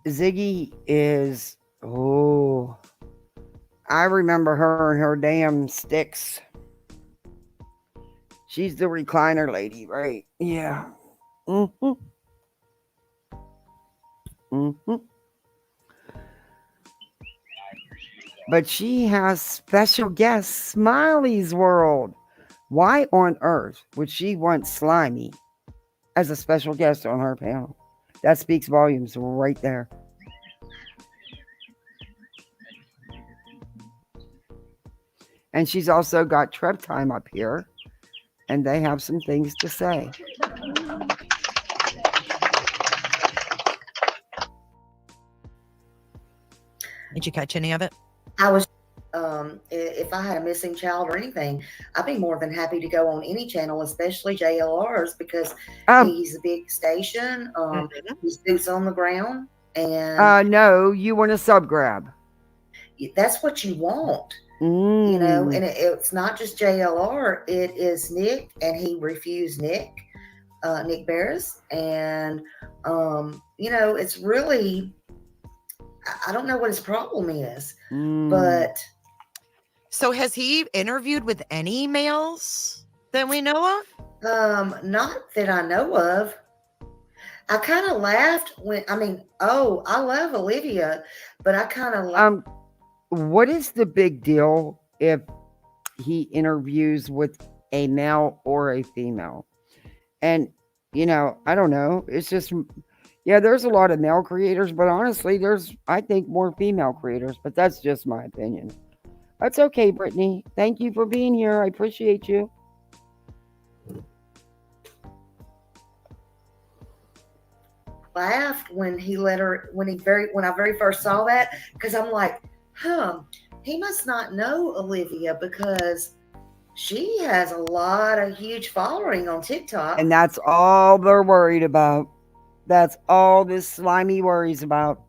Ziggy is... Oh... I remember her and her damn sticks. She's the recliner lady, right? Yeah. Mm-hmm. Mm-hmm. But she has special guest Smiley's World. Why on earth would she want Slimy as a special guest on her panel? That speaks volumes right there. And she's also got Treb Time up here, and they have some things to say. Did you catch any of it? I was, if I had a missing child or anything, I'd be more than happy to go on any channel, especially JLR's, because he's a big station. He's boots on the ground, and no, you want a sub grab. That's what you want. You know, and it's not just JLR, it is Nick, and he refused Nick Barris, and you know, it's really, I don't know what his problem is, but so has he interviewed with any males that we know of? Not that I know of. I kind of laughed when, I mean, oh, I love Olivia, but I kind of laughed. What is the big deal if he interviews with a male or a female? And, you know, I don't know. It's just, yeah, there's a lot of male creators, but honestly, there's, I think, more female creators, but that's just my opinion. That's okay, Brittany. Thank you for being here. I appreciate you. Laughed when he let her, when I very first saw that, because I'm like, he must not know Olivia because she has a lot of huge following on TikTok. And that's all they're worried about. That's all this Slimy worries about.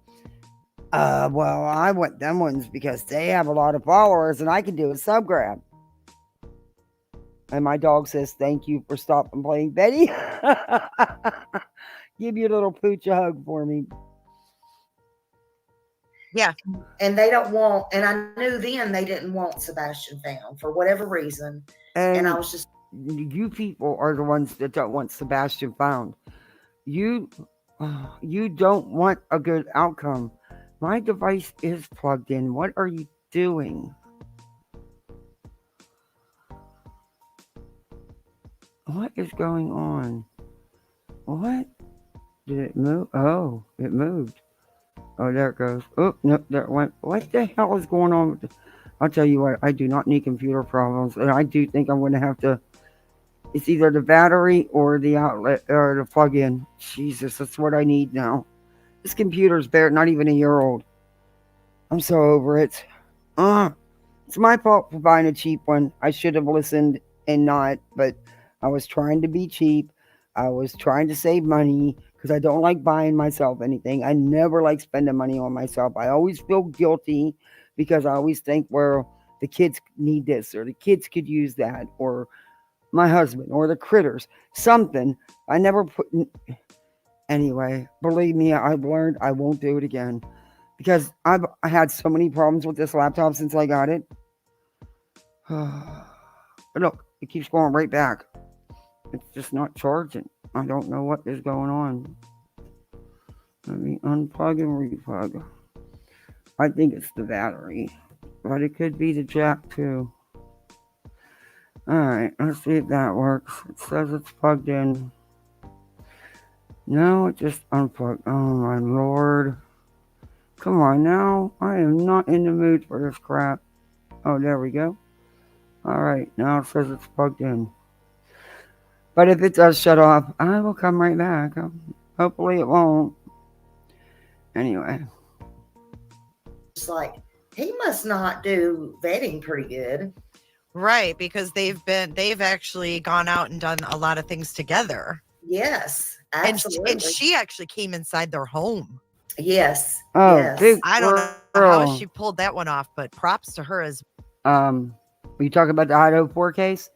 Well, I want them ones because they have a lot of followers and I can do a sub grab. And my dog says, thank you for stopping playing Betty. Give your little pooch a hug for me. Yeah. And they don't want, and I knew then they didn't want Sebastian found for whatever reason. And I was just, you people are the ones that don't want Sebastian found. You don't want a good outcome. My device is plugged in. What are you doing? What is going on? What? Did it move? Oh, it moved. Oh, there it goes. Oh, no, there it went. What the hell is going on with I'll tell you what, I do not need computer problems. And I do think I'm going to have to, it's either the battery or the outlet or the plug-in. Jesus, that's what I need now. This computer's not even a year old. I'm so over it. It's my fault for buying a cheap one. I should have listened and not, but I was trying to be cheap. I was trying to save money because I don't like buying myself anything. I never like spending money on myself. I always feel guilty because I always think, well, the kids need this or the kids could use that or my husband or the critters, something. I never put... Anyway, believe me, I've learned I won't do it again because I had so many problems with this laptop since I got it. But look, it keeps going right back. It's just not charging. I don't know what is going on. Let me unplug and replug. I think it's the battery, but it could be the jack too. Alright, let's see if that works. It says it's plugged in. No, it just unplugged. Oh my lord. Come on now. I am not in the mood for this crap. Oh, there we go. Alright, now it says it's plugged in. But if it does shut off, I will come right back. Hopefully it won't. Anyway. It's like, he must not do vetting pretty good. Right, because they've actually gone out and done a lot of things together. Yes, absolutely. And she actually came inside their home. Yes. Oh, Yes. big I don't know how she pulled that one off, but props to her as you talking about the Idaho 4 case?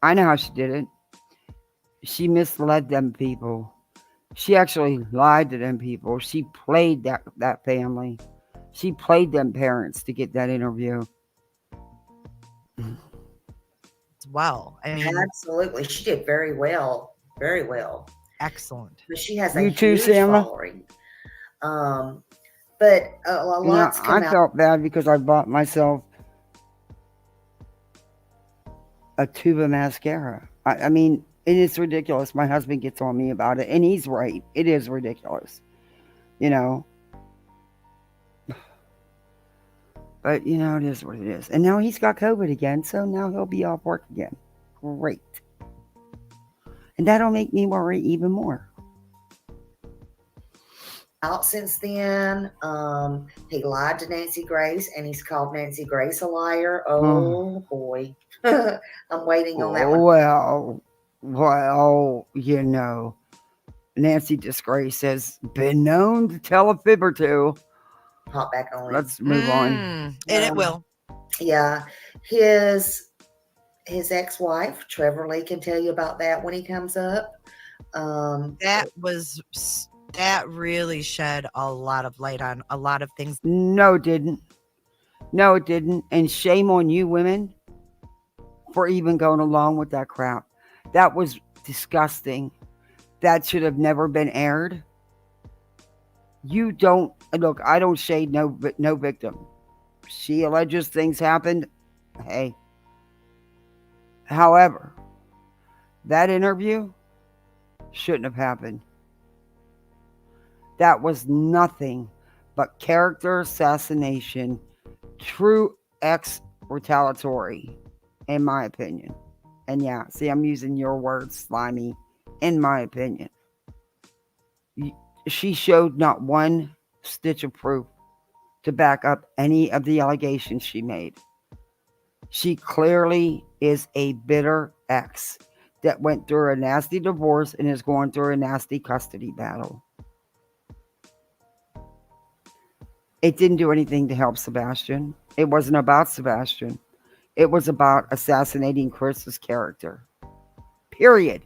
I know how she did it. She misled them people. She actually lied to them people. She played that family. She played them parents to get that interview. well. I mean, Absolutely. She did very well. Very well. excellent. But she has You a too, huge Samla? following. But a lot's come I out. felt bad because I bought myself a tube of mascara. I mean, it is ridiculous. My husband gets on me about it, and he's right. It is ridiculous, you know. But, you know, it is what it is. And now he's got COVID again, so now he'll be off work again. Great. And that'll make me worry even more. Out since then. He lied to Nancy Grace, and he's called Nancy Grace a liar. Oh boy. I'm waiting on that one. Well, you know, Nancy Disgrace has been known to tell a fib or two. Hop back on. Let's move on. And it will. Yeah. His ex-wife, Trevor Lee, can tell you about that when he comes up. That really shed a lot of light on a lot of things. No, it didn't. No, it didn't. And shame on you women for even going along with that crap. That was disgusting. That should have never been aired. You don't look. I don't shade no victim. She alleges things happened. Hey. However, that interview shouldn't have happened. That was nothing but character assassination, true retaliatory, in my opinion. And yeah, see, I'm using your words, slimy, in my opinion. She showed not one stitch of proof to back up any of the allegations she made. She clearly is a bitter ex that went through a nasty divorce and is going through a nasty custody battle. It didn't do anything to help Sebastian. It wasn't about Sebastian. It was about assassinating Chris's character. Period.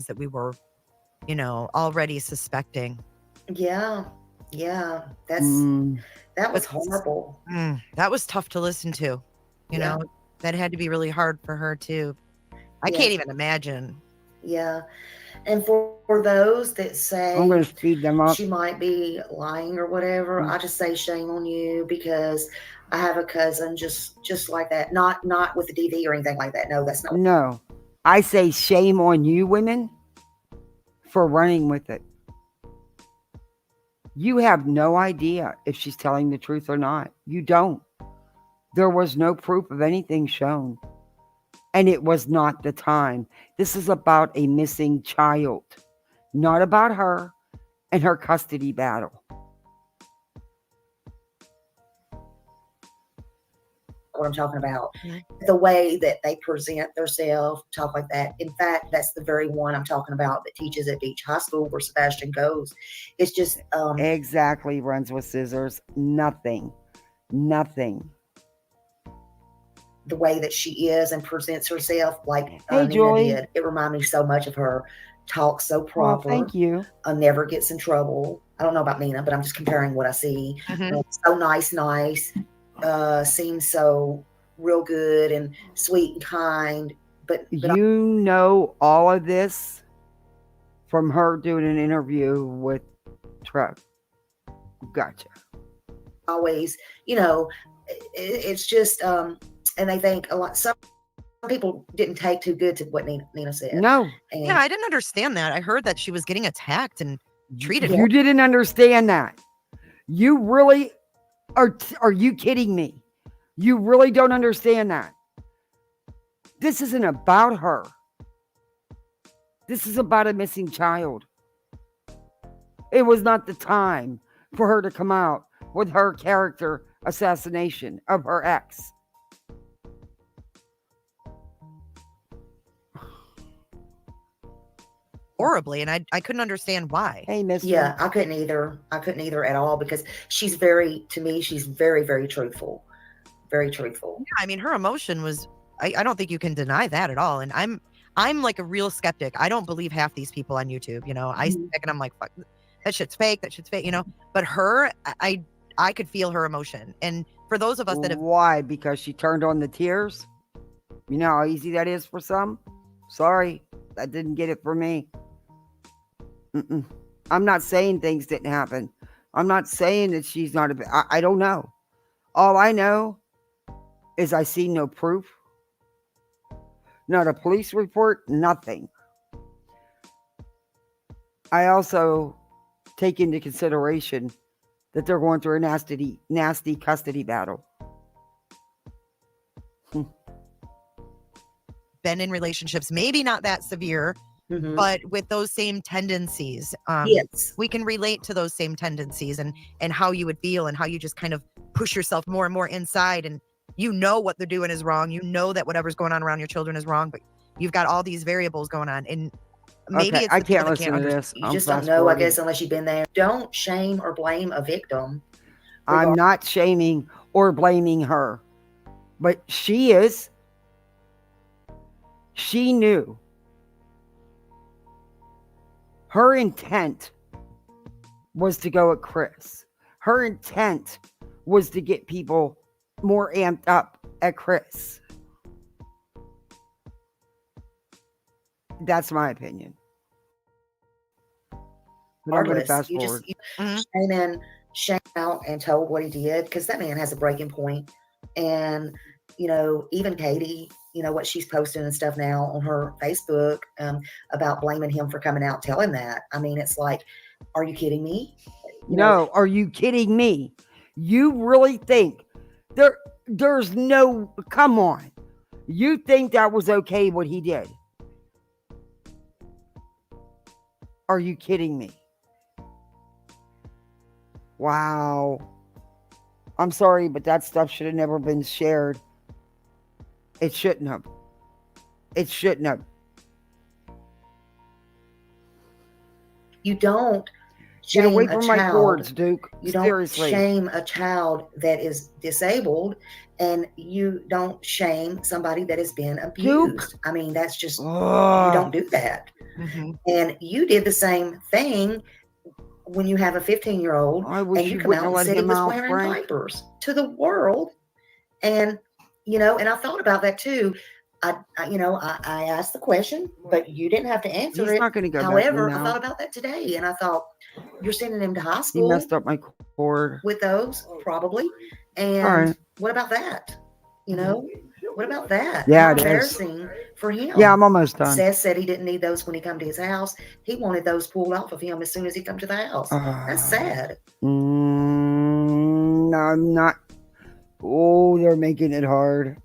That we were, already suspecting. Yeah. That was horrible. That was tough to listen to. You know, that had to be really hard for her too. I can't even imagine. Yeah. And for those that say I'm going to speed them up. She might be lying or whatever, I just say shame on you, because I have a cousin just like that. Not with the DV or anything like that. No, that's not. No. I say shame on you women for running with it. You have no idea if she's telling the truth or not. You don't. There was no proof of anything shown. And it was not the time. This is about a missing child, not about her and her custody battle. What I'm talking about, the way that they present themselves, talk like that. In fact, that's the very one I'm talking about that teaches at Beach High School where Sebastian goes. It's just exactly, runs with scissors. Nothing. The way that she is and presents herself, like hey, Nina Julie. did. It reminded me so much of her. Talks so proper. Well, thank you. Never gets in trouble. I don't know about Nina, but I'm just comparing what I see. So nice. Seems so real good and sweet and kind. But you know all of this from her doing an interview with Trev. Gotcha. Always, it's just and they think a lot. Some people didn't take too good to what Nina said. No. Yeah, I didn't understand that. I heard that she was getting attacked and treated. You didn't understand that. You really are you kidding me? You really don't understand that. This isn't about her. This is about a missing child. It was not the time for her to come out with her character assassination of her ex. horribly, and I couldn't understand why. Hey, Mister. Yeah, I couldn't either. I couldn't either at all because she's very, to me, she's very, very truthful. Very truthful. Yeah, I mean, her emotion was, I don't think you can deny that at all. And I'm like a real skeptic. I don't believe half these people on YouTube, you know. I sit back and I'm like, fuck, that shit's fake, you know. But her, I could feel her emotion. And for those of us that have, Why? Because she turned on the tears? You know how easy that is for some? Sorry, that didn't get it for me. I'm not saying things didn't happen. I'm not saying that she's not I don't know. All I know is I see no proof. Not a police report, nothing. I also take into consideration that they're going through a nasty custody battle. been in relationships, maybe not that severe, but with those same tendencies. Yes. We can relate to those same tendencies and how you would feel and how you just kind of push yourself more and more inside, and you know what they're doing is wrong. You know that whatever's going on around your children is wrong, but you've got all these variables going on. And maybe Okay, it's I the people can't that listen to this. You just don't know, I guess, unless you've been there. Don't shame or blame a victim. I'm not shaming or blaming her, but she knew. Her intent was to go at Chris. Her intent was to get people more amped up at Chris. That's my opinion. But I'm going to fast forward. Shame out and told what he did, because that man has a breaking point. And, you know, even Katie, you know, what she's posting and stuff now on her Facebook about blaming him for coming out telling that. I mean, it's like, are you kidding me? Are you kidding me? You really think there's no, come on. You think that was okay what he did? Are you kidding me? Wow. I'm sorry, but that stuff should have never been shared. It shouldn't have. It shouldn't have. You don't Get shame away a from my child. cords, Duke. You Seriously. don't shame a child that is disabled, and you don't shame somebody that has been abused. Duke. I mean, that's just, you don't do that. And you did the same thing when you have a 15-year-old and you come out and said he was wearing diapers to the world. And, you know, and I thought about that too. I asked the question, but you didn't have to answer it. He's not going to go However, back I now. thought about that today, and I thought, you're sending him to high He school messed up my cord. with those, probably. And All right. what about that? You know, what about that? Yeah, How it is. embarrassing for him. Yeah, I'm almost done. Seth said he didn't need those when he come to his house. He wanted those pulled off of him as soon as he come to the house. That's sad. No, I'm not. Oh, they're making it hard.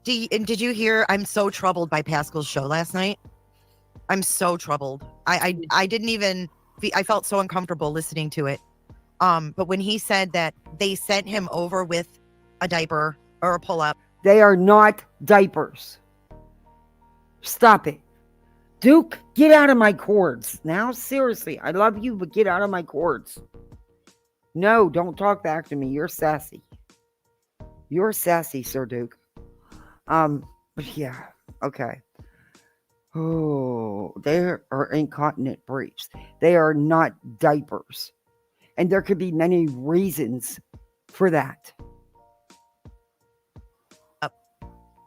Did you hear? I'm so troubled by Pascal's show last night. I'm so troubled. I didn't even. I felt so uncomfortable listening to it. But when he said that they sent him over with a diaper or a pull-up, They are not diapers. Stop it. Duke, get out of my cords. Now, seriously, I love you, but get out of my cords. No, don't talk back to me. You're sassy. You're sassy, Sir Duke. But yeah, okay. Oh, they are incontinent briefs. They are not diapers. And there could be many reasons for that.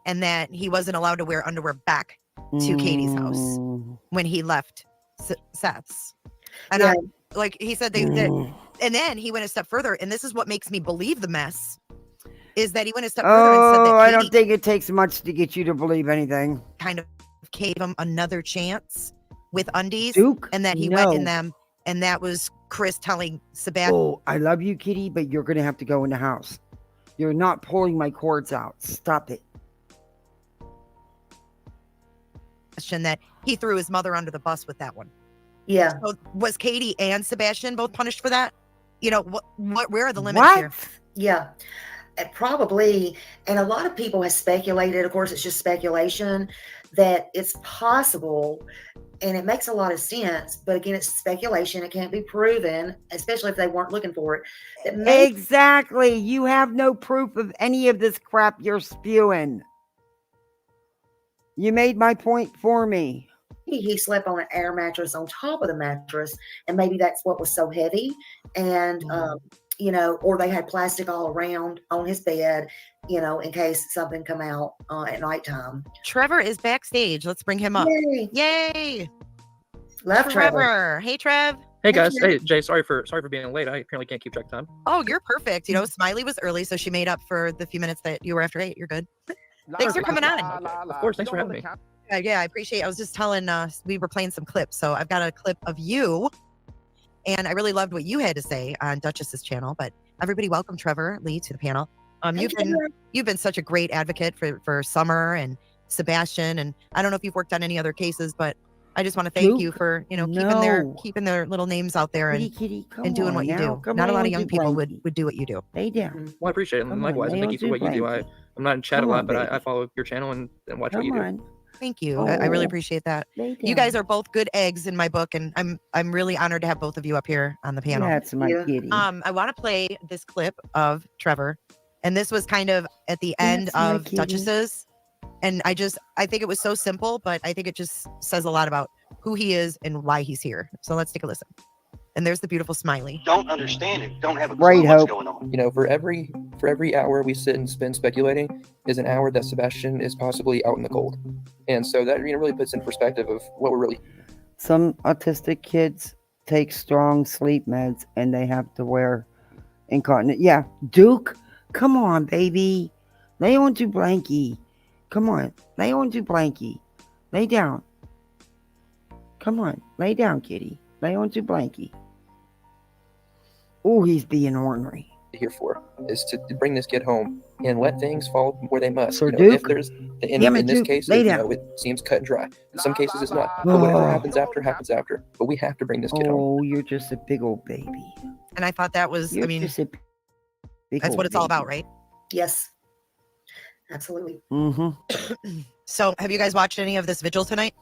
and that he wasn't allowed to wear underwear back to Katie's house when he left Seth's. And Yeah. like he said, and then he went a step further, and this is what makes me believe the mess, is that he went a step further and said that I Katie don't think it takes much to get you to believe anything. kind of gave him another chance with undies, Duke, and that he no. went in them, and that was Chris telling Sebastian. Oh, I love you, Kitty, but you're going to have to go in the house. You're not pulling my cords out. Stop it. That he threw his mother under the bus with that one. Yeah. So was Katie and Sebastian both punished for that? You know, where are the limits What? here? Yeah. Probably, and a lot of people have speculated, of course it's just speculation, that it's possible And it makes a lot of sense, but again, it's speculation. It can't be proven, especially if they weren't looking for it. That maybe Exactly. You have no proof of any of this crap you're spewing. You made my point for me. he slept on an air mattress on top of the mattress, and maybe that's what was so heavy. And you know, or they had plastic all around on his bed, you know, in case something come out at nighttime. Trevor is backstage. Let's bring him up. Yay! Yay! Love Trevor. Trevor. Hey, Trev. Hey guys, hey Jay, sorry for being late. I apparently can't keep track of time. Oh, you're perfect. You know, Smiley was early, so she made up for the few minutes that you were after 8. You're good. Thanks for coming on. Of course, thanks for having me. Yeah, I appreciate it. I was just telling we were playing some clips, so I've got a clip of you, and I really loved what you had to say on Duchess's channel. But everybody, welcome Trevor Lee to the panel. You've been such a great advocate for Summer and Sebastian, and I don't know if you've worked on any other cases, but I just want to thank you for keeping their little names out there and doing what you do. Not a lot of young people would do what you do. Lay down. Well, I appreciate it. And likewise, and thank you for what you do. I'm not in chat a lot, but I follow your channel and watch what you do. Thank you. I really appreciate that. You guys are both good eggs in my book, and I'm really honored to have both of you up here on the panel. That's my kitty. I want to play this clip of Trevor, and this was kind of at the end of Duchess's. And I think it was so simple, but I think it just says a lot about who he is and why he's here. So let's take a listen. And there's the beautiful Smiley. Don't understand it. Don't have a clue what's going on. You know, for every hour we sit and spend speculating is an hour that Sebastian is possibly out in the cold. And so that really puts in perspective of what we're really. Some autistic kids take strong sleep meds and they have to wear incontinent. Yeah, Duke, come on, baby. Lay onto Blanky. Come on, lay onto Blanky. Lay down. Come on, lay down, kitty. Lay onto Blanky. Oh, he's being ornery. Here for is to bring this kid home and let things fall where they must. So If Duke, there's in this case, it seems cut and dry. In some cases, it's not. But whatever happens after. But we have to bring this kid home. Oh, you're just a big old baby. And I thought that was, that's what it's all about, right? Yes. Absolutely. Mm-hmm. So have you guys watched any of this vigil tonight?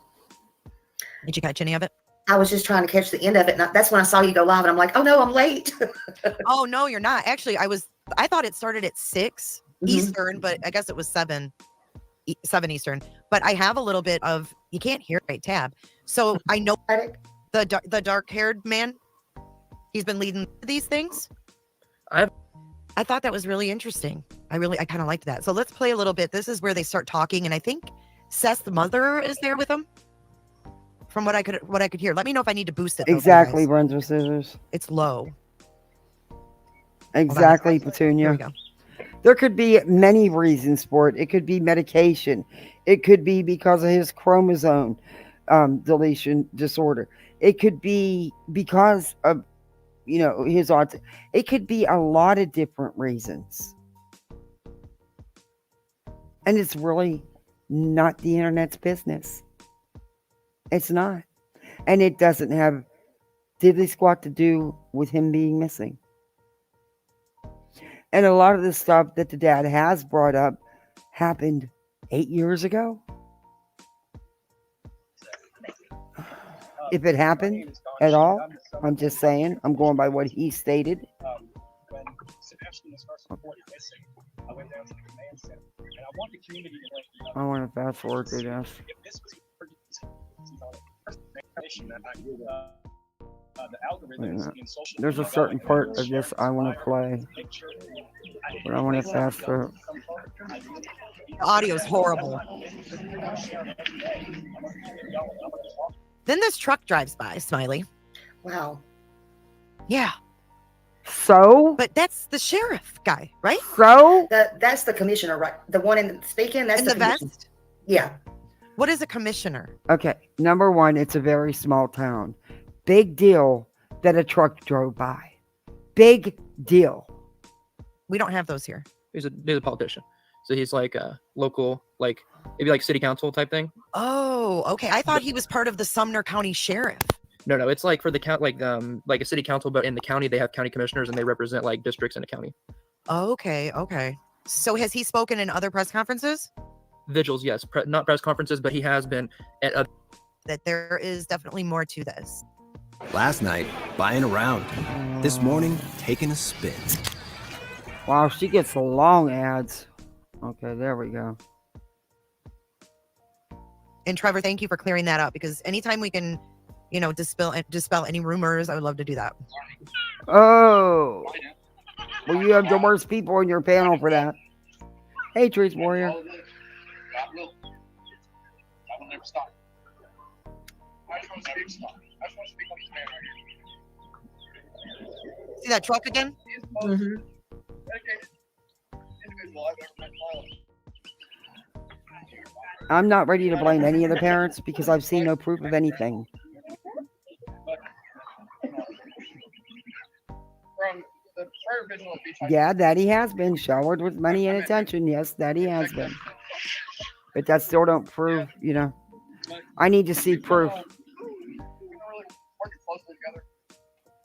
Did you catch any of it? I was just trying to catch the end of it. And that's when I saw you go live, and I'm like, oh no, I'm late. Oh no, you're not. Actually, I thought it started at 6 Eastern, but I guess it was 7 Eastern. But I have a little bit of, you can't hear right tab. So I know the dark-haired man, he's been leading these things. I thought that was really interesting. I kind of liked that. So let's play a little bit. This is where they start talking, and I think Seth's mother is there with them. From what I could hear. Let me know if I need to boost it. Exactly, runs with scissors. It's low. Exactly, Petunia. There we go. There could be many reasons for it. It could be medication. It could be because of his chromosome deletion disorder. It could be because of, his autism. It could be a lot of different reasons. And it's really not the internet's business. It's not. And it doesn't have diddly squat to do with him being missing. And a lot of the stuff that the dad has brought up happened 8 years ago. If it happened at all, I'm just saying, I'm going by what he stated. When Sebastian was first reported missing, I went down to the command center, and I want the community to know. I want to fast forward through this. If this was that I did, the algorithms in social There's a certain part of this I want to play, but I want to fast forward. The audio's horrible. Then this truck drives by, Smiley. Wow. Yeah. So? But that's the sheriff guy, right? So? That's the commissioner, right? The one in speaking, that's in the vest? Yeah. What is a commissioner? Okay, number one, it's a very small town. Big deal that a truck drove by. Big deal. We don't have those here. He's a politician. So he's like a local, maybe like city council type thing. Oh, okay. I thought he was part of the Sumner County Sheriff. No, it's like for the count, like a city council, but in the county they have county commissioners and they represent like districts in the county. Okay. So has he spoken in other press conferences? Vigils, yes, not press conferences, but he has been at that there is definitely more to this. Last night, buying around. This morning, taking a spin. Wow, she gets the long ads. Okay, there we go. And Trevor, thank you for clearing that up, because anytime we can, you know, dispel any rumors, I would love to do that. Oh, well, you have the worst people in your panel for that. Hey, Trees Warrior. I will never stop. I just want to speak on this man right here. See that truck again? He is the most dedicated individual I've ever met in my life. I'm not ready to blame any of the parents because I've seen no proof of anything. From the prayer vigil at Beach, Yeah, that he has been showered with money and attention. Yes, that he has been. But that still don't prove, you know. I need to see proof. we've been really working closely together,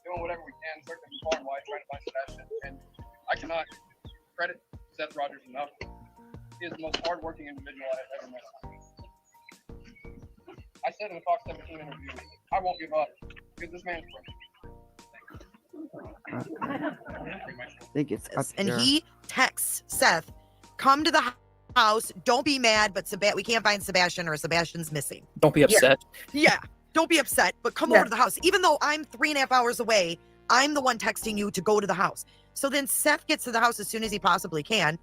doing whatever we can, searching far and wide, trying to find Sebastian. And I cannot credit Seth Rogers enough. He is the most hardworking individual I've ever met. I said in the Fox 17 interview, I won't give up because this man's I think it's up And there. he texts Seth, come to the house. Don't be mad, but we can't find Sebastian, or Sebastian's missing. Don't be upset. Yeah, don't be upset, but come over to the house. Even though I'm 3.5 hours away, I'm the one texting you to go to the house. So then Seth gets to the house as soon as he possibly can,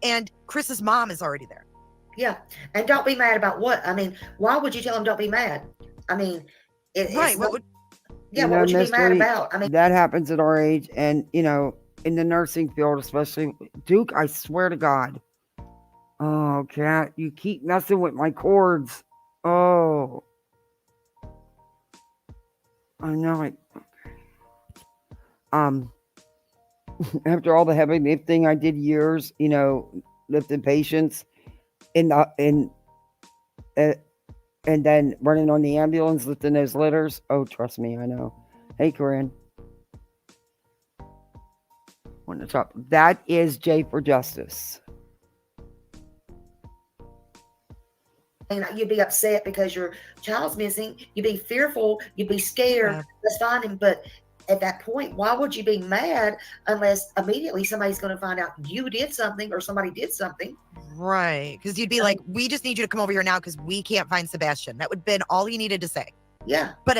and Chris's mom is already there. Yeah, and don't be mad about what? I mean, why would you tell him don't be mad? I mean, Right, what would yeah, what would you be mad Mystery, about? I mean, that happens at our age, and you know, in the nursing field, especially Duke. I swear to God. Oh, Cat, you keep messing with my cords. Oh, I know it. After all the heavy lifting I did years, you know, lifting patients and then running on the ambulance, lifting those litters. Oh, trust me, I know. Hey, Corinne. On the top. That is J for Justice. and you'd be upset because your child's missing. You'd be fearful. You'd be scared. Yeah. Let's find him. But at that point, why would you be mad unless immediately somebody's going to find out you did something or somebody did something? Right, because you'd be like, we just need you to come over here now because we can't find Sebastian. That would have been all he needed to say. Yeah. But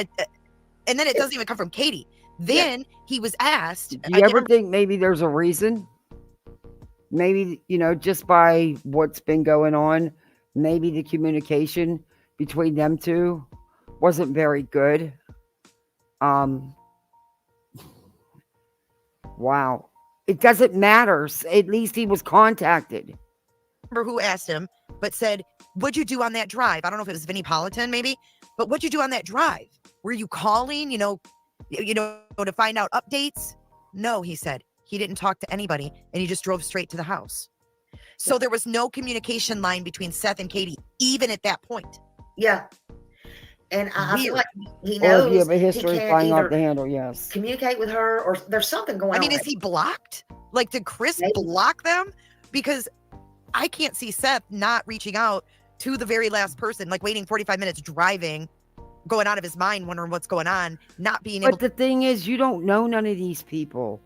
and then it doesn't even come from Katie. Then he was asked. Do you ever think maybe there's a reason? Maybe, you know, just by what's been going on, maybe the communication between them two wasn't very good. Wow. It doesn't matter. At least he was contacted. Remember who asked him, but said, what'd you do on that drive? I don't know if it was Vinnie Politan maybe, but what'd you do on that drive? Were you calling, you know, to find out updates? No, he said. He didn't talk to anybody and he just drove straight to the house. So there was no communication line between Seth and Katie, even at that point. Yeah. And I feel like he Or if knows you have a he history can't flying off either the handle, yes. communicate with her or there's something going on. I mean, is he blocked? Like, did Chris block them? Because I can't see Seth not reaching out to the very last person, like waiting 45 minutes driving, going out of his mind, wondering what's going on, not being able But the thing is, you don't know none of these people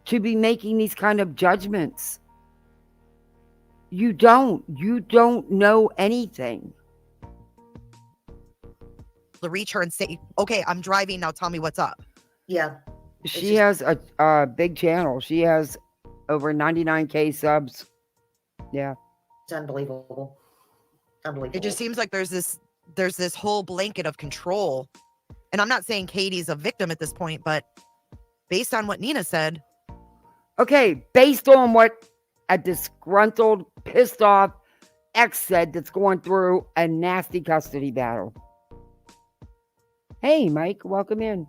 to be making these kind of judgments. You don't know anything. to reach her and say, okay, I'm driving now, tell me what's up. Yeah. She has a big channel. She has over 99K subs. Yeah. It's unbelievable. Unbelievable. It just seems like there's this whole blanket of control. And I'm not saying Katie's a victim at this point, but based on what Nina said. Okay, based on what a disgruntled, pissed off ex said that's going through a nasty custody battle. Hey, Mike, welcome in.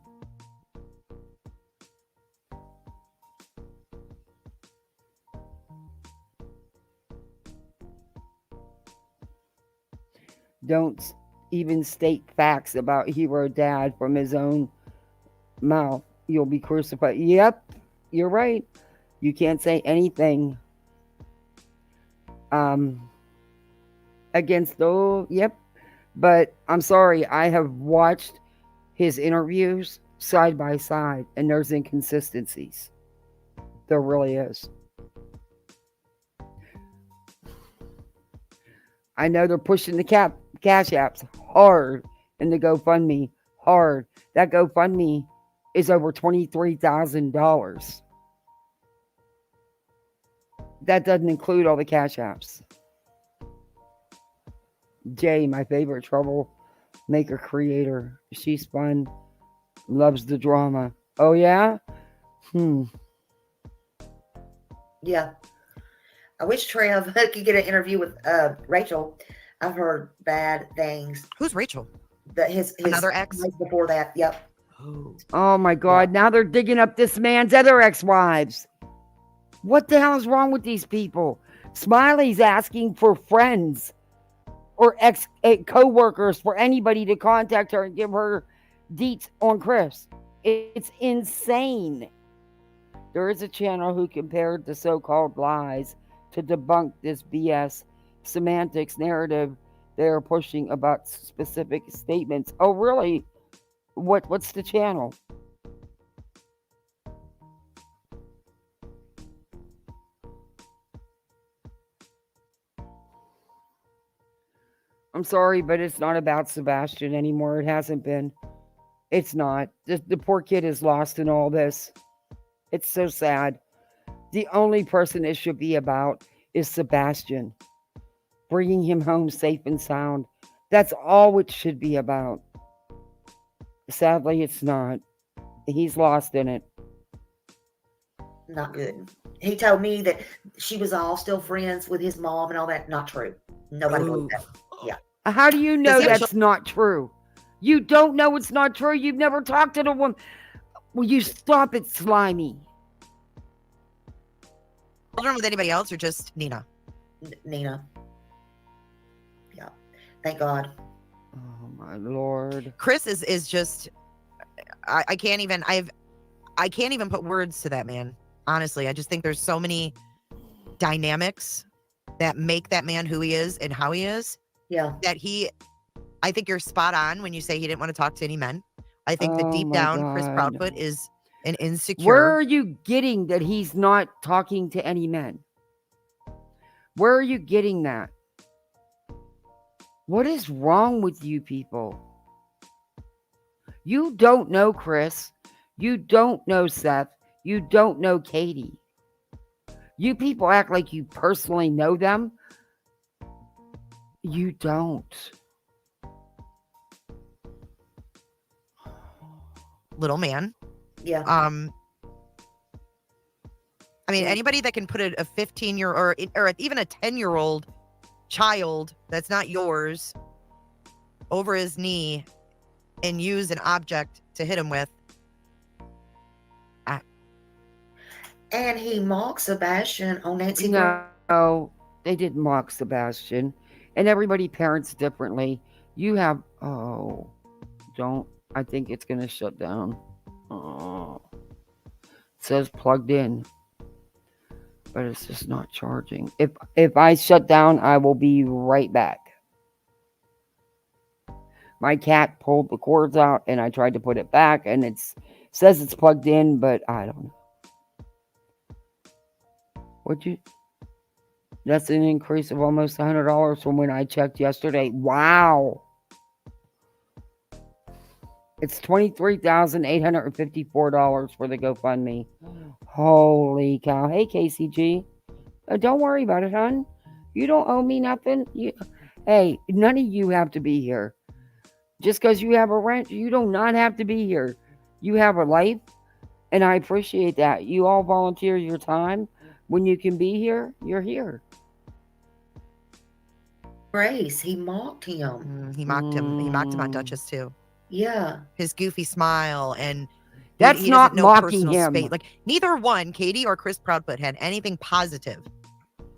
Don't even state facts about hero dad from his own mouth. You'll be crucified. Yep, you're right. You can't say anything against yep. But I'm sorry, I have watched his interviews side by side, and there's inconsistencies. There really is. I know they're pushing the cash apps hard and the GoFundMe hard. That GoFundMe is over $23,000. That doesn't include all the cash apps. Jay, my favorite troublemaker creator. She's fun. Loves the drama. Oh, yeah? Yeah. I wish Trev could get an interview with Rachel. I've heard bad things. Who's Rachel? His another ex before that. Yep. Oh my God. Now they're digging up this man's other ex-wives. What the hell is wrong with these people? Smiley's asking for friends or co-workers for anybody to contact her and give her deets on Chris. It's insane. There is a channel who compared the so-called lies to debunk this BS semantics narrative they are pushing about specific statements. Oh, really? What's the channel? I'm sorry, but it's not about Sebastian anymore. It hasn't been. It's not. The poor kid is lost in all this. It's so sad. The only person it should be about is Sebastian. Bringing him home safe and sound. That's all it should be about. Sadly, it's not. He's lost in it. Not good. He told me that she was all still friends with his mom and all that. Not true. Nobody believed that. Yeah. How do you know that's not true? You don't know it's not true. You've never talked to the woman. Will you stop it, Slimy? Children with anybody else or just Nina? Nina. Yeah. Thank God. Oh my Lord. Chris is just I can't even I can't even put words to that man. Honestly, I just think there's so many dynamics that make that man who he is and how he is. Yeah. That I think you're spot on when you say he didn't want to talk to any men. I think that deep down, Chris Proudfoot is an insecure. Where are you getting that he's not talking to any men? Where are you getting that? What is wrong with you people? You don't know Chris. You don't know Seth. You don't know Katie. You people act like you personally know them. You don't. Little man. Yeah. I mean, anybody that can put a 15-year or even a 10-year-old child that's not yours over his knee and use an object to hit him with. And he mocked Sebastian on Nancy. No, they didn't mock Sebastian. And everybody parents differently. You have, I think it's going to shut down. Oh, it says plugged in, but it's just not charging. If I shut down, I will be right back. My cat pulled the cords out and I tried to put it back and it says it's plugged in, but I don't know. That's an increase of almost $100 from when I checked yesterday. Wow. It's $23,854 for the GoFundMe. Holy cow. Hey, KCG. Don't worry about it, hon. You don't owe me nothing. Hey, none of you have to be here. Just because you have a rent, you do not have to be here. You have a life, and I appreciate that. You all volunteer your time. When you can be here, you're here. Grace, he mocked him. He mocked him. He mocked him on Duchess too. Yeah. His goofy smile and that's he not mocking him. Space. Like neither one, Katie or Chris Proudfoot, had anything positive.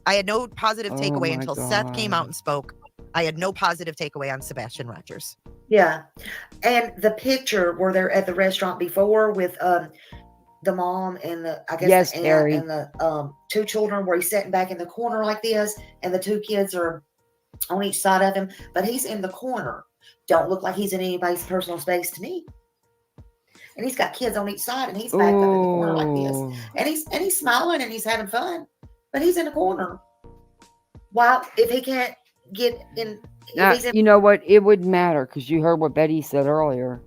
I had no positive takeaway until Seth came out and spoke. I had no positive takeaway on Sebastian Rogers. Yeah. And the picture where they're at the restaurant before with the mom and the aunt Harry. and the two children where he's sitting back in the corner like this and the two kids are on each side of him, but he's in the corner. Don't look like he's in anybody's personal space to me. And he's got kids on each side, and he's backed up in the corner like this. And he's smiling and he's having fun, but he's in the corner. Why, if he can't get in? Now, you know what? It wouldn't matter because you heard what Betty said earlier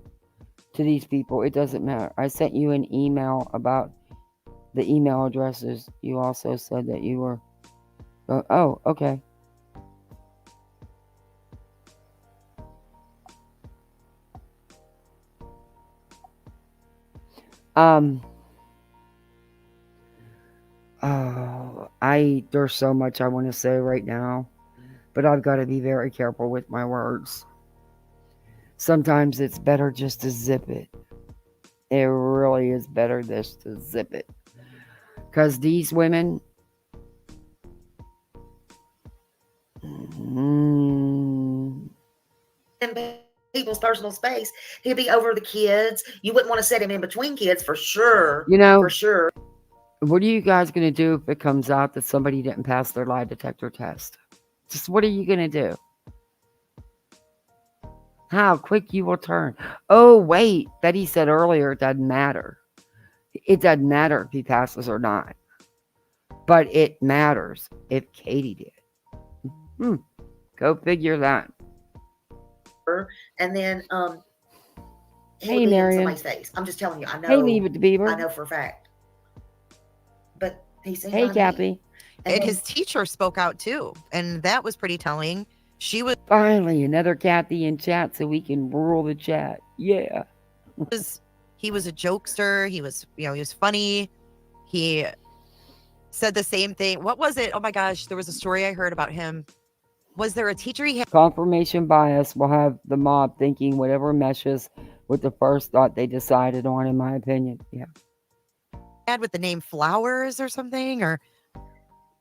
to these people. It doesn't matter. I sent you an email about the email addresses. You also said that you were. Oh, okay. There's so much I want to say right now, but I've got to be very careful with my words. Sometimes it's better just to zip it. It really is better just to zip it. Because these women, in people's personal space, he'd be over the kids. You wouldn't want to set him in between kids for sure. You know, for sure. What are you guys going to do if it comes out that somebody didn't pass their lie detector test? Just what are you going to do? How quick you will turn. Oh, wait. Betty said earlier it doesn't matter. It doesn't matter if he passes or not. But it matters if Katie did. Go figure that. And then Hey, be in Marion. somebody's face. I'm just telling you. I know. Hey, Leave It to Beaver. I know for a fact. But he's Hey, Cappy. And his teacher spoke out too, and that was pretty telling. She was Finally another Kathy in chat so we can rule the chat. Yeah. He was a jokester. He was, he was funny. He said the same thing. What was it? Oh my gosh, there was a story I heard about him. Was there a teacher he had? Confirmation bias will have the mob thinking whatever meshes with the first thought they decided on, in my opinion. Yeah. With the name Flowers or something, or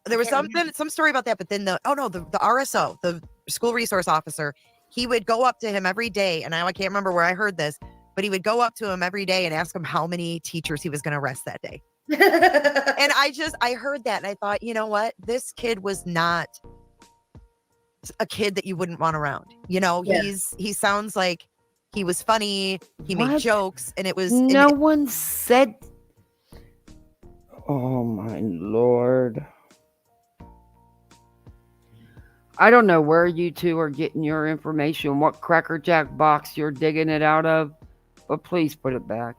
there was some story about that, but then the RSO, the school resource officer, he would go up to him every day, and I can't remember where I heard this, but he would go up to him every day and ask him how many teachers he was going to arrest that day. And I heard that and I thought, you know what, this kid was not a kid that you wouldn't want around. He sounds like he was funny, he made jokes, and it was no one said. Oh my Lord. I don't know where you two are getting your information, what crackerjack box you're digging it out of, but please put it back.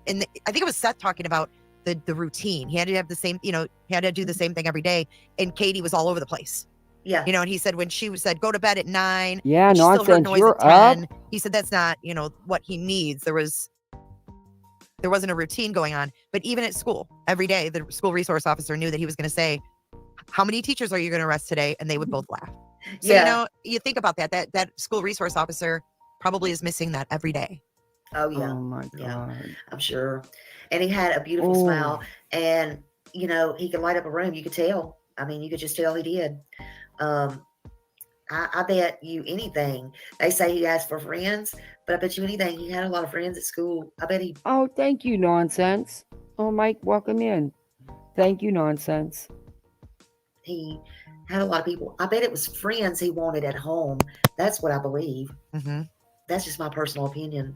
And I think it was Seth talking about the routine. He had to have the same, he had to do the same thing every day. And Katie was all over the place. Yeah. And he said when she said go to bed at 9. Yeah, she still heard nonsense. noise You're at 10. up. He said that's not, what he needs. There wasn't a routine going on. But even at school, every day, the school resource officer knew that he was going to say, how many teachers are you going to arrest today? And they would both laugh. So, you think about that school resource officer probably is missing that every day. Oh, yeah. Oh, my God. Yeah, I'm sure. And he had a beautiful smile. And, he could light up a room. You could tell. I mean, you could just tell he did. I bet you anything. They say he asked for friends, but I bet you anything. He had a lot of friends at school. I bet he. Oh, thank you, Nonsense. Oh, Mike, welcome in. Thank you, Nonsense. He had a lot of people. I bet it was friends he wanted at home. That's what I believe. Mm-hmm. That's just my personal opinion.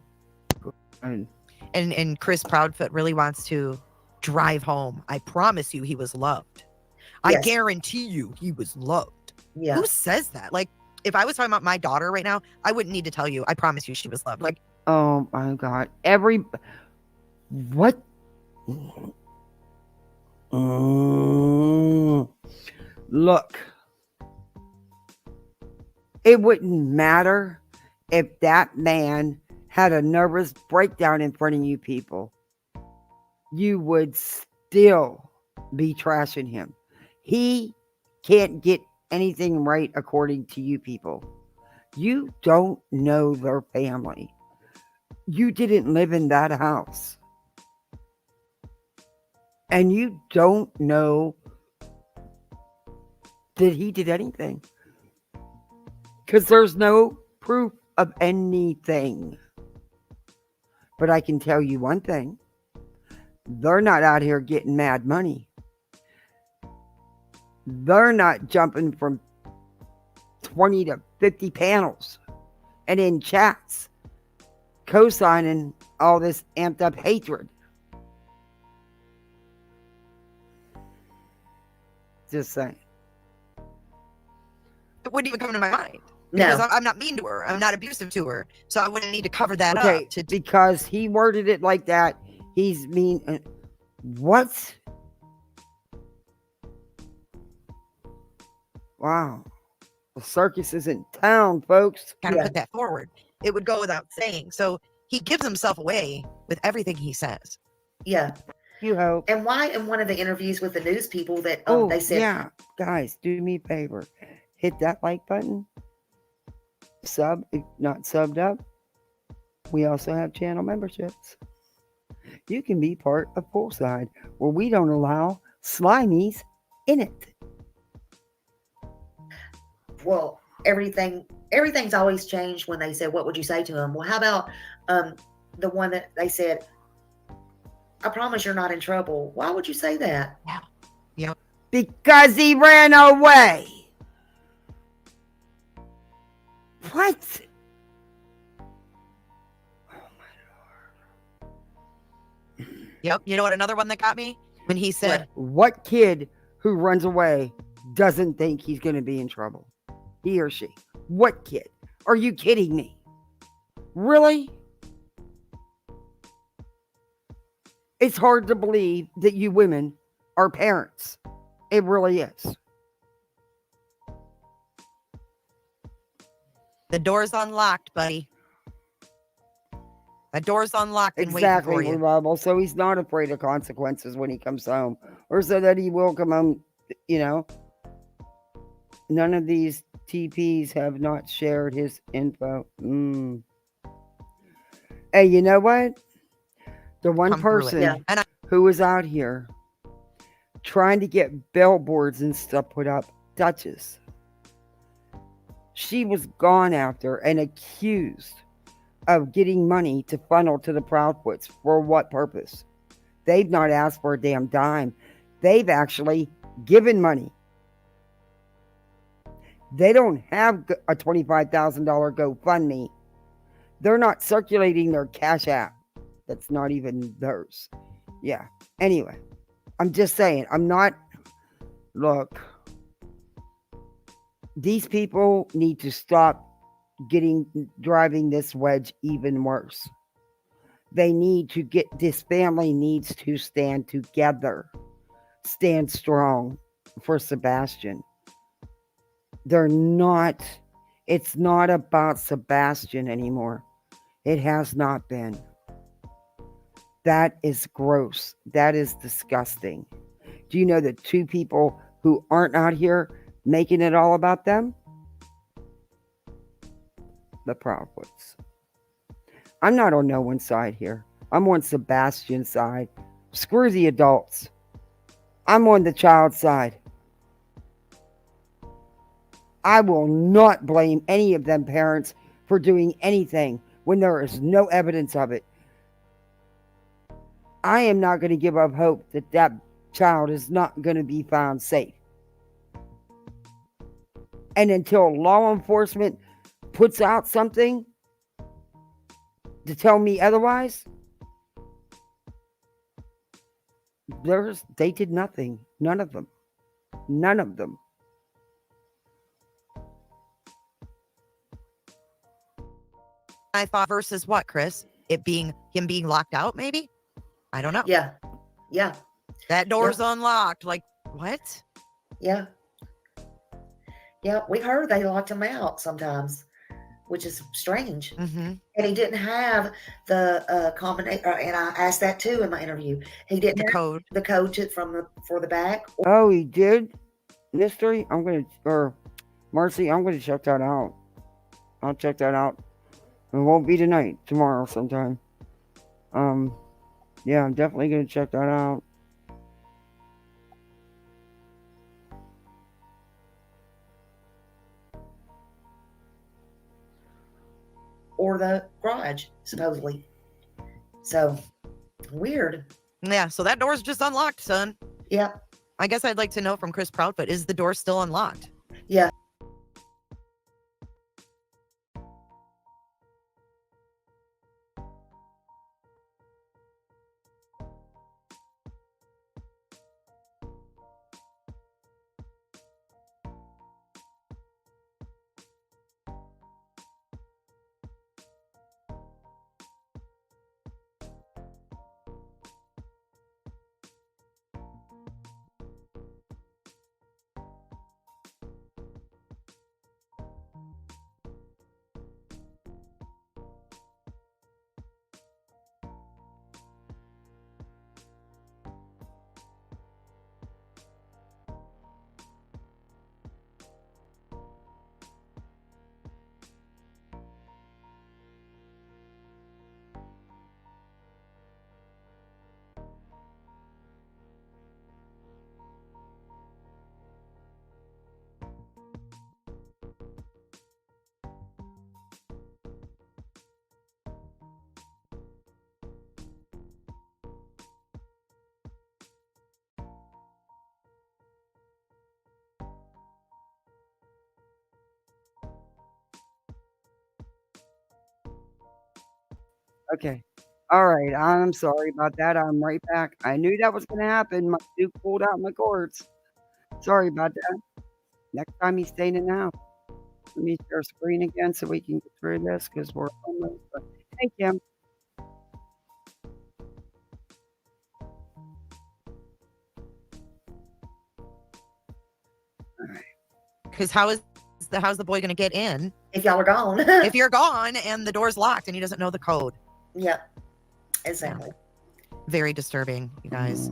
And Chris Proudfoot really wants to drive home. I promise you he was loved. Yes. I guarantee you he was loved. Yeah. Who says that? Like, if I was talking about my daughter right now, I wouldn't need to tell you. I promise you she was loved. Like, oh my God. What? Look, it wouldn't matter if that man had a nervous breakdown in front of you people. You would still be trashing him. He can't get anything right according to you people. You don't know their family. You didn't live in that house. And you don't know that he did anything. Because there's no proof of anything. But I can tell you one thing. They're not out here getting mad money. They're not jumping from 20 to 50 panels and in chats, co-signing all this amped up hatred. Just saying. It wouldn't even come into my mind. Because No. I'm not mean to her. I'm not abusive to her. So I wouldn't need to cover that Okay, up. because he worded it like that. He's mean. What? Wow. The circus is in town, folks. Kind of put that forward. It would go without saying. So he gives himself away with everything he says. Yeah. You hope. And why in one of the interviews with the news people that they said, yeah, guys, do me a favor. Hit that like button. Sub, if not subbed up. We also have channel memberships. You can be part of Poolside, where we don't allow slimies in it. well, everything's always changed when they said, what would you say to him? Well, how about the one that they said, I promise you're not in trouble. Why would you say that? Yeah. Yep. Because he ran away. What? Yep. You know what? Another one that got me when he said, What kid who runs away doesn't think he's going to be in trouble? He or she. What kid? Are you kidding me? Really? It's hard to believe that you women are parents. It really is. the door's unlocked, buddy. The door's unlocked and Exactly, waiting for you. Revival. So he's not afraid of consequences when he comes home, or so that he will come home, you know. None of these TPs have not shared his info. Hey, you know what? The one person who was out here trying to get billboards and stuff put up, Duchess, she was gone after and accused of getting money to funnel to the Proudfoots. For what purpose? They've not asked for a damn dime. They've actually given money. They don't have a $25,000 GoFundMe. They're not circulating their Cash App. That's not even theirs. Yeah. Anyway, I'm just saying, I'm not. Look, these people need to stop driving this wedge even worse. They need to this family needs to stand together, stand strong for Sebastian. It's not about Sebastian anymore. It has not been. That is gross. That is disgusting. Do you know the two people who aren't out here making it all about them? The Proudfoots. I'm not on no one's side here. I'm on Sebastian's side. Screw the adults. I'm on the child's side. I will not blame any of them parents for doing anything when there is no evidence of it. I am not going to give up hope that that child is not going to be found safe. And until law enforcement puts out something to tell me otherwise, they did nothing. None of them. None of them. I thought versus what, Chris? Him being locked out, maybe? I don't know. Yeah. Yeah. That door's unlocked. Like, what? Yeah. Yeah, we heard they locked him out sometimes, which is strange. Mm-hmm. And he didn't have the combination, and I asked that too in my interview. He didn't have the code for the back. Oh, he did? Mystery? Marcy, I'm going to check that out. I'll check that out. It won't be tonight, tomorrow sometime. Yeah, I'm definitely going to check that out. Or the garage, supposedly. So, weird. Yeah, so that door's just unlocked, son. Yeah. I guess I'd like to know from Chris Proudfoot, is the door still unlocked? Yeah. Okay. All right. I'm sorry about that. I'm right back. I knew that was going to happen. My Duke pulled out my cords. Sorry about that. Next time he's staying in the house. Let me share screen again so we can get through this because we're almost. Thank you. Because how's the boy going to get in if y'all are gone? if you're gone and the door's locked and he doesn't know the code? Yep. Exactly. Very disturbing, you guys.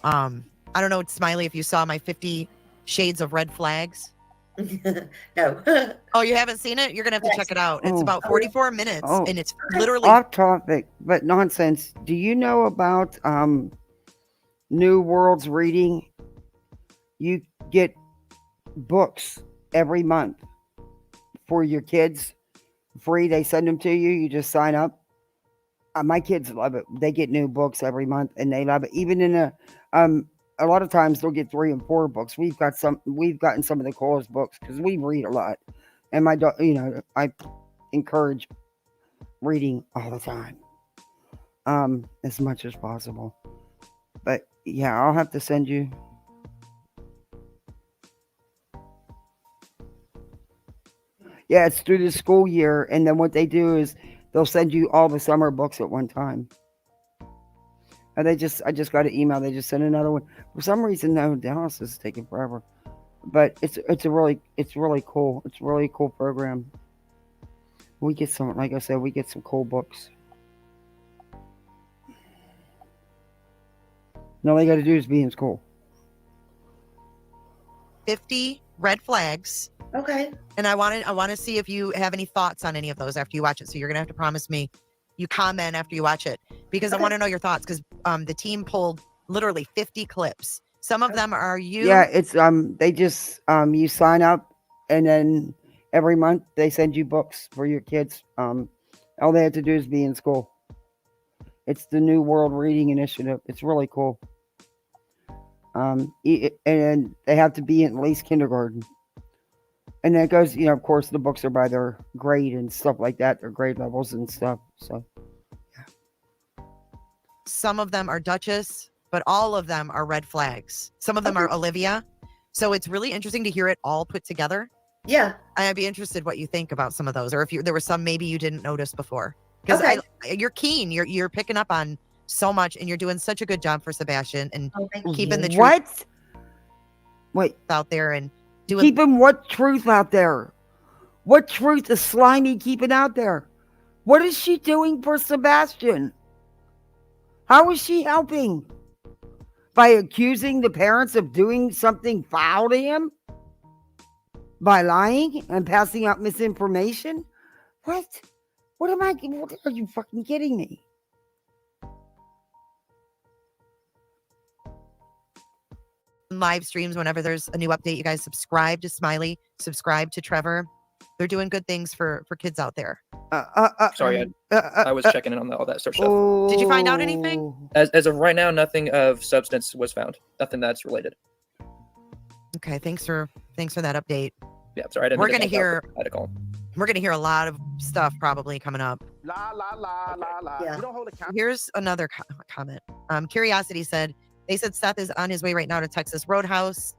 I don't know, Smiley, if you saw my 50 Shades of Red Flags. No. Oh, you haven't seen it? You're gonna have to check it out. It's about 44 minutes, and it's literally off topic, but nonsense. Do you know about New World's reading? You get books every month for your kids free. They send them to you. You just sign up. My kids love it. They get new books every month, and they love it. Even in a lot of times they'll get 3 and 4 books. We've gotten some of the coolest books because we read a lot, and my I encourage reading all the time, as much as possible. But yeah, I'll have to send you. Yeah, it's through the school year, and then what they do is they'll send you all the summer books at one time. And I just got an email. They just sent another one. For some reason, no, Dallas is taking forever. But it's really cool. It's a really cool program. We get some, like I said, we get some cool books. And all they got to do is be in school. 50 red flags. Okay. And I want to see if you have any thoughts on any of those after you watch it. So you're gonna have to promise me you comment after you watch it because I want to know your thoughts because the team pulled literally 50 clips. Some of them are you. Yeah, it's they just you sign up and then every month they send you books for your kids. All they have to do is be in school. It's the New World Reading Initiative. It's really cool. And they have to be in at least kindergarten. And then it goes, of course, the books are by their grade and stuff like that, their grade levels and stuff. So, yeah. Some of them are Duchess, but all of them are red flags. Some of them are Olivia. So it's really interesting to hear it all put together. Yeah. I'd be interested what you think about some of those, or if there were some maybe you didn't notice before. Because you're keen, you're picking up on so much, and you're doing such a good job for Sebastian and keeping the truth out there and doing keeping what truth out there? What truth is Slimy keeping out there? What is she doing for Sebastian? How is she helping? By accusing the parents of doing something foul to him? By lying and passing out misinformation? What? What are you fucking kidding me? Live streams whenever there's a new update. You guys subscribe to Smiley, subscribe to Trevor. They're doing good things for kids out there. Sorry, I was checking in on all that sort of stuff. Did you find out anything? As of right now, nothing of substance was found. Nothing that's related. Okay, thanks for that update. Yeah, sorry. I didn't We're gonna hear. I had to call. We're gonna hear a lot of stuff probably coming up. La la la la la. Yeah. You don't hold a count. Here's another comment. Curiosity said they said Seth is on his way right now to Texas Roadhouse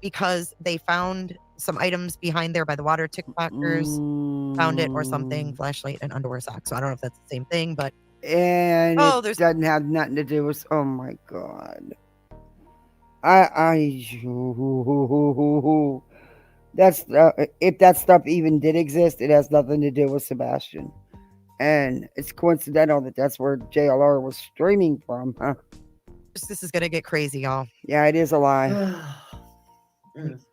because they found some items behind there by the water. TikTokers found it or something, flashlight and underwear socks. So I don't know if that's the same thing, but and it doesn't have nothing to do with. Oh my god! That's if that stuff even did exist, it has nothing to do with Sebastian, and it's coincidental that that's where JLR was streaming from, huh? This is gonna get crazy, y'all. Yeah, it is a lie.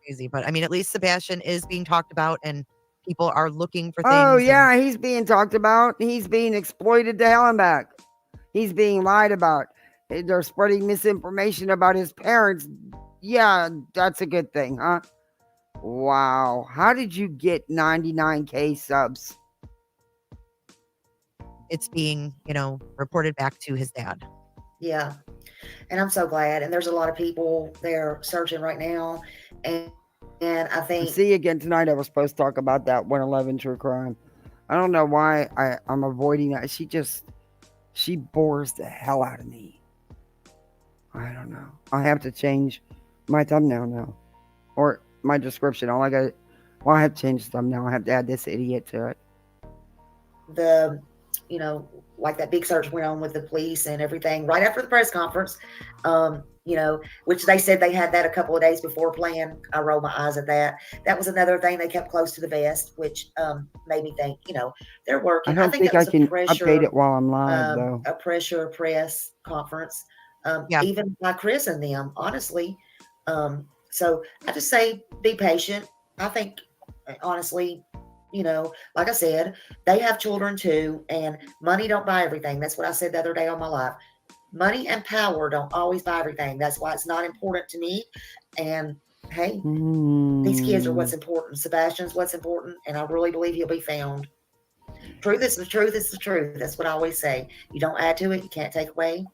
Crazy, but I mean, at least Sebastian is being talked about, and people are looking for things. Oh yeah, he's being talked about. He's being exploited to hell and back. He's being lied about. They're spreading misinformation about his parents. Yeah, that's a good thing, huh? Wow. How did you get 99K subs? It's being, reported back to his dad. Yeah. And I'm so glad. And there's a lot of people there searching right now. And I think. See, again, tonight I was supposed to talk about that 111 true crime. I don't know why I'm avoiding that. She just She bores the hell out of me. I don't know. I have to change my thumbnail now. Or my description. I have to change the thumbnail. I have to add this idiot to it. The, you know, like that big search went on with the police and everything right after the press conference, you know, which they said they had that a couple of days before playing. I rolled my eyes at that. That was another thing they kept close to the vest, which made me think, you know, they're working. I don't think that was I can a pressure, update it while I'm live, though. a pressure press conference, Yeah. even by Chris and them, honestly. So I just say be patient. I think, honestly, you know, like I said, they have children too, and money don't buy everything. That's what I said the other day on my live. Money and power don't always buy everything. That's why it's not important to me. And hey, these kids are what's important. Sebastian's what's important, and I really believe he'll be found. Truth is the truth is the truth. That's what I always say. You don't add to it, you can't take away,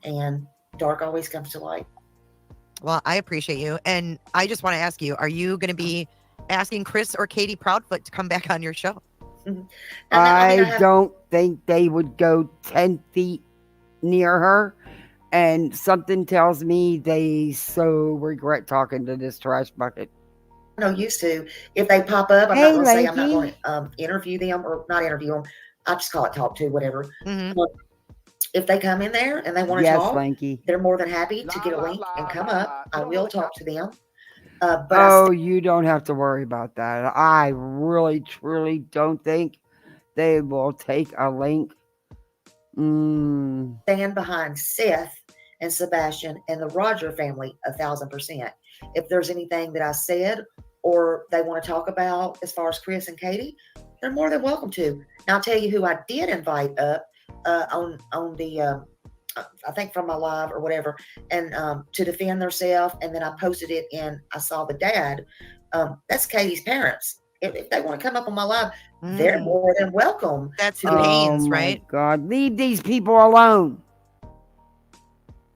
and dark always comes to light. Well, I appreciate you. And I just want to ask you, are you going to be asking Chris or Katie Proudfoot to come back on your show? I don't think they would go 10 feet near her. And something tells me they so regret talking to this trash bucket. No use to. If they pop up, I'm not going to say I'm not going to interview them, or not interview them. I just call it talk to, whatever. If they come in there and they want to talk, Lanky. they're more than happy to get a link and come up. I will talk to them. But you don't have to worry about that. I really, truly don't think they will take a link. Stand behind Seth and Sebastian and the Roger family 1,000%. If there's anything that I said or they want to talk about as far as Chris and Katie, they're more than welcome to. Now I'll tell you who I did invite up on the I think from my live or whatever, and to defend themselves, and then I posted it and I saw the dad. That's Katie's parents. If they want to come up on my live, they're more than welcome. That's the Pains, right? Oh my God, leave these people alone.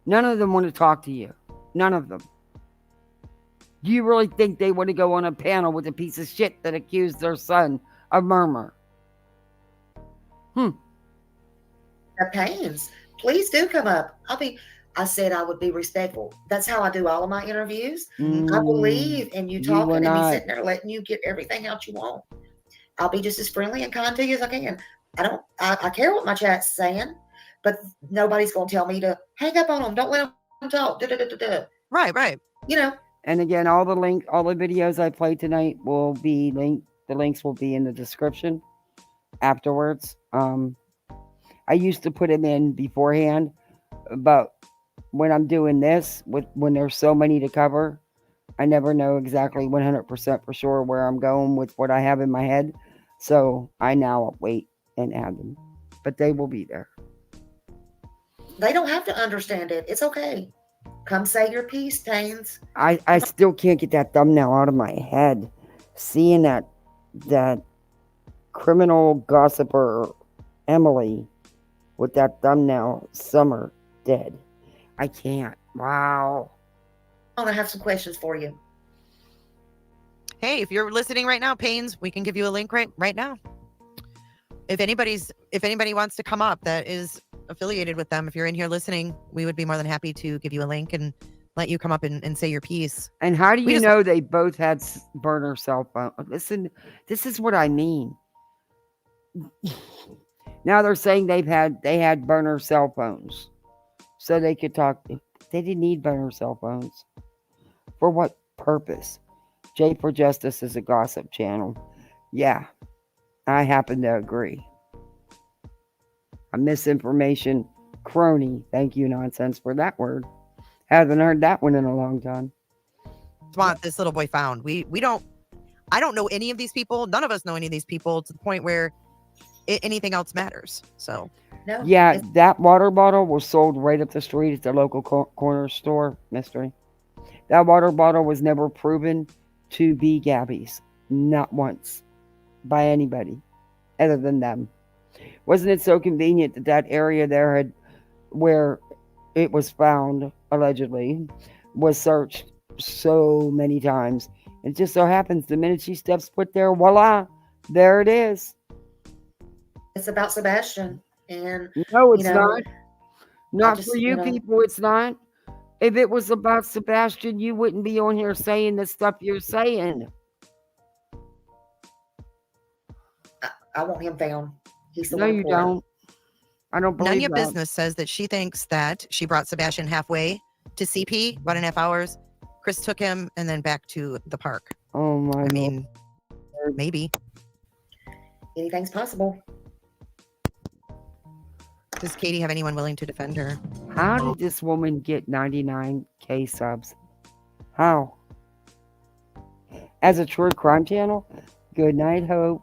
None of them want to talk to you. None of them. Do you really think they want to go on a panel with a piece of shit that accused their son of murder? The Pains. Please do come up. I said I would be respectful. That's how I do all of my interviews. I believe in you talking and me sitting there letting you get everything out you want. I'll be just as friendly and kind to you as I can. I care what my chat's saying, but nobody's going to tell me to hang up on them. Don't let them talk. Right. You know. And again, all the videos I played tonight will be linked. The links will be in the description afterwards. I used to put them in beforehand, but when I'm doing this, when there's so many to cover, I never know exactly 100% for sure where I'm going with what I have in my head. So I now wait and add them, but they will be there. They don't have to understand it. It's okay. Come say your piece, Pains. I still can't get that thumbnail out of my head. Seeing that criminal gossiper Emily with that thumbnail, Summer dead. I can't. Wow. I have some questions for you. Hey, if you're listening right now, Pains, we can give you a link right now. If anybody wants to come up that is affiliated with them, if you're in here listening, we would be more than happy to give you a link and let you come up and say your piece. And how do you know they both had burner cell phone? Listen, this is what I mean. Now they're saying they had burner cell phones so they could talk. They didn't need burner cell phones. For what purpose? J for Justice is a gossip channel. Yeah, I happen to agree. A misinformation crony. Thank you, nonsense, for that word. Haven't heard that one in a long time. Want this little boy found. I don't know any of these people. None of us know any of these people to the point where anything else matters. So no. Yeah, that water bottle was sold right up the street at the local corner store. Mystery. That water bottle was never proven to be Gabby's. Not once. By anybody. Other than them. Wasn't it so convenient that area there had, where it was found, allegedly, was searched so many times. It just so happens the minute she steps foot there, voila, there it is. It's about Sebastian. And No, you it's know, not. Not just, for you you know, people, it's not. If it was about Sebastian, you wouldn't be on here saying the stuff you're saying. I want him found. He's the No, one you important. don't. I don't None believe Your that. Business says that she thinks that she brought Sebastian halfway to CP, 1.5 hours. Chris took him and then back to the park. Oh my I mean, maybe. Anything's possible. Does Katie have anyone willing to defend her? How did this woman get 99K subs? How? As a true crime channel? Good night, Hope.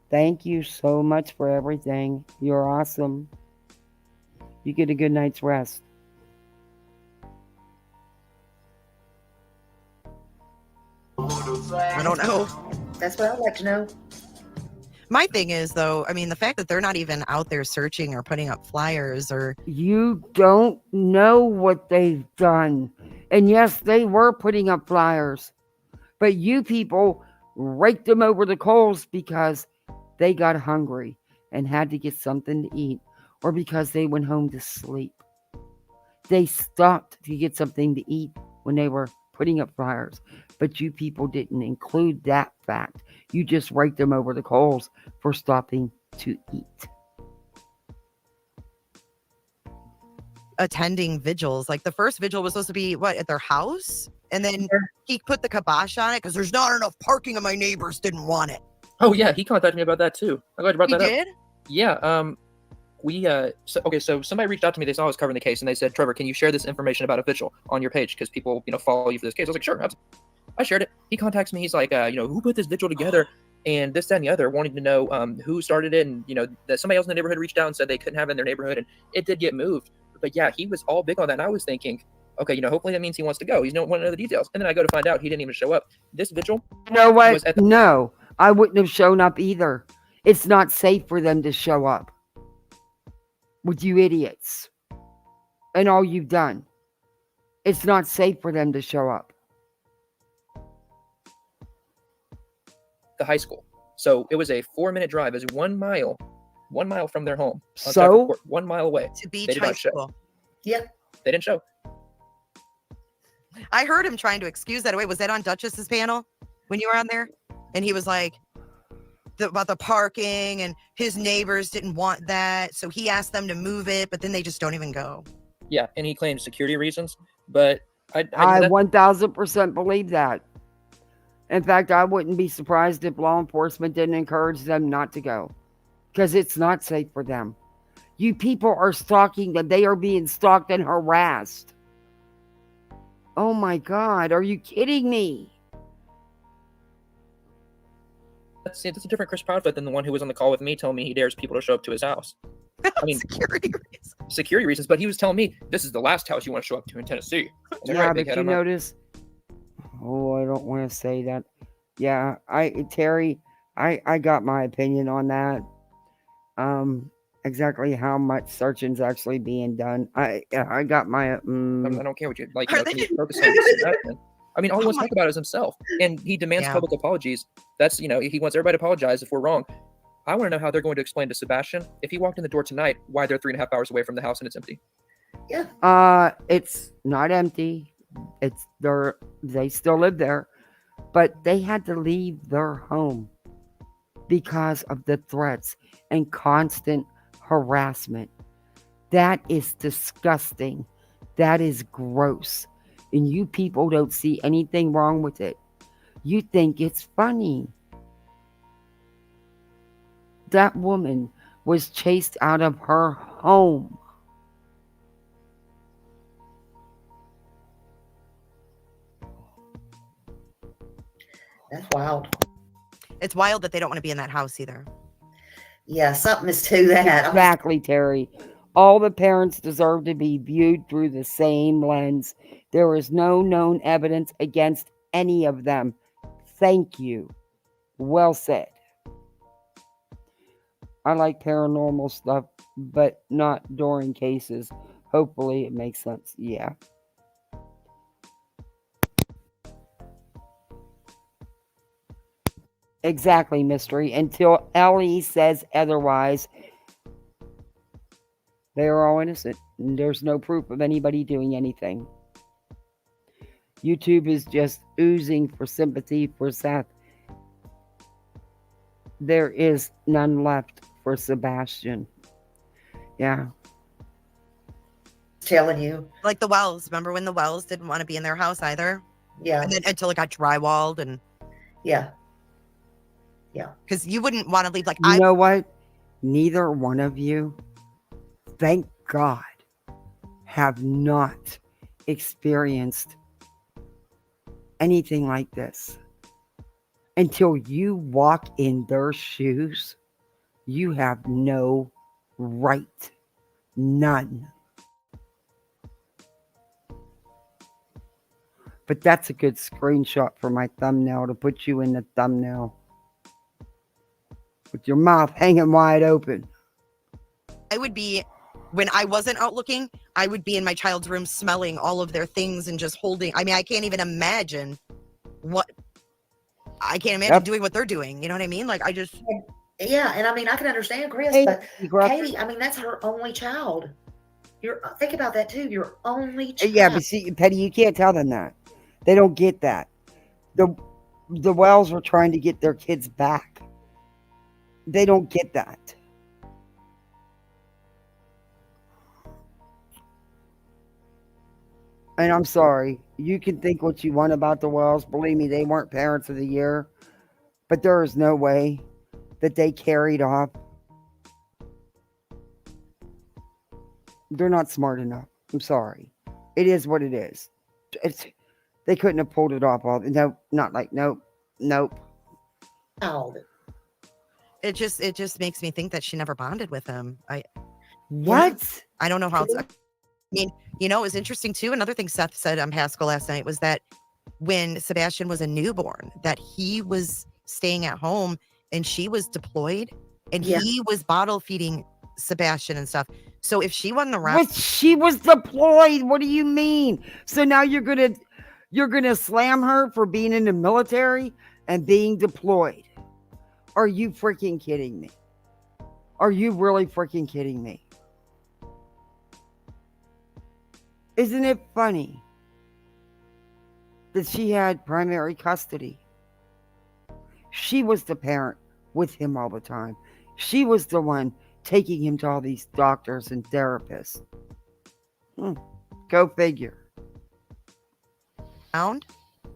Thank you so much for everything. You're awesome. You get a good night's rest. I don't know. That's what I'd like to know. My thing is, though, I mean, the fact that they're not even out there searching or putting up flyers or. You don't know what they've done. And yes, they were putting up flyers. But you people raked them over the coals because they got hungry and had to get something to eat, or because they went home to sleep. They stopped to get something to eat when they were putting up flyers. But you people didn't include that fact. You just raked them over the coals for stopping to eat. Attending vigils. Like the first vigil was supposed to be at their house, and then he put the kibosh on it because there's not enough parking and my neighbors didn't want it. Oh yeah, he contacted me about that too. I'm glad you brought He that up. did? Yeah. So somebody reached out to me. They saw I was covering the case, and they said, "Trevor, can you share this information about a vigil on your page because people, follow you for this case?" I was like, "Sure." I shared it. He contacts me. He's like, "Who put this vigil together?" And this, that, and the other, wanting to know who started it, and that somebody else in the neighborhood reached out and said they couldn't have it in their neighborhood, and it did get moved. But yeah, he was all big on that, and I was thinking, okay, hopefully that means he wants to go. He's don't want to know the details, and then I go to find out he didn't even show up. This vigil, You know what? was at the- No, I wouldn't have shown up either. It's not safe for them to show up with you idiots and all you've done. It's not safe for them to show up. the high school. So it was a 4-minute drive. It was 1 mile from their home. On So? Stafford Court, 1 mile away. To Beach They did High not show. School. Yeah. They didn't show. I heard him trying to excuse that away. Was that on Duchess's panel when you were on there? And he was like about the parking and his neighbors didn't want that. So he asked them to move it, but then they just don't even go. Yeah, and he claimed security reasons. But I 1000% believe that. In fact, I wouldn't be surprised if law enforcement didn't encourage them not to go, because it's not safe for them. You people are stalking them. They are being stalked and harassed. Oh my God, are you kidding me? that's a different Chris Proudfoot than the one who was on the call with me telling me he dares people to show up to his house. I mean, security reasons, but he was telling me this is the last house you want to show up to in Tennessee. Yeah, but you notice. Oh, I don't want to say that. Yeah, Terry, I got my opinion on that. Exactly how much searching's actually being done. I got my. I don't care what you like. Can you focus on this? I mean, all he wants to talk about is himself, and he demands public apologies. That's he wants everybody to apologize if we're wrong. I want to know how they're going to explain to Sebastian if he walked in the door tonight why they're 3.5 hours away from the house and it's empty. Yeah. It's not empty. They still live there, but they had to leave their home because of the threats and constant harassment. That is disgusting. That is gross. And you people don't see anything wrong with it. You think it's funny. That woman was chased out of her home. That's wild. It's wild that they don't want to be in that house either. Yeah, something is to that. Exactly, Terry. All the parents deserve to be viewed through the same lens. There is no known evidence against any of them. Thank you. Well said. I like paranormal stuff, but not during cases. Hopefully it makes sense. Yeah. Exactly, Mystery. Until Ellie says otherwise, They are all innocent. And there's no proof of anybody doing anything. YouTube is just oozing for sympathy for Seth. There is none left for Sebastian. Yeah. Telling you. Like the Wells. Remember when the Wells didn't want to be in their house either? Yeah. And then until it got drywalled and. Yeah. Yeah. Because you wouldn't want to leave. Like you know what? Neither one of you, thank God, have not experienced anything like this. Until you walk in their shoes, you have no right. None. But that's a good screenshot for my thumbnail to put you in the thumbnail. With your mouth hanging wide open. I would be, when I wasn't out looking, I would be in my child's room smelling all of their things and just holding. I mean, I can't even imagine doing what they're doing. You know what I mean? Like, I just. Yeah, and I mean, I can understand Chris, but Katie, I mean, that's her only child. Think about that too. Your only child. Yeah, but see, Petty, you can't tell them that. They don't get that. The Wells were trying to get their kids back. They don't get that. And I'm sorry. You can think what you want about the Wells. Believe me, they weren't parents of the year. But there is no way that they carried off. They're not smart enough. I'm sorry. It is what it is. They couldn't have pulled it off. Nope. It just makes me think that she never bonded with him. What? I don't know how. I mean, you know, it was interesting too. Another thing Seth said on Pascal last night was that when Sebastian was a newborn, that he was staying at home and she was deployed, and he was bottle feeding Sebastian and stuff. So if she wasn't around, but she was deployed. What do you mean? So now you're gonna slam her for being in the military and being deployed? Are you freaking kidding me? Are you really freaking kidding me? Isn't it funny that she had primary custody? She was the parent with him all the time. She was the one taking him to all these doctors and therapists. Go figure.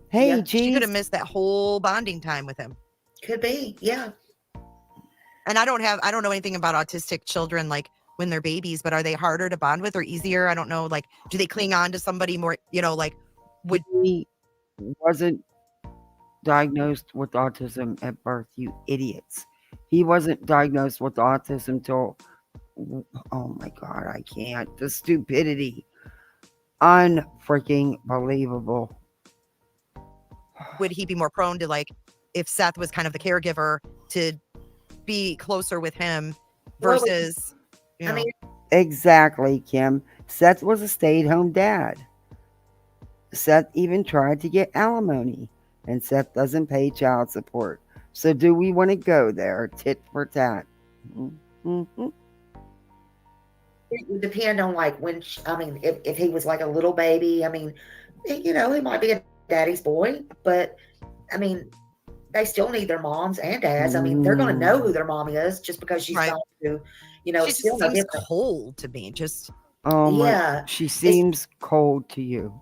Hey, she could have missed that whole bonding time with him. Could be, yeah. And I don't know anything about autistic children, like when they're babies, but are they harder to bond with or easier? I don't know. Like, do they cling on to somebody more, you know, like would he wasn't diagnosed with autism at birth, you idiots. He wasn't diagnosed with autism till, oh my God, I can't. The stupidity. Unfreaking believable. Would he be more prone to, like, if Seth was kind of the caregiver, to be closer with him versus, you know. Exactly, Kim. Seth was a stay-at-home dad. Seth even tried to get alimony, and Seth doesn't pay child support. So do we want to go there, tit for tat? Mm-hmm. It would depend on, like, when, if he was like a little baby, I mean, you know, he might be a daddy's boy, but I mean, they still need their moms and dads. I mean, they're going to know who their mom is just because she's going to, you know, she still just seems cold to me. Just my, she seems cold to you.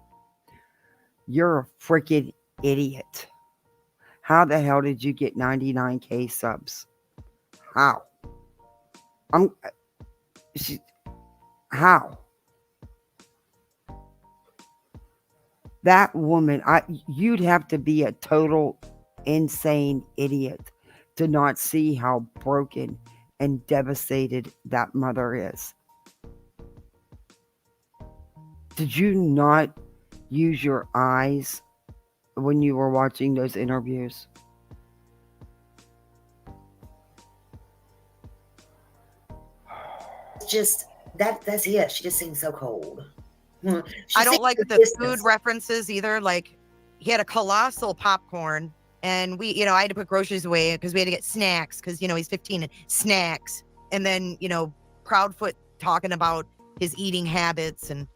You're a freaking idiot. How the hell did you get 99K subs? How? How? That woman, you'd have to be a total insane idiot to not see how broken and devastated that mother is. Did you not use your eyes when you were watching those interviews? Just that's it. She just seems so cold. I don't like the food references either. Like, he had a colossal popcorn, and we, you know, I had to put groceries away because we had to get snacks because, you know, he's 15 and snacks. And then, you know, Proudfoot talking about his eating habits and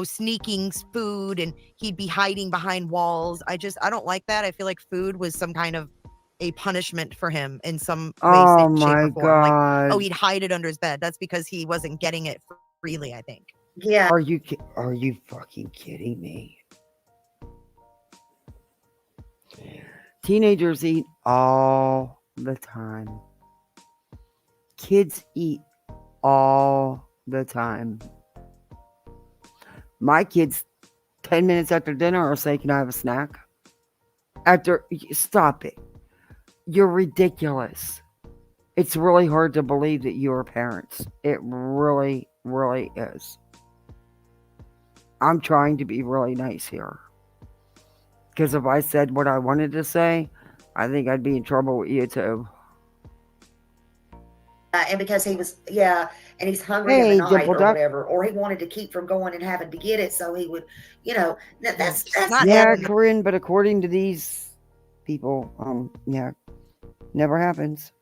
sneaking food, and he'd be hiding behind walls. I don't like that. I feel like food was some kind of a punishment for him in some way, Oh shape, my or form. Like, God. he'd hide it under his bed. That's because he wasn't getting it freely, I think. Yeah. Are you fucking kidding me? Teenagers eat all the time. Kids eat all the time. My kids, 10 minutes after dinner, are saying, "Can I have a snack?" Stop it. You're ridiculous. It's really hard to believe that you are parents. It really, really is. I'm trying to be really nice here. Because if I said what I wanted to say, I think I'd be in trouble with you too. And because he was, and he's hungry in the night or whatever, or he wanted to keep from going and having to get it, so he would, that's yeah, Corinne. But according to these people, never happens.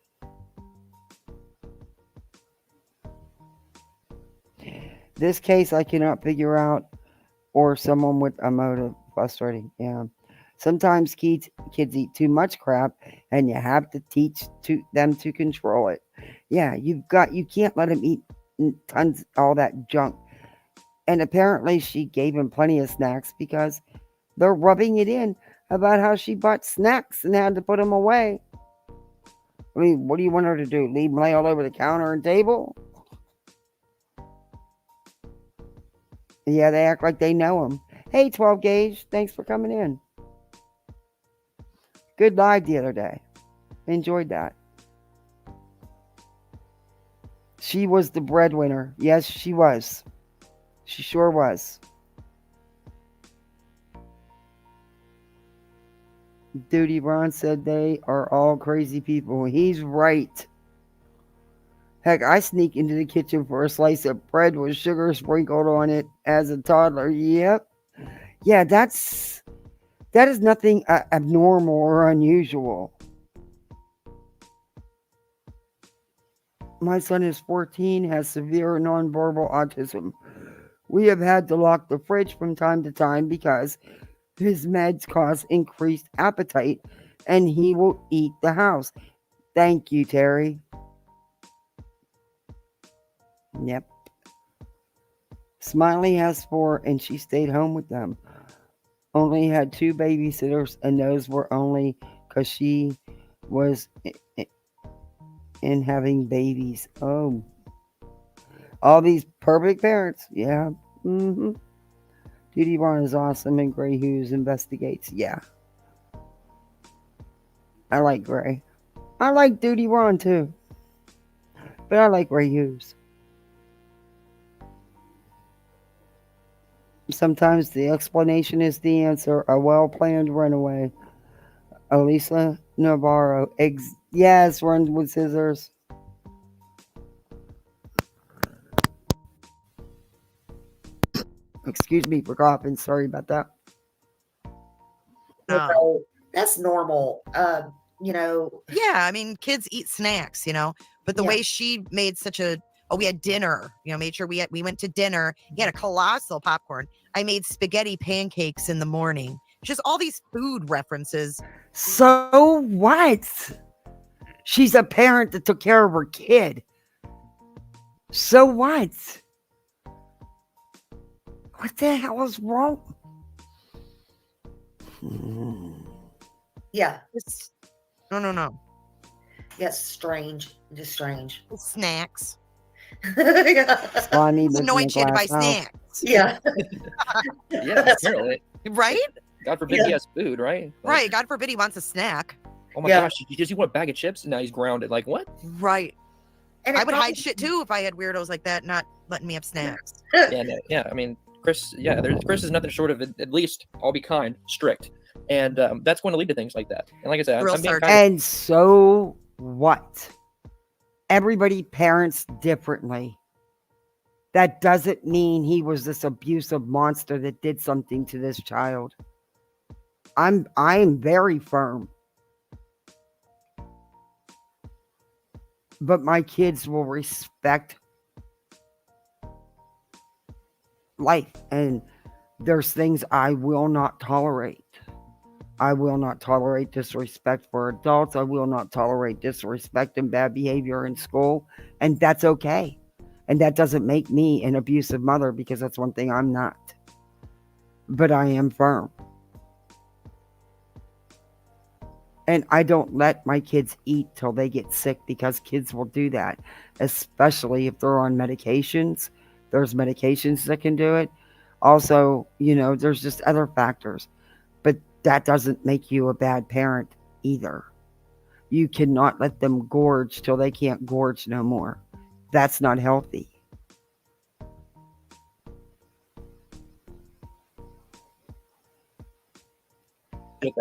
This case I cannot figure out, or someone with a motive. Frustrating. Yeah. Sometimes kids eat too much crap, and you have to teach them to control it. Yeah, you can't let them eat tons all that junk. And apparently she gave him plenty of snacks because they're rubbing it in about how she bought snacks and had to put them away. I mean, what do you want her to do? Leave them lay all over the counter and table? Yeah, they act like they know him. Hey, 12 gauge, thanks for coming in. Good live the other day. Enjoyed that. She was the breadwinner. Yes, she was. She sure was. Duty Ron said they are all crazy people. He's right. Heck, I sneak into the kitchen for a slice of bread with sugar sprinkled on it as a toddler. Yep. Yeah, that is nothing abnormal or unusual. My son is 14, has severe nonverbal autism. We have had to lock the fridge from time to time because his meds cause increased appetite and he will eat the house. Thank you, Terry. Yep. Smiley has 4 and she stayed home with them. Only had 2 babysitters, and those were only because she was in having babies. Oh. All these perfect parents. Yeah. Mm-hmm. Duty Ron is awesome, and Gray Hughes investigates. Yeah. I like Gray. I like Duty Ron too. But I like Gray Hughes. Sometimes the explanation is the answer. A well-planned runaway. Elisa Navarro. Yes, runs with scissors. Excuse me for coughing. Sorry about that. That's normal. Yeah, I mean, kids eat snacks, but the way she made we had dinner, made sure we went to dinner. He had a colossal popcorn. I made spaghetti pancakes in the morning. Just all these food references. So what? She's a parent that took care of her kid. So what? What the hell is wrong? Yeah. No. Yes, strange. Just strange. Snacks. Slimy Anointed by snacks. Yeah. Yeah, apparently. Right? God forbid he has food, right? Right. God forbid he wants a snack. Oh my gosh, does he want a bag of chips? And now he's grounded. Like, what? Right. And I would hide shit too if I had weirdos like that not letting me have snacks. Yeah, I mean, Chris, Chris is nothing short of, at least, I'll be kind, strict. And that's going to lead to things like that. And like I said, I'm being kind and so what? Everybody parents differently. That doesn't mean he was this abusive monster that did something to this child. I'm very firm. But my kids will respect life, and there's things I will not tolerate. I will not tolerate disrespect for adults. I will not tolerate disrespect and bad behavior in school, and that's okay. And that doesn't make me an abusive mother, because that's one thing I'm not. But I am firm. And I don't let my kids eat till they get sick, because kids will do that, especially if they're on medications. There's medications that can do it. Also, there's just other factors. But that doesn't make you a bad parent either. You cannot let them gorge till they can't gorge no more. That's not healthy.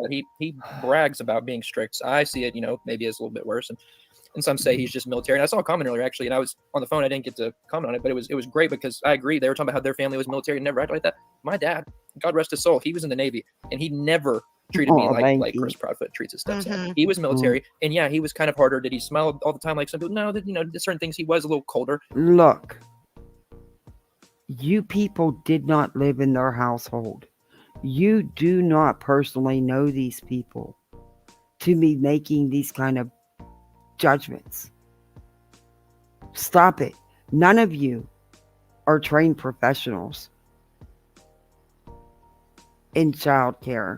He brags about being strict. So I see it, maybe as a little bit worse. And some say he's just military. And I saw a comment earlier, actually, and I was on the phone. I didn't get to comment on it, but it was great, because I agree. They were talking about how their family was military and never acted like that. My dad, God rest his soul, he was in the Navy, and he never treated me like Chris Proudfoot treats his stepson. He was military, and yeah, he was kind of harder. Did he smile all the time like some people? No, certain things he was a little colder. Look, you people did not live in their household. You do not personally know these people to be making these kind of judgments. Stop it. None of you are trained professionals in child care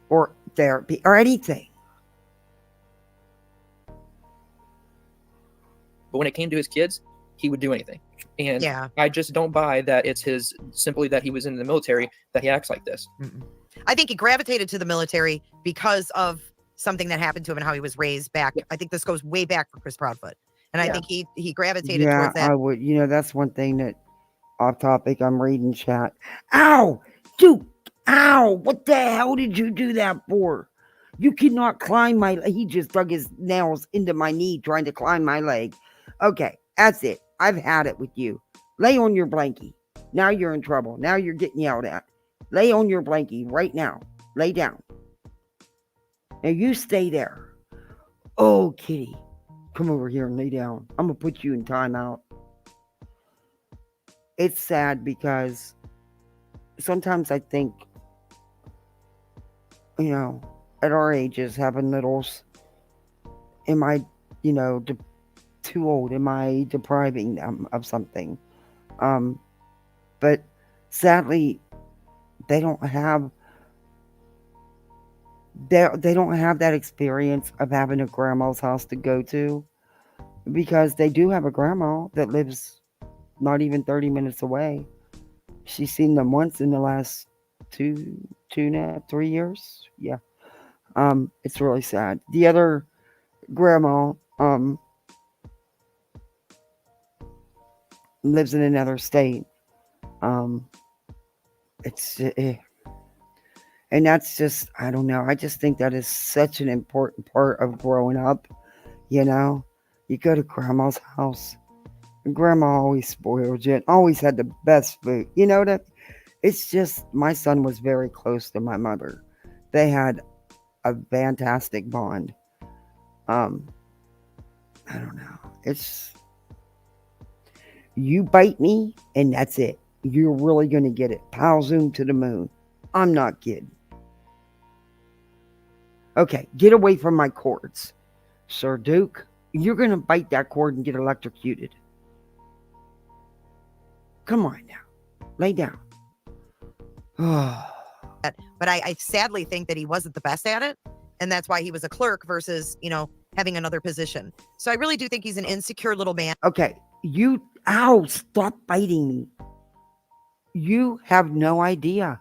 or therapy or anything. But when it came to his kids, he would do anything. And I just don't buy that it's simply that he was in the military that he acts like this. I think he gravitated to the military because of something that happened to him and how he was raised back. I think this goes way back for Chris Proudfoot. And I think he gravitated towards that. I would. That's one thing that, off topic, I'm reading chat. Ow! Dude! Ow! What the hell did you do that for? You cannot climb my... He just dug his nails into my knee trying to climb my leg. Okay, that's it. I've had it with you. Lay on your blankie. Now you're in trouble. Now you're getting yelled at. Lay on your blankie right now. Lay down. Now you stay there. Oh, kitty. Come over here and lay down. I'm going to put you in timeout. It's sad because sometimes I think, at our ages, having littles, am I, too old? Am I depriving them of something? But sadly, they don't have that experience of having a grandma's house to go to, because they do have a grandma that lives not even 30 minutes away. She's seen them once in the last 2.5-3 years. Yeah. It's really sad. The other grandma, lives in another state. And that's just, I don't know. I just think that is such an important part of growing up. You go to grandma's house, and grandma always spoiled you and always had the best food. It's just, my son was very close to my mother. They had a fantastic bond. I don't know. It's, you bite me and that's it. You're really going to get it. Pow zoom to the moon. I'm not kidding. Okay, get away from my cords. Sir Duke, you're going to bite that cord and get electrocuted. Come on now. Lay down. But I sadly think that he wasn't the best at it. And that's why he was a clerk versus, having another position. So I really do think he's an insecure little man. Okay, ow, stop biting me. You have no idea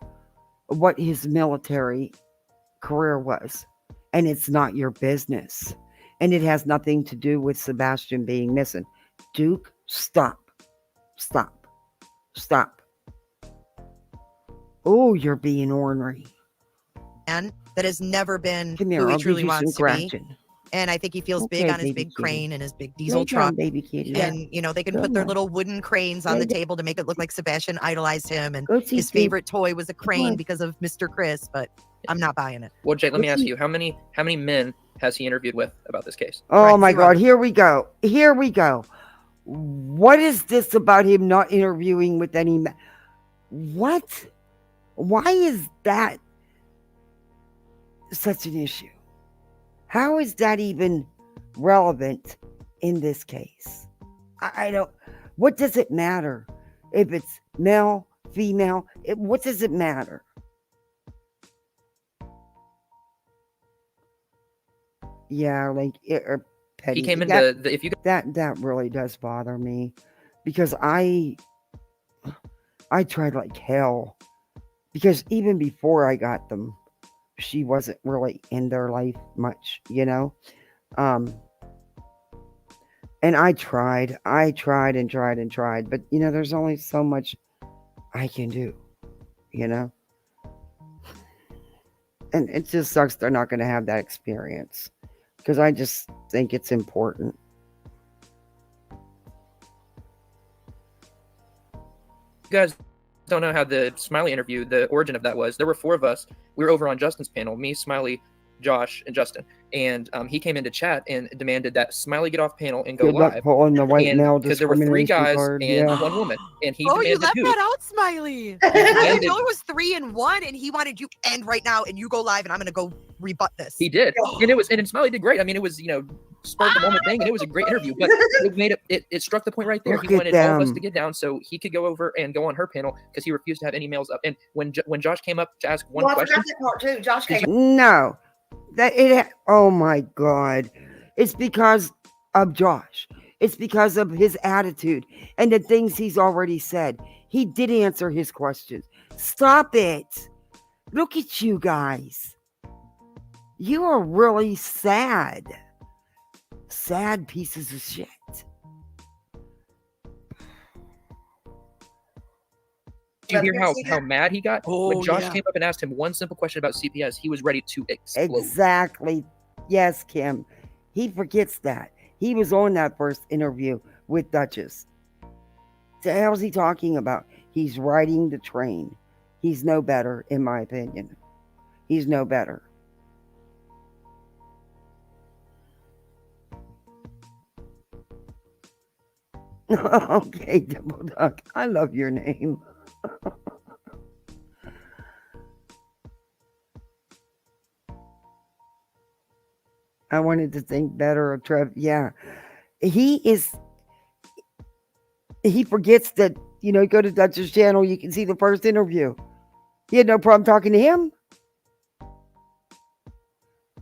what his military career was. And it's not your business. And it has nothing to do with Sebastian being missing. Duke, stop. Stop. Stop. Oh, you're being ornery. And that has never been Come here, who he I'll truly give you wants some to be. scratching. And I think he feels Okay, big on his baby big kitty. crane and his big diesel Lay truck. down, baby kitty. And, they can Go put their on. little wooden cranes on Lay the down. table to make it look like Sebastian idolized him. And Go see his Steve. favorite toy was a crane on. because of Mr. Chris. But I'm not buying it. Well, Jay, let me ask you, how many men has he interviewed with about this case? Oh Right, my zero. God, here we go. Here we go. What is this about him not interviewing with any what? Why is that such an issue? How is that even relevant in this case? I don't. What does it matter if it's male, female? What does it matter? Yeah, like petty. He came into if you that really does bother me, because I tried like hell, because even before I got them, she wasn't really in their life much, you know. And I tried and tried, but you know, there's only so much I can do, you know. And it just sucks they're not going to have that experience, because I just think it's important. You guys don't know how the Smiley interview, the origin of that was. There were 4 of us. We were over on Justin's panel, me, Smiley, Josh, and Justin. And he came in to chat and demanded that Smiley get off panel and go Good luck live. pulling the white male Because there were 3 guys card, and yeah. 1 woman. And he Oh, you demanded left who? that out, Smiley. I didn't know it was 3 and 1, and he wanted you end right now, and you go live, and I'm gonna go rebut this. He did, and Smiley did great. I mean, it was, you know, spurred the moment thing, and it was a great interview. But it made it struck the point right there. Look He at wanted all of us them. to get down so he could go over and go on her panel, because he refused to have any males up. And when Josh came up to ask one Well, I question, forgot that part too. Josh came. No, oh my God, it's because of Josh. It's because of his attitude and the things he's already said. He did answer his questions. Stop it. Look at you guys. You are really sad. Sad pieces of shit. do you hear how mad he got? When Oh, Josh yeah. came up and asked him one simple question about CPS, he was ready to explode. Exactly. Yes, Kim. He forgets that. He was on that first interview with Duchess. The hell's he talking about? He's riding the train. He's no better, in my opinion. He's no better. Okay, Double Duck. I love your name. I wanted to think better of Trev. Yeah. He forgets that, you know, go to Dutch's channel, you can see the first interview. He had no problem talking to him.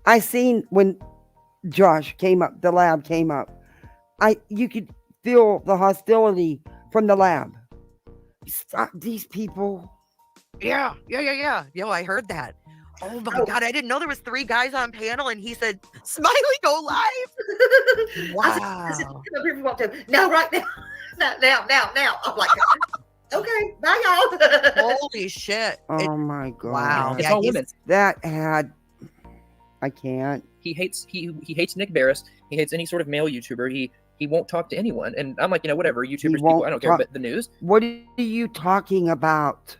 I seen when Josh came up, the lab came up. You could feel the hostility from the lab. Stop these people. Yeah. Yo, I heard that. Oh my God, I didn't know there was 3 guys on panel, and he said, "Smiley, go live." Wow. People want to. No, right now. Now. I'm like, okay, bye y'all. Holy shit. Oh my God. Wow. It's Yeah, all women. That had, I can't. He hates Nick Barris. He hates any sort of male YouTuber. He won't talk to anyone. And I'm like, you know, whatever, YouTubers, people, I don't care. But the news. What are you talking about?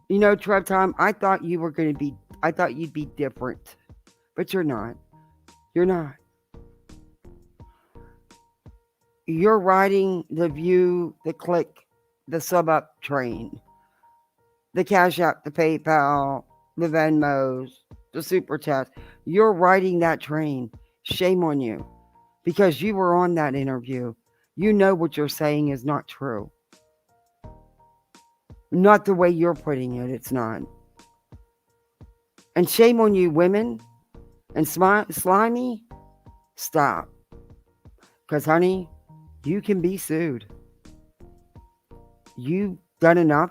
You know, Trev Tom, I thought you'd be different, but you're not. You're not. You're riding the view, the click, the sub up train, the Cash App, the PayPal, the Venmos, the Super Chats. You're riding that train. Shame on you, because you were on that interview. You know what you're saying is not true. Not the way you're putting it, it's not. And shame on you, women. And Slimy, stop. Because, honey, you can be sued. You've done enough.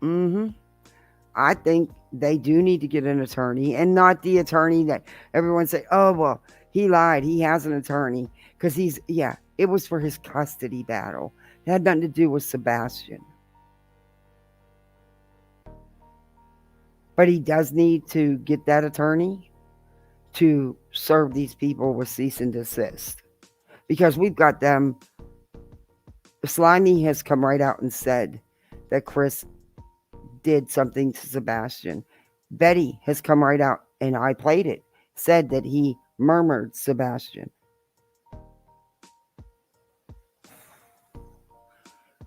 I think they do need to get an attorney, and not the attorney that everyone say, oh, well, he lied. He has an attorney. Because it was for his custody battle. It had nothing to do with Sebastian. But he does need to get that attorney to serve these people with cease and desist. Because we've got them. Slimy has come right out and said that Chris did something to Sebastian. Betty has come right out, and I played it, said that he murmured Sebastian.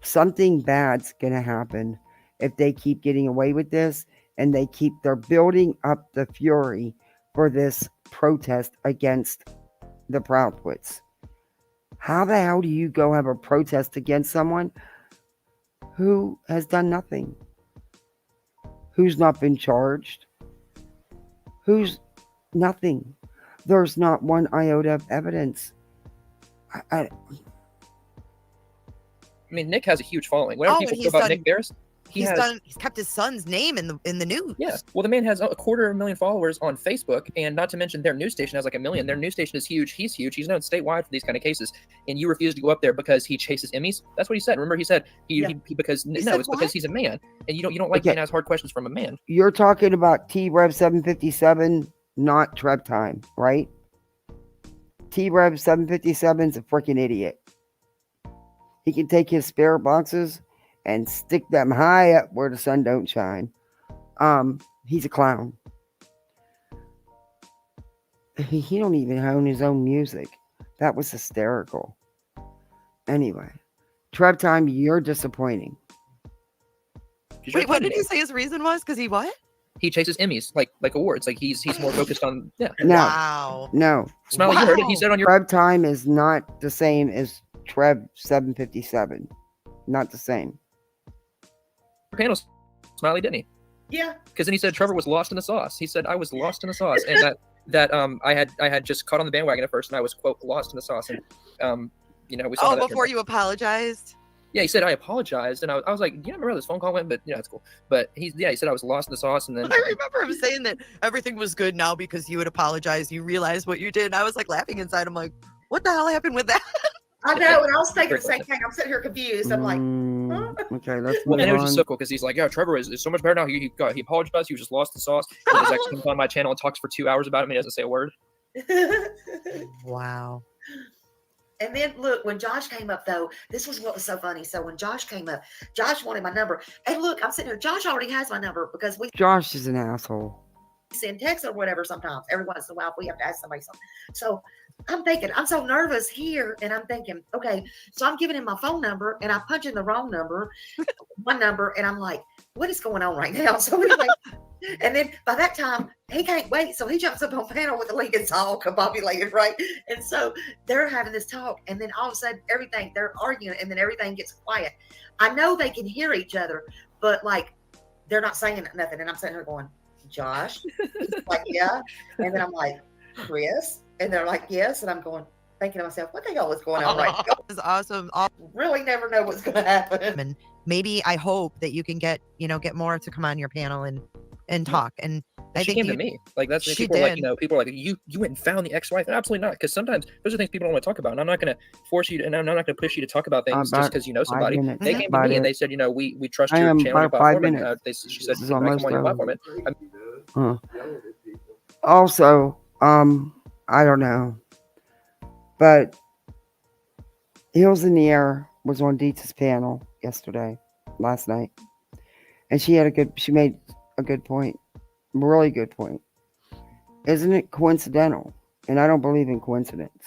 something bad's going to happen if they keep getting away with this, and they're building up the fury for this protest against the Proudfoots. How the hell do you go have a protest against someone who has done nothing? Who's not been charged? Who's nothing? There's not one iota of evidence. I mean, Nick has a huge following. Whenever people talk about Nick Barris, he's kept his son's name in the news. Yeah. Well, the man has 250,000 followers on Facebook, and not to mention their news station has like 1 million. Their news station is huge. He's huge. He's known statewide for these kind of cases. And you refuse to go up there because he chases Emmys. That's what he said. Remember, he said because he's a man, and you don't like being asked hard questions from a man. You're talking about T-Rev 757, not Trev Time, right? T-Rev 757 is a freaking idiot. He can take his spare boxes and stick them high up where the sun don't shine. He's a clown. He don't even own his own music. That was hysterical. Anyway, Trev Time, you're disappointing. Wait, what did he say his reason was? Because he what? He chases Emmys, like awards. Like he's more focused on No. Smiley, you heard it. He said on your Trev Time is not the same as Trev 757. Not the same. Panel, Smiley, didn't he? Yeah. Because then he said Trevor was lost in the sauce. He said I was lost in the sauce, and that I had just caught on the bandwagon at first, and I was quote lost in the sauce, and we saw that before you apologized. Yeah, he said I apologized, and I was like, you remember how this phone call went? But it's cool. But he said I was lost in the sauce, and then I remember him saying that everything was good now because you had apologized. You realized what you did, and I was like laughing inside. I'm like, what the hell happened with that? I know, and I was thinking the same thing. I'm sitting here confused. I'm like, okay, let's well, move and it was on. just so cool because he's like, yeah, Trevor is so much better now. He apologized. He was just lost in the sauce. He just actually comes on my channel and talks for 2 hours about him. He doesn't say a word. Wow. And then look, when Josh came up though, this was what was so funny. So when Josh came up, Josh wanted my number. And look, I'm sitting here. Josh already has my number because we Josh is an asshole. send texts or whatever sometimes. Every once in a while, we have to ask somebody something. So I'm thinking, I'm so nervous here, and I'm thinking, okay, so I'm giving him my phone number, and I punch in the wrong number, one number, and I'm like, what is going on right now? So anyway, and then by that time, he can't wait, so he jumps up on panel with the link. It's all combobulated, right? And so they're having this talk, and then all of a sudden, they're arguing, and then everything gets quiet. I know they can hear each other, but like, they're not saying nothing, and I'm sitting here going, Josh? He's like, yeah. And then I'm like, Chris? And they're like, yes. And I'm thinking to myself, what the hell is going on right now? This is awesome. Really never know what's going to happen. And maybe I hope that you can get more to come on your panel and talk. And I she think came to me. Like that's she people are did. like, people are like, you went and found the ex-wife. And absolutely not. Because sometimes those are things people don't want to talk about. And I'm not going to force you, and I'm not going to push you to talk about things just because you know somebody. They came to me and they said, we trust your channel, your platform. And she said, I come on your platform. Also, I don't know, but Heels in the Air was on Dietz's panel last night, and she made a good point, really good point. Isn't it coincidental? And I don't believe in coincidence.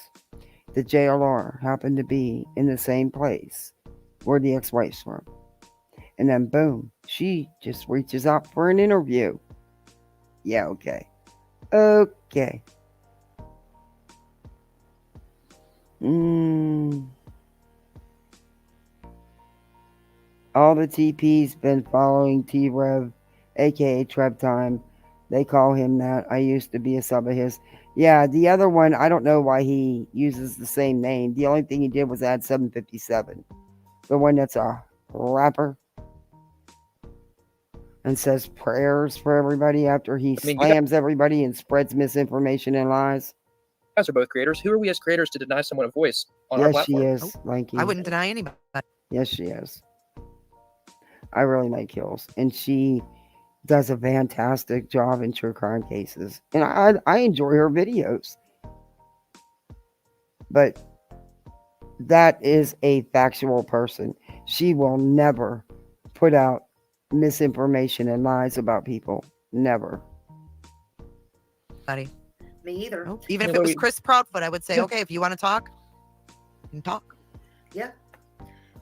That JLR happened to be in the same place where the ex-wife's from, and then boom, she just reaches out for an interview. Yeah, okay. All the TP's been following T-Rev, aka Trev Time. They call him that. I used to be a sub of his. Yeah, the other one, I don't know why he uses the same name. The only thing he did was add 757. The one that's a rapper and says prayers for everybody after he slams everybody and spreads misinformation and lies. You guys are both creators. Who are we as creators to deny someone a voice on our Yes, platform? she is, Lanky. I wouldn't deny anybody. Yes, she is. I really like Hills, and she does a fantastic job in true crime cases, and I enjoy her videos. But that is a factual person. She will never put out misinformation and lies about people. Never. Me either. Nope. Even if it was Chris Proudfoot, I would say, okay, if you want to talk, you can talk. Yeah.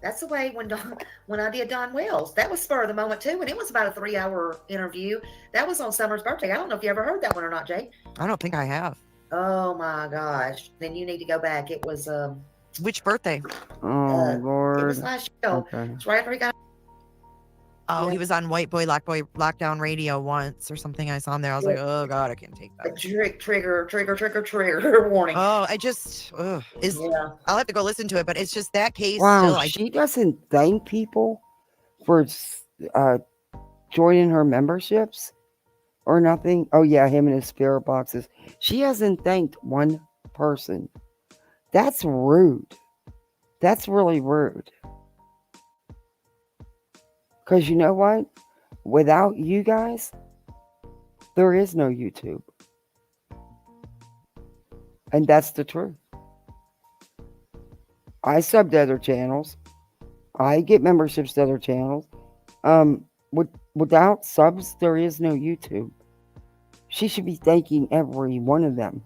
That's the way when I did Don Wells. That was spur of the moment too, and it was about a 3-hour interview. That was on Summer's birthday. I don't know if you ever heard that one or not, Jay. I don't think I have. Oh my gosh! Then you need to go back. It was Which birthday? Oh Lord. It was last year. Okay. It's right after he got. Oh, he was on White Boy Lockdown Radio once or something. I saw him there. I was like, oh god, I can't take that. Trigger warning. Oh, I just Yeah. I'll have to go listen to it, but it's just that case. Wow, Still, she doesn't thank people for joining her memberships or nothing. Oh yeah, him and his spirit boxes. She hasn't thanked one person. That's rude. That's really rude. Because you know what? Without you guys, there is no YouTube. And that's the truth. I sub to other channels. I get memberships to other channels. Without subs, there is no YouTube. She should be thanking every one of them.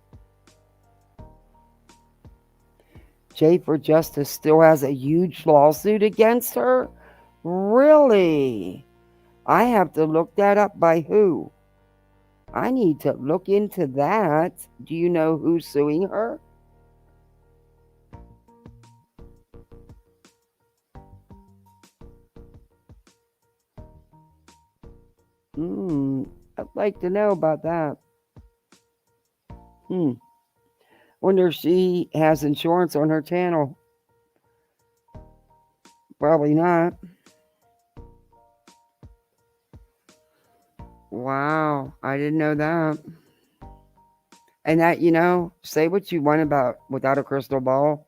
Jay for Justice still has a huge lawsuit against her? Really? I have to look that up. By who? I need to look into that. Do you know who's suing her? I'd like to know about that. Wonder if she has insurance on her channel. Probably not. Wow, I didn't know that. And that, say what you want about Without a Crystal Ball,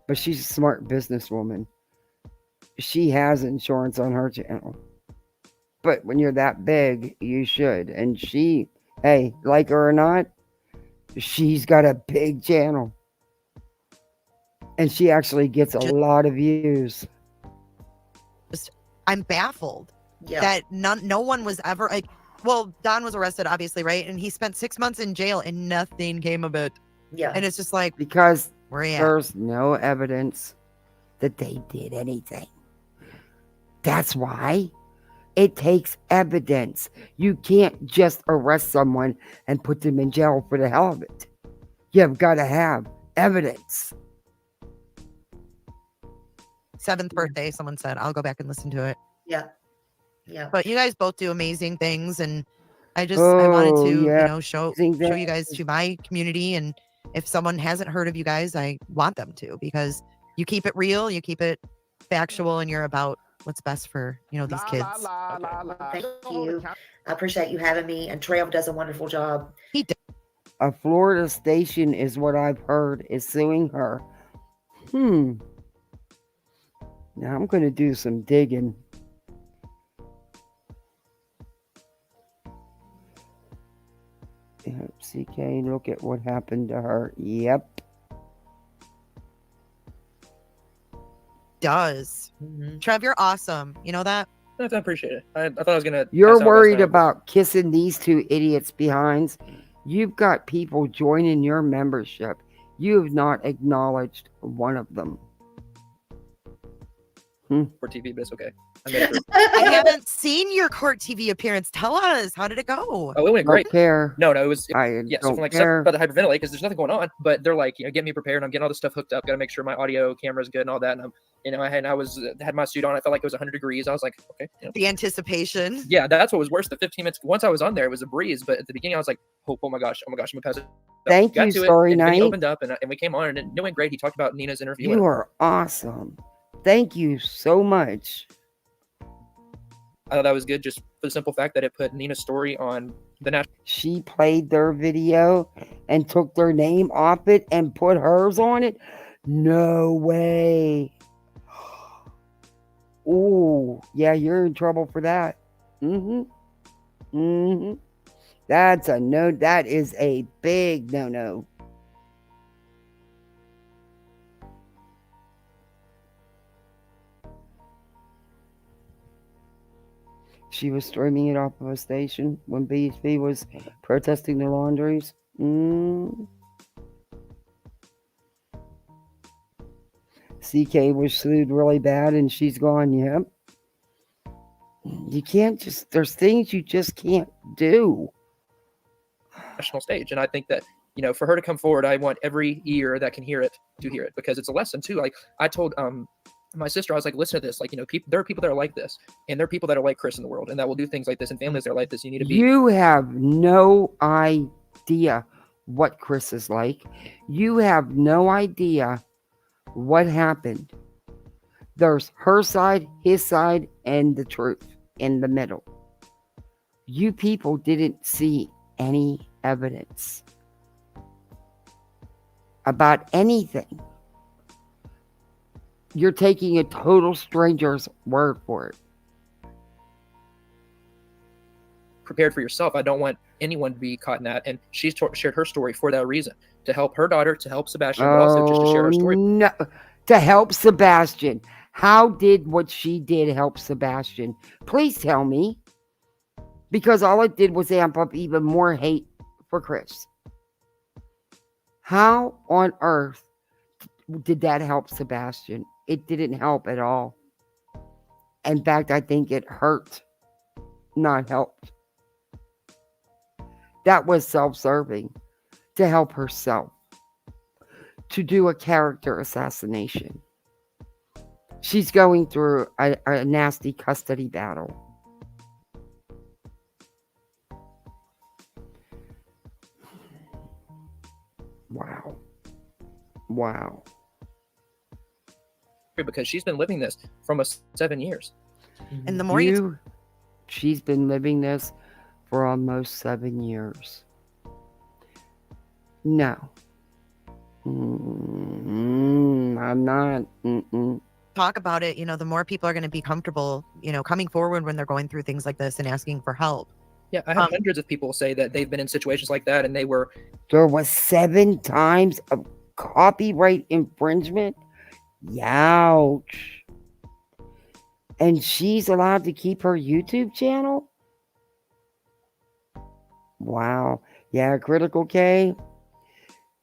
but she's a smart businesswoman. She has insurance on her channel. But when you're that big, you should. And she, hey, like her or not, she's got a big channel. And she actually gets a lot of views. I'm baffled that no one was ever like. Well, Don was arrested, obviously, right? And he spent 6 months in jail, and nothing came of it. Yeah, and it's just like because where there's no evidence that they did anything. That's why it takes evidence. You can't just arrest someone and put them in jail for the hell of it. You've got to have evidence. 7th birthday, someone said. I'll go back and listen to it. Yeah. Yeah. But you guys both do amazing things, and I wanted to, show you guys to my community, and if someone hasn't heard of you guys, I want them to, because you keep it real, you keep it factual, and you're about what's best for, these kids. Thank you. I appreciate you having me, and Trev does a wonderful job. He does. A Florida station is what I've heard is suing her. Now I'm going to do some digging. CK, look at what happened to her. Yep. Does. Trev, you're awesome. You know that? I appreciate it. I thought I was going to... You're worried about kissing these two idiots behinds. You've got people joining your membership. You have not acknowledged one of them. For TV, but it's okay. I haven't seen your court TV appearance. Tell us, how did it go? Oh, it went great. Don't care. No, it was. I so don't from care. about to hyperventilate because there's nothing going on. But they're like, get me prepared. I'm getting all this stuff hooked up. Got to make sure my audio camera is good and all that. And I had my suit on. I felt like it was 100 degrees. I was like, okay. The anticipation. Yeah, that's what was worse. The 15 minutes. Once I was on there, it was a breeze. But at the beginning, I was like, oh my gosh, I'm gonna pass it. Thank you, Story and Night. He opened up and we came on and it went great. He talked about Nina's interview. You are awesome. Thank you so much. I thought that was good, just for the simple fact that it put Nina's story on the national. She played their video and took their name off it and put hers on it. No way. Oh, yeah, you're in trouble for that. That's a no. That is a big no-no. She was streaming it off of a station when BHP was protesting the laundries. CK was sued really bad and she's gone, yep. You can't just, there's things you just can't do. National stage. And I think that, for her to come forward, I want every ear that can hear it to hear it, because it's a lesson too. Like I told my sister, I was like, listen to this. Like, there are people that are like this, and there are people that are like Chris in the world, and that will do things like this, and families that are like this. You need to be. You have no idea what Chris is like. You have no idea what happened. There's her side, his side, and the truth in the middle. You people didn't see any evidence about anything. You're taking a total stranger's word for it. Prepared for yourself. I don't want anyone to be caught in that. And she's shared her story for that reason, to help her daughter, to help Sebastian, but also just to share her story. No, to help Sebastian. How did what she did help Sebastian? Please tell me. Because all it did was amp up even more hate for Chris. How on earth did that help Sebastian? It didn't help at all. In fact, I think it hurt, not helped. That was self-serving, to help herself, to do a character assassination. She's going through a nasty custody battle. Wow. Wow. Because she's been living this for almost 7 years. And the more she's been living this for almost 7 years. No. I'm not. talk about it, the more people are going to be comfortable, coming forward when they're going through things like this and asking for help. Yeah, I have hundreds of people say that they've been in situations like that, and they were. There was 7 times of copyright infringement. Youch. And she's allowed to keep her YouTube channel? Wow. Yeah, Critical K.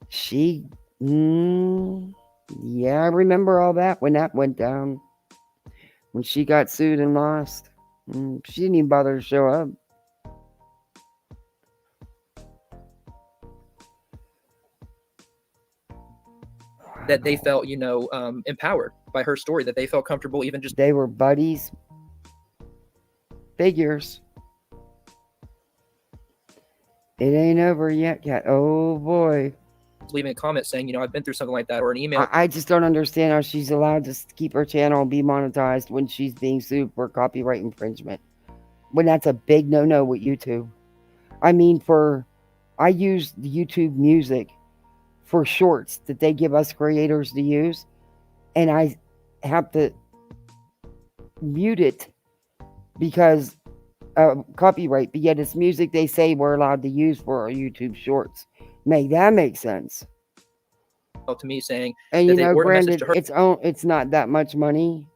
She. Yeah, I remember all that when that went down. When she got sued and lost. She didn't even bother to show up. That they felt, empowered by her story, that they felt comfortable even just. They were buddies. Figures. It ain't over yet, Cat. Oh, boy. Leaving a comment saying, I've been through something like that, or an email. I just don't understand how she's allowed to keep her channel and be monetized when she's being sued for copyright infringement. When that's a big no-no with YouTube. I mean, I use the YouTube music for shorts that they give us creators to use, and I have to mute it because copyright, but yet it's music they say we're allowed to use for our YouTube shorts. Make that make sense. To me saying, and granted, it's not that much money,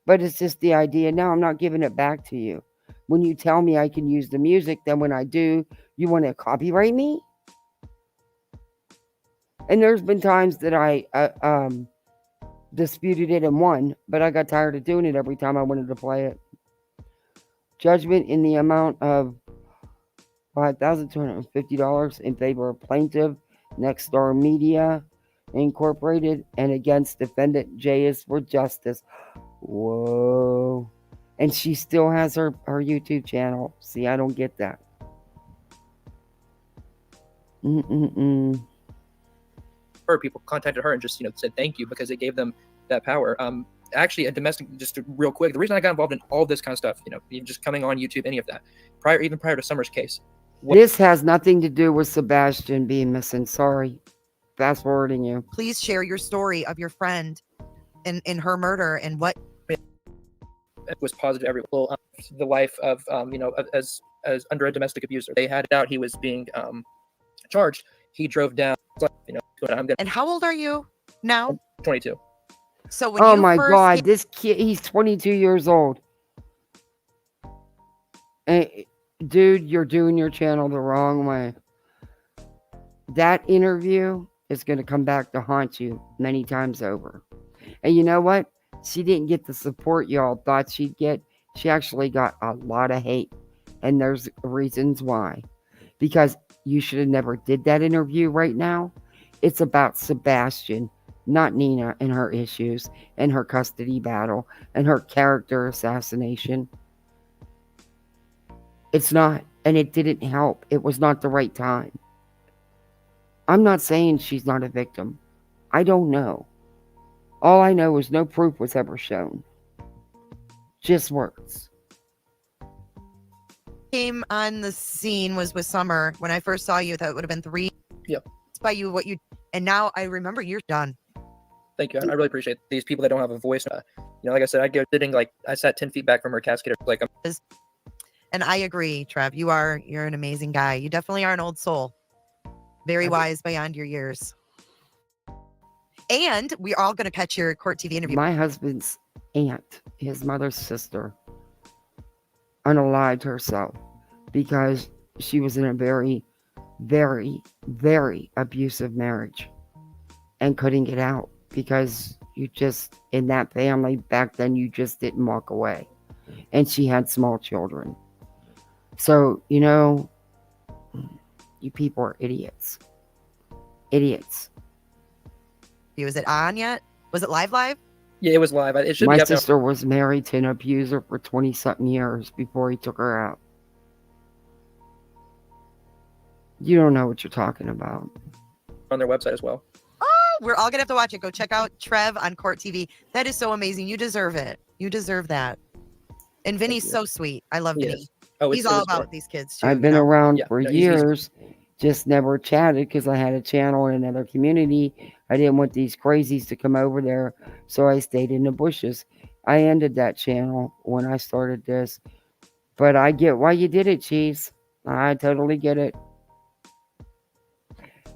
but it's just the idea. No, I'm not giving it back to you. When you tell me I can use the music, then when I do, you want to copyright me? And there's been times that I disputed it and won, but I got tired of doing it every time I wanted to play it. Judgment in the amount of $5,250 in favor of plaintiff Nextstar Media Incorporated and against defendant J.S. for justice. Whoa. And she still has her YouTube channel. See, I don't get that. Her people contacted her and just said thank you because it gave them that power. Actually, a domestic, just real quick, the reason I got involved in all this kind of stuff, just coming on YouTube, any of that, even prior to Summer's case. This has nothing to do with Sebastian being missing. Sorry. Fast forwarding you. Please share your story of your friend in her murder and what it was positive every the life of as under a domestic abuser. They had it out. He was being charged. He drove down. And how old are you now? 22. So when oh my God, this kid, he's 22 years old. Hey, dude, you're doing your channel the wrong way. That interview is going to come back to haunt you many times over. And you know what? She didn't get the support y'all thought she'd get. She actually got a lot of hate. And there's reasons why. Because you should have never did that interview right now. It's about Sebastian, not Nina and her issues and her custody battle and her character assassination. It's not. And it didn't help. It was not the right time. I'm not saying she's not a victim. I don't know. All I know is no proof was ever shown. Just words. Came on the scene was with Summer. When I first saw you, that would have been 3. Yep. By you, what you, and now I remember you're done. Thank you. I really appreciate these people that don't have a voice. Like I said, I go sitting like I sat 10 feet back from her casket. Like And I agree, Trev. You're an amazing guy. You definitely are an old soul. Very wise beyond your years. And we're all going to catch your court TV interview. My husband's aunt, his mother's sister, unalived herself because she was in a very, very, very abusive marriage and couldn't get out because you just, in that family back then, you just didn't walk away. And she had small children. So, you people are idiots. Idiots. Was it on yet? Was it live? Yeah, it was live. It should My be up sister was married to an abuser for 20-something years before he took her out. You don't know what you're talking about. On their website as well. Oh, we're all going to have to watch it. Go check out Trev on Court TV. That is so amazing. You deserve it. You deserve that. And Vinny's so sweet. I love Vinny. He's all about these kids too. I've been around for years, just never chatted because I had a channel in another community. I didn't want these crazies to come over there, so I stayed in the bushes. I ended that channel when I started this. But I get why you did it, Cheese. I totally get it.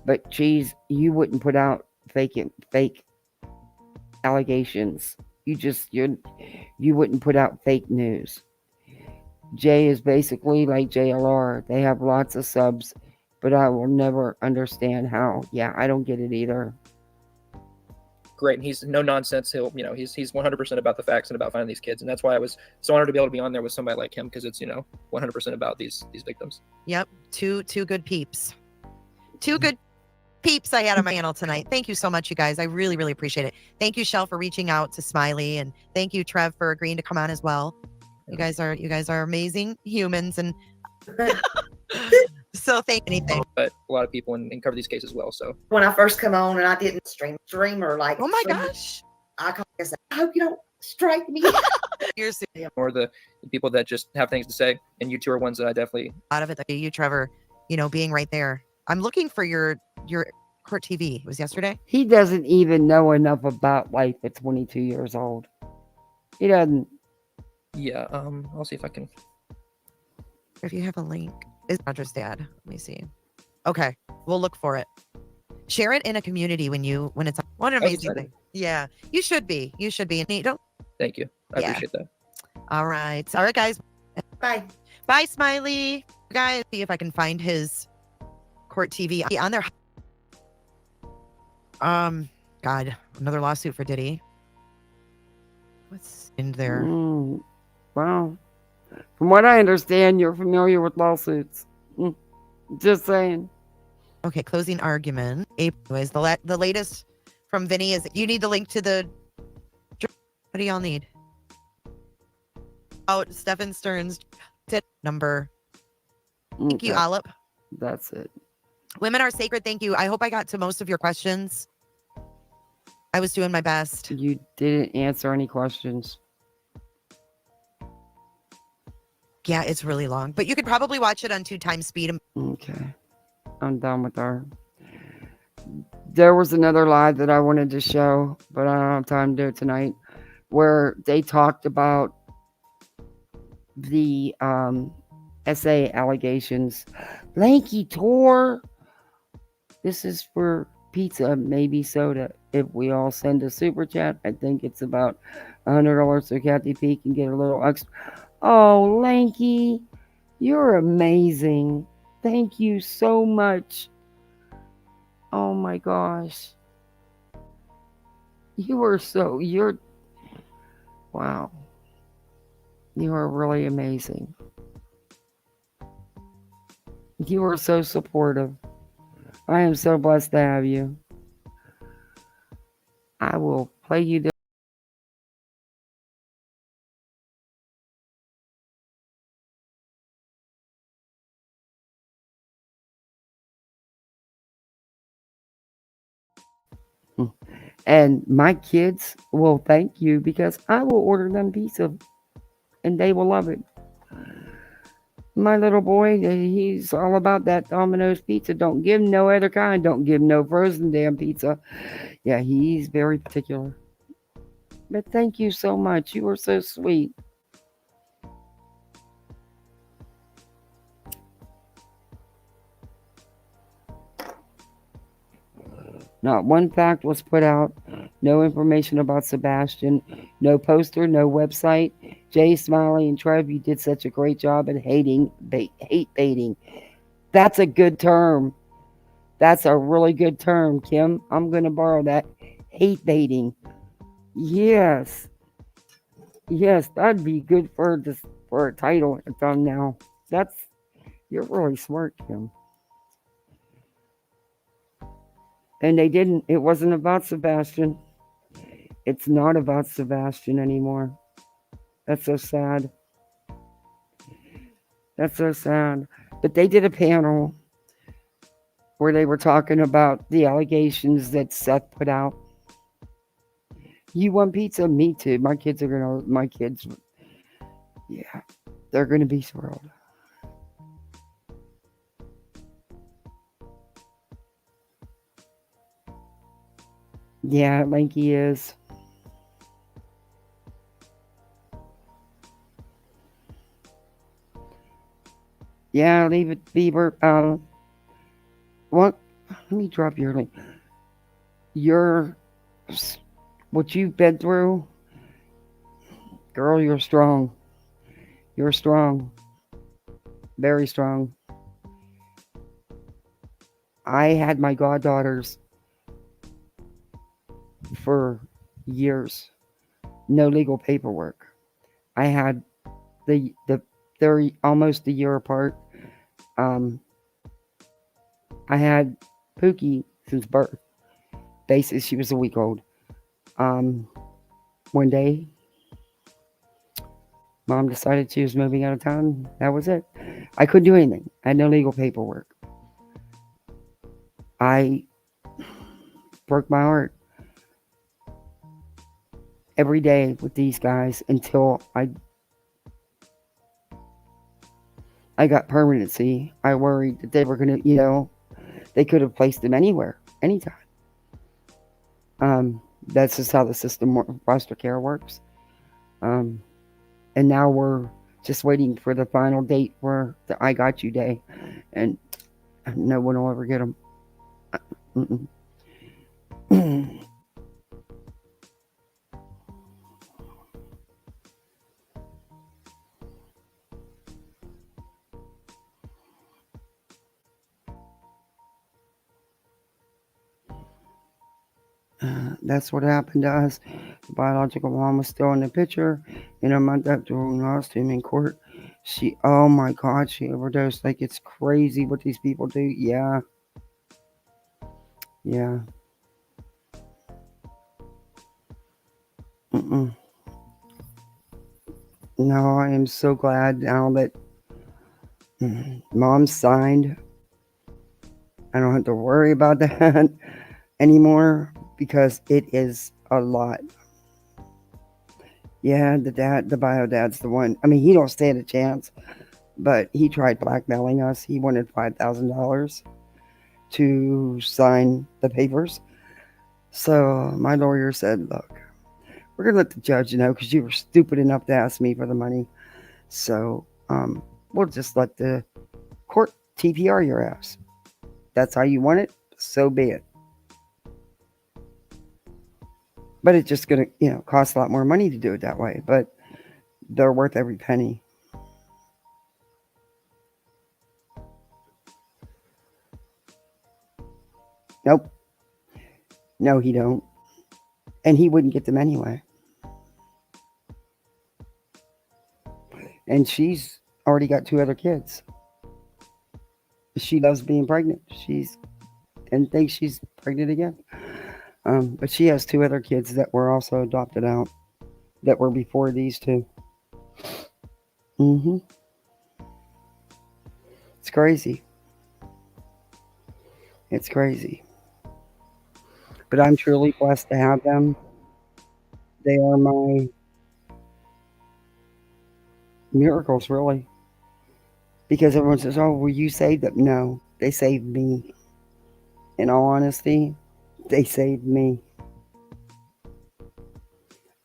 But Cheese, you wouldn't put out fake allegations. You wouldn't put out fake news. Jay is basically like JLR. They have lots of subs, but I will never understand how. Yeah, I don't get it either. Great, and he's no nonsense. He's 100% about the facts and about finding these kids, and that's why I was so honored to be able to be on there with somebody like him because it's 100% about these victims. Yep, two good peeps. Two good peeps I had on my channel tonight. Thank you so much, you guys. I really, really appreciate it. Thank you, Shell, for reaching out to Smiley, and thank you, Trev, for agreeing to come on as well. You guys are amazing humans, and so thank anything. But a lot of people and cover these cases well. So when I first come on and I didn't streamer like, oh my gosh, I hope you don't strike me. You're or the people that just have things to say, and you two are ones that I definitely out of it. You, Trevor, being right there. I'm looking for your court TV. It was yesterday. He doesn't even know enough about life at 22 years old. He doesn't. Yeah, I'll see if I can. If you have a link, is Roger's dad? Let me see. Okay, we'll look for it. Share it in a community when it's what an amazing thing. Yeah, you should be. You should be. And don't. Thank you. I appreciate that. All right, guys. Bye, Smiley. Guys, see if I can find his court TV on there. God, another lawsuit for Diddy. What's in there? Wow. From what I understand, you're familiar with lawsuits. Just saying. Okay, closing argument. Anyways, the latest from Vinny is you need the link to the. What do y'all need? Oh, Stephen Stern's number. Thank you, Olip. That's it. Women are sacred. Thank you. I hope I got to most of your questions. I was doing my best. You didn't answer any questions. Yeah, it's really long, but you could probably watch it on 2x speed. Okay. I'm done with her. There was another live that I wanted to show, but I don't have time to do it tonight, where they talked about the SA allegations. Lanky Tor. This is for pizza, maybe soda. If we all send a super chat, I think it's about $100 so Kathy P can get a little extra. Oh, Lanky, you're amazing. Thank you so much. Oh my gosh. Wow. You are really amazing. You are so supportive. I am so blessed to have you. I will play you this. And my kids will thank you because I will order them pizza and they will love it. My little boy, he's all about that Domino's pizza. Don't give him no other kind. Don't give him no frozen damn pizza. Yeah, he's very particular. But thank you so much. You were so sweet. Not one fact was put out. No information about Sebastian. No poster, no website. Jay, Smiley, and Trev, you did such a great job at hate baiting. That's a good term. That's a really good term, Kim. I'm going to borrow that. Hate baiting. Yes. Yes, that'd be good for a title and thumbnail. You're really smart, Kim. And they didn't. It wasn't about Sebastian. It's not about Sebastian anymore. That's so sad. That's so sad. But they did a panel where they were talking about the allegations that Seth put out. You want pizza? Me too. My kids, yeah, they're gonna be thrilled. Yeah, Lanky is. Yeah, leave it, Bieber. What? Let me drop your link. What you've been through, girl. You're strong. You're strong. Very strong. I had my goddaughters for years. No legal paperwork. I had they're almost a year apart. I had Pookie since birth. Basically, she was a week old. One day, Mom decided she was moving out of town. That was it. I couldn't do anything. I had no legal paperwork. I broke my heart every day with these guys until I got permanency. I worried that they were going to, they could have placed him anywhere, anytime. That's just how the system foster care works. And now we're just waiting for the final date for the I Got You Day. And no one will ever get them. That's what happened to us. The biological mom was still in the picture. In a month after we lost him in court, oh my God, she overdosed. Like, it's crazy what these people do. Yeah. Yeah. No, I am so glad now that Mom signed. I don't have to worry about that anymore because it is a lot. Yeah, the bio dad's the one. I mean, he don't stand a chance, but he tried blackmailing us. He wanted $5,000 to sign the papers. So my lawyer said, look, we're going to let the judge know because you were stupid enough to ask me for the money. So we'll just let the court TPR your ass. That's how you want it, so be it. But it's just going to, cost a lot more money to do it that way. But they're worth every penny. Nope. No, he don't. And he wouldn't get them anyway. And she's already got 2 other kids. She loves being pregnant. And thinks she's pregnant again. But she has 2 other kids that were also adopted out, that were before these 2. It's crazy. It's crazy. But I'm truly blessed to have them. They are my miracles, really. Because everyone says, oh, well, you saved them. No, they saved me. In all honesty, they saved me.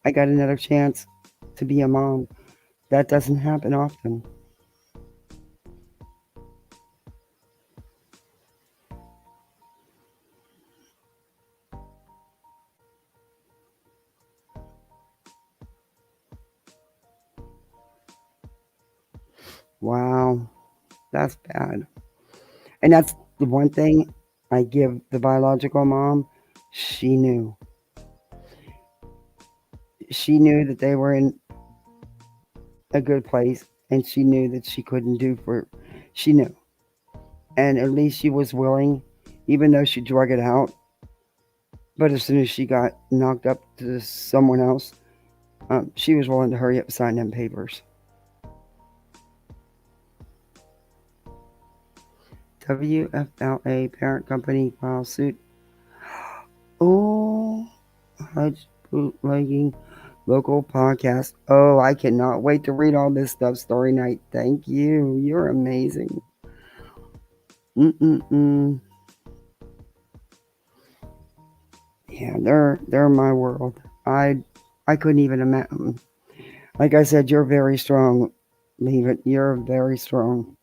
I got another chance to be a mom. That doesn't happen often. Wow, that's bad. And that's the one thing I give the biological mom. She knew. She knew that they were in a good place, and she knew that she couldn't do for. She knew. And at least she was willing, even though she drug it out. But as soon as she got knocked up to someone else, she was willing to hurry up and sign them papers. WFLA parent company file suit. Oh, Hudge bootlegging local podcast. Oh, I cannot wait to read all this stuff. Story night. Thank you. You're amazing. Yeah, they're my world. I couldn't even imagine. Like I said, you're very strong. Leave it. You're very strong.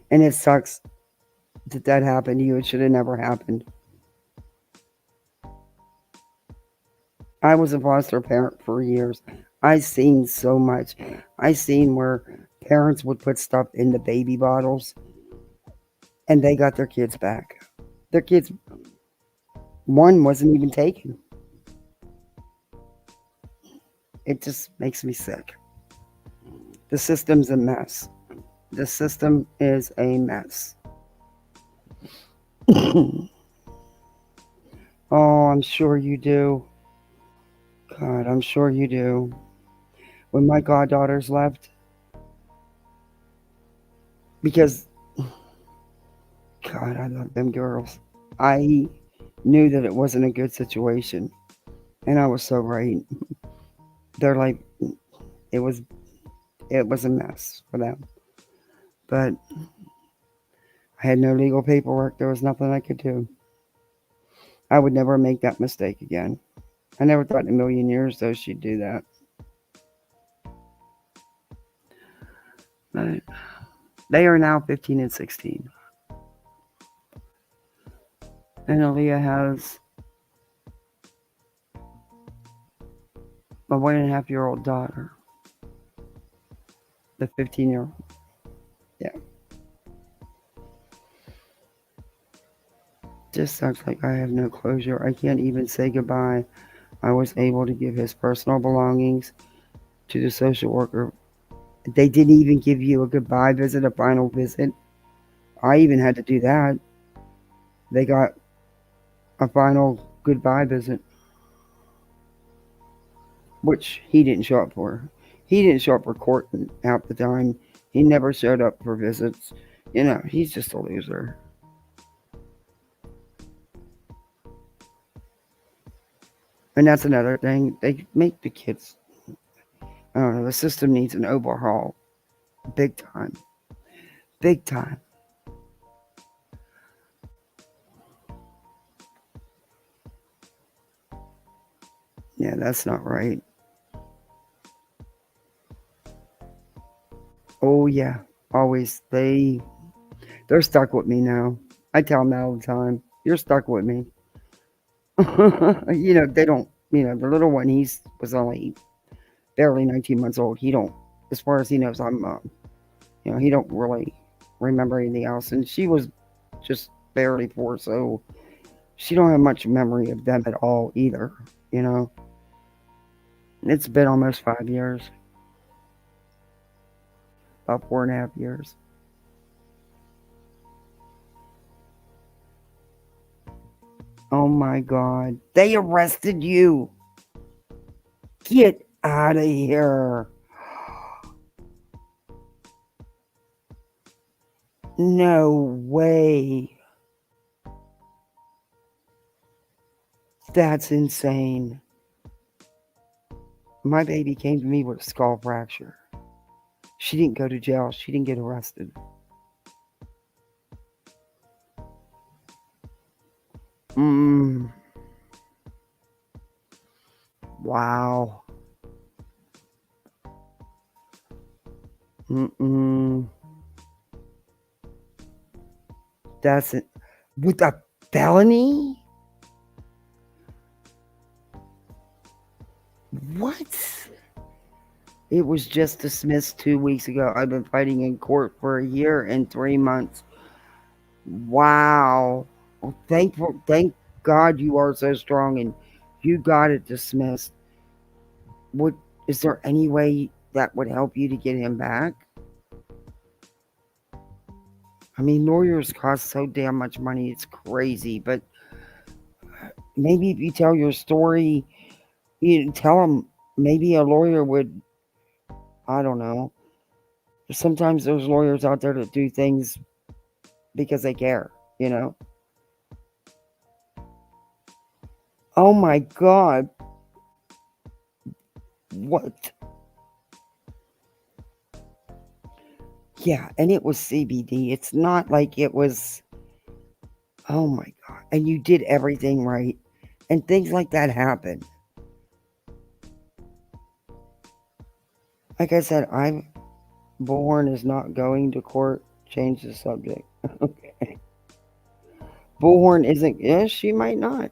And it sucks that happened to you. It should have never happened. I was a foster parent for years. I seen so much. I seen where parents would put stuff in the baby bottles and they got their kids back. Their kids, one wasn't even taken. It just makes me sick. The system's a mess. The system is a mess. Oh, I'm sure you do. God, I'm sure you do. When my goddaughters left, because, God, I love them girls. I knew that it wasn't a good situation, and I was so right. They're like, it was a mess for them. But I had no legal paperwork. There was nothing I could do. I would never make that mistake again. I never thought in a million years, though, she'd do that. But they are now 15 and 16. And Aaliyah has a 1.5-year-old daughter. The 15-year-old. Yeah. Just sucks like I have no closure. I can't even say goodbye. I was able to give his personal belongings to the social worker. They didn't even give you a goodbye visit, a final visit. I even had to do that. They got a final goodbye visit, which he didn't show up for. He didn't show up for court half the time. He never showed up for visits. You know, he's just a loser. And that's another thing. They make the kids, I don't know, the system needs an overhaul. Big time. Big time. Yeah, that's not right. Oh, yeah. Always. They're stuck with me now. I tell them that all the time. You're stuck with me. You know, they don't, you know, the little one, was only barely 19 months old. He don't, as far as he knows, I'm, you know, he don't really remember anything else. And she was just barely 4, so she don't have much memory of them at all either, you know. It's been almost 5 years. About 4.5 years. Oh my God. They arrested you. Get out of here. No way. That's insane. My baby came to me with a skull fracture. She didn't go to jail. She didn't get arrested. Wow. That's it. With a felony? What? It was just dismissed 2 weeks ago. I've been fighting in court for a year and 3 months. Wow. Well, thank God you are so strong and you got it dismissed. Is there any way that would help you to get him back? I mean, lawyers cost so damn much money. It's crazy. But maybe if you tell your story, you tell them, maybe a lawyer would, I don't know. Sometimes there's lawyers out there that do things because they care, you know? Oh my God. What? Yeah, and it was CBD. It's not like it was, oh my God. And you did everything right. And things like that happen. Like I said, Bullhorn is not going to court. Change the subject. Okay. Bullhorn isn't, she might not.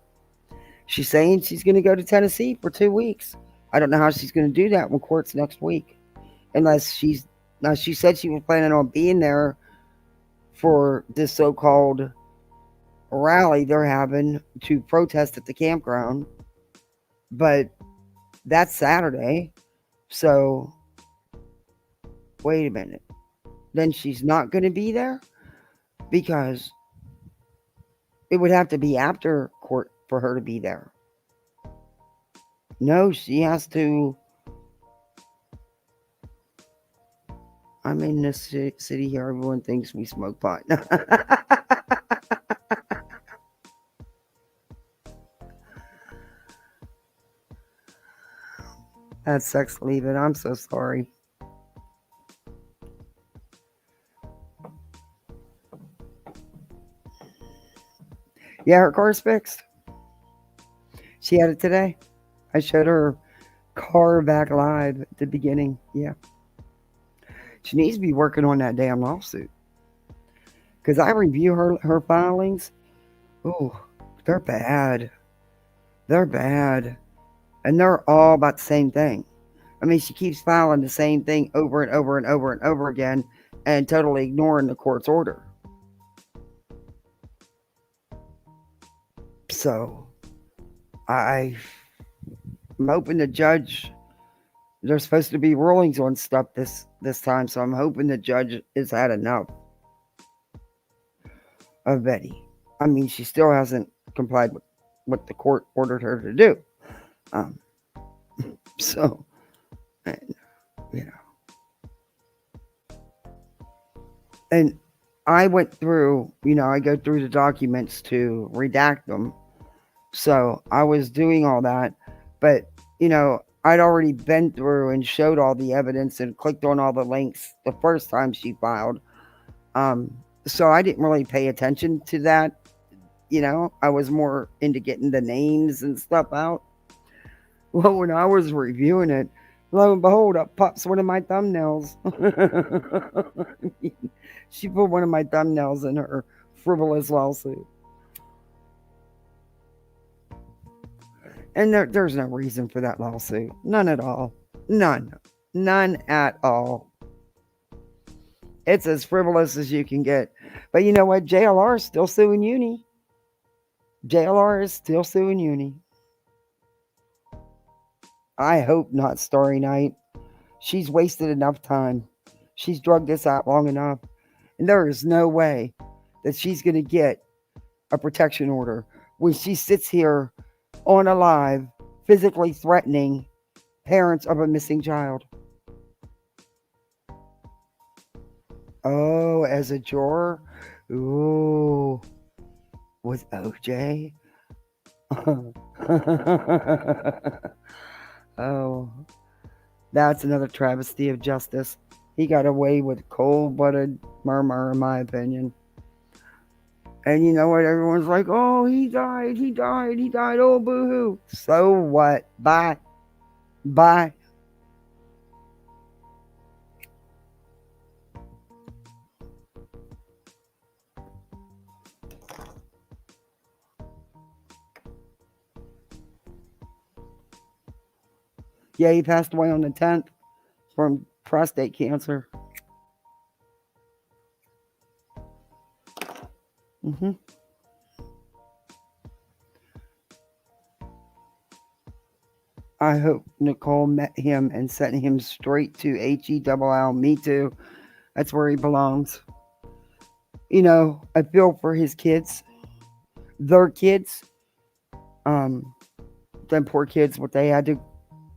She's saying she's going to go to Tennessee for 2 weeks. I don't know how she's going to do that when court's next week. Now she said she was planning on being there for this so-called rally they're having to protest at the campground. But that's Saturday. So, wait a minute. Then she's not going to be there? Because it would have to be after court for her to be there. No, she has to. I'm in this city here. Everyone thinks we smoke pot. That's sex leave it. I'm so sorry. Yeah, her car's fixed. She had it today. I showed her car back live at the beginning. Yeah. She needs to be working on that damn lawsuit. Because I review her filings. Oh, they're bad. They're bad. And they're all about the same thing. I mean, she keeps filing the same thing over and over and over and over again and totally ignoring the court's order. So, I'm hoping the judge, there's supposed to be rulings on stuff this time, so I'm hoping the judge has had enough of Betty. I mean, she still hasn't complied with what the court ordered her to do. So, you know. And I went through, I go through the documents to redact them. So I was doing all that. But, I'd already been through and showed all the evidence and clicked on all the links the first time she filed. So I didn't really pay attention to that. I was more into getting the names and stuff out. Well, when I was reviewing it, lo and behold, up pops one of my thumbnails. She put one of my thumbnails in her frivolous lawsuit. And there's no reason for that lawsuit. None at all. None at all. It's as frivolous as you can get. But you know what? JLR is still suing Uni. JLR is still suing Uni. I hope not Starry Night. She's wasted enough time. She's drugged this out long enough. And there is no way that she's going to get a protection order when she sits here on a live physically threatening parents of a missing child. Oh, as a juror? Ooh. With OJ? Oh. That's another travesty of justice. He got away with cold-blooded murder, in my opinion. And you know what? Everyone's like, oh, he died, oh, boo-hoo. So what? Bye. Bye. Yeah, he passed away on the 10th from prostate cancer. Mm-hmm. I hope Nicole met him and sent him straight to HELL. Me too. That's where he belongs. You know, I feel for his kids. Their kids. Them poor kids, what they had to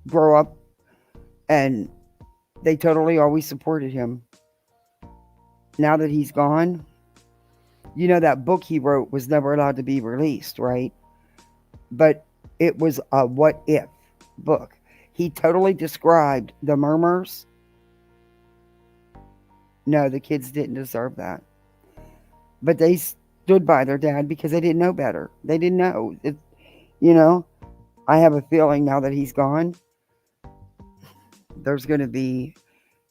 grow up. And they totally always supported him. Now that he's gone, you know that book he wrote was never allowed to be released, right? But it was a what if book. He totally described the murmurs. No, the kids didn't deserve that. But they stood by their dad because they didn't know better. They didn't know. You know, I have a feeling now that he's gone, there's going to be...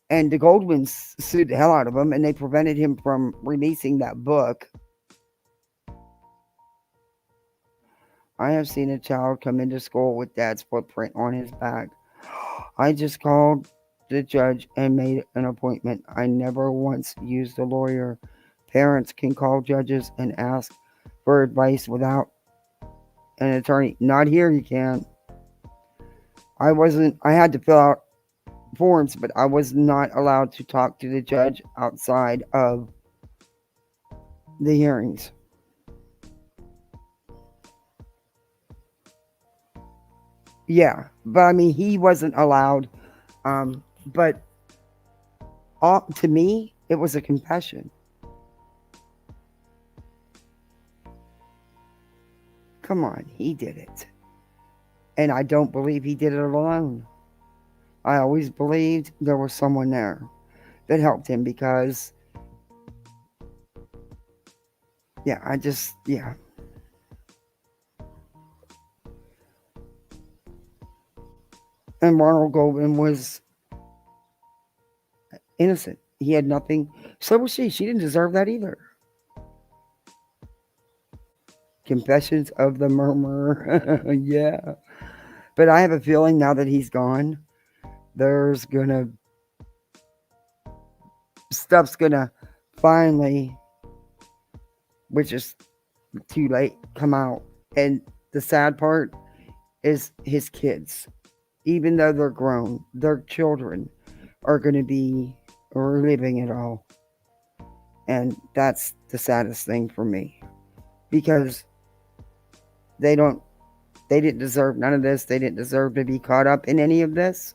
And the Goldwins sued the hell out of him, and they prevented him from releasing that book. I have seen a child come into school with dad's footprint on his back. I just called the judge and made an appointment. I never once used a lawyer. Parents can call judges and ask for advice without an attorney. Not here, you can't. I had to fill out forms, but I was not allowed to talk to the judge outside of the hearings. Yeah, but I mean, he wasn't allowed. But to me, it was a confession. Come on, he did it. And I don't believe he did it alone. I always believed there was someone there that helped him because, yeah. And Ronald Goldman was innocent. He had nothing. So was she. She didn't deserve that either. Confessions of the Murmurer. Yeah. But I have a feeling now that he's gone, stuff's gonna finally, which is too late, come out. And the sad part is his kids. Even though they're grown, their children are going to be reliving it all. And that's the saddest thing for me. Because they didn't deserve none of this. They didn't deserve to be caught up in any of this.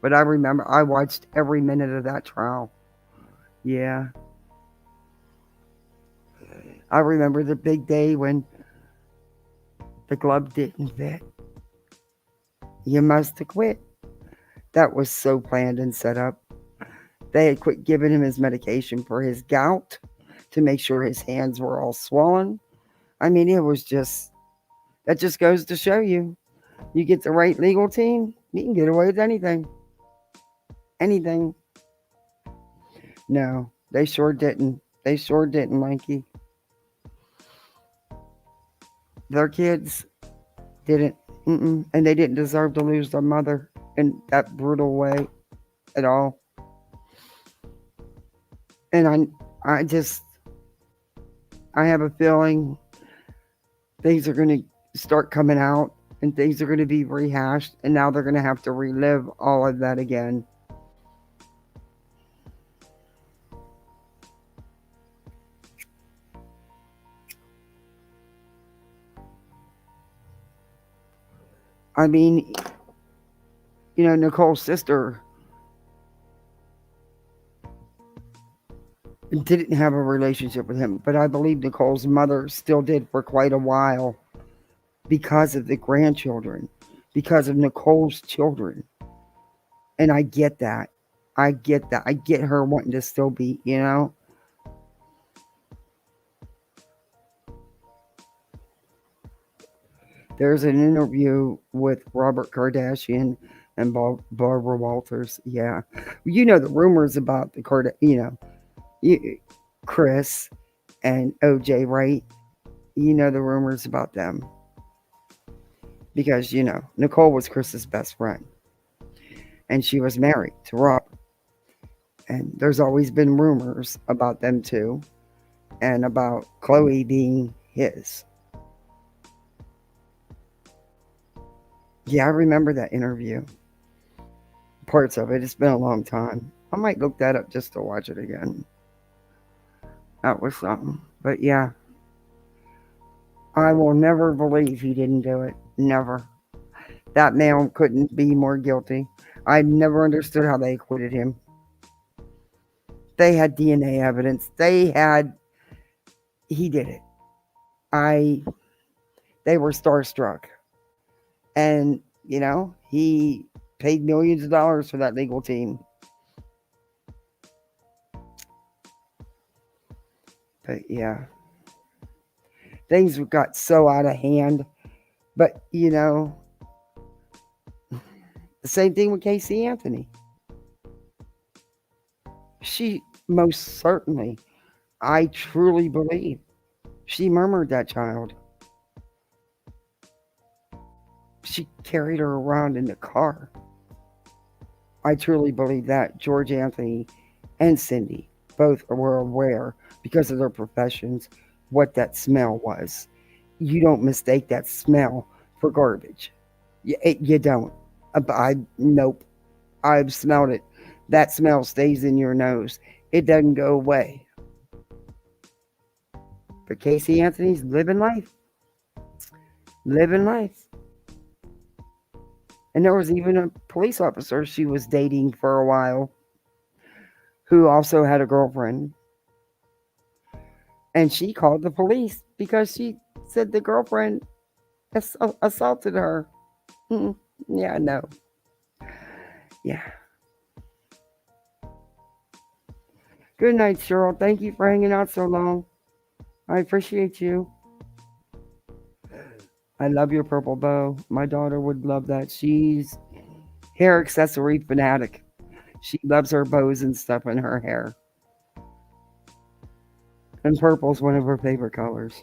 But I remember I watched every minute of that trial. Yeah. I remember the big day when the glove didn't fit. You must have quit. That was so planned and set up. They had quit giving him his medication for his gout to make sure his hands were all swollen. I mean, it was just... That just goes to show you. You get the right legal team, you can get away with anything. Anything. No, they sure didn't. They sure didn't, Mikey. Their kids didn't. And they didn't deserve to lose their mother in that brutal way at all. And I have a feeling things are going to start coming out and things are going to be rehashed. And now they're going to have to relive all of that again. I mean, you know, Nicole's sister didn't have a relationship with him, but I believe Nicole's mother still did for quite a while because of the grandchildren, because of Nicole's children. And I get that. I get that. I get her wanting to still be, you know. There's an interview with Robert Kardashian and Barbara Walters. Yeah. You know the rumors about the Chris and OJ, right? You know the rumors about them. Because, you know, Nicole was Chris's best friend. And she was married to Robert. And there's always been rumors about them two. And about Chloe being his. Yeah, I remember that interview. Parts of it. It's been a long time. I might look that up just to watch it again. That was something. But yeah. I will never believe he didn't do it. Never. That man couldn't be more guilty. I never understood how they acquitted him. They had DNA evidence. He did it. They were starstruck. And, you know, he paid millions of dollars for that legal team. But yeah. Things got so out of hand. But, you know, the same thing with Casey Anthony. She most certainly, I truly believe, she murmured that child. She carried her around in the car. I truly believe that. George Anthony and Cindy both were aware, because of their professions, what that smell was. You don't mistake that smell for garbage. You don't. Nope. I've smelled it. That smell stays in your nose. It doesn't go away. But Casey Anthony's living life. Living life. And there was even a police officer she was dating for a while who also had a girlfriend. And she called the police because she said the girlfriend assaulted her. Yeah, no. Yeah. Good night, Cheryl. Thank you for hanging out so long. I appreciate you. I love your purple bow. My daughter would love that. She's hair accessory fanatic. She loves her bows and stuff in her hair. And purple's one of her favorite colors.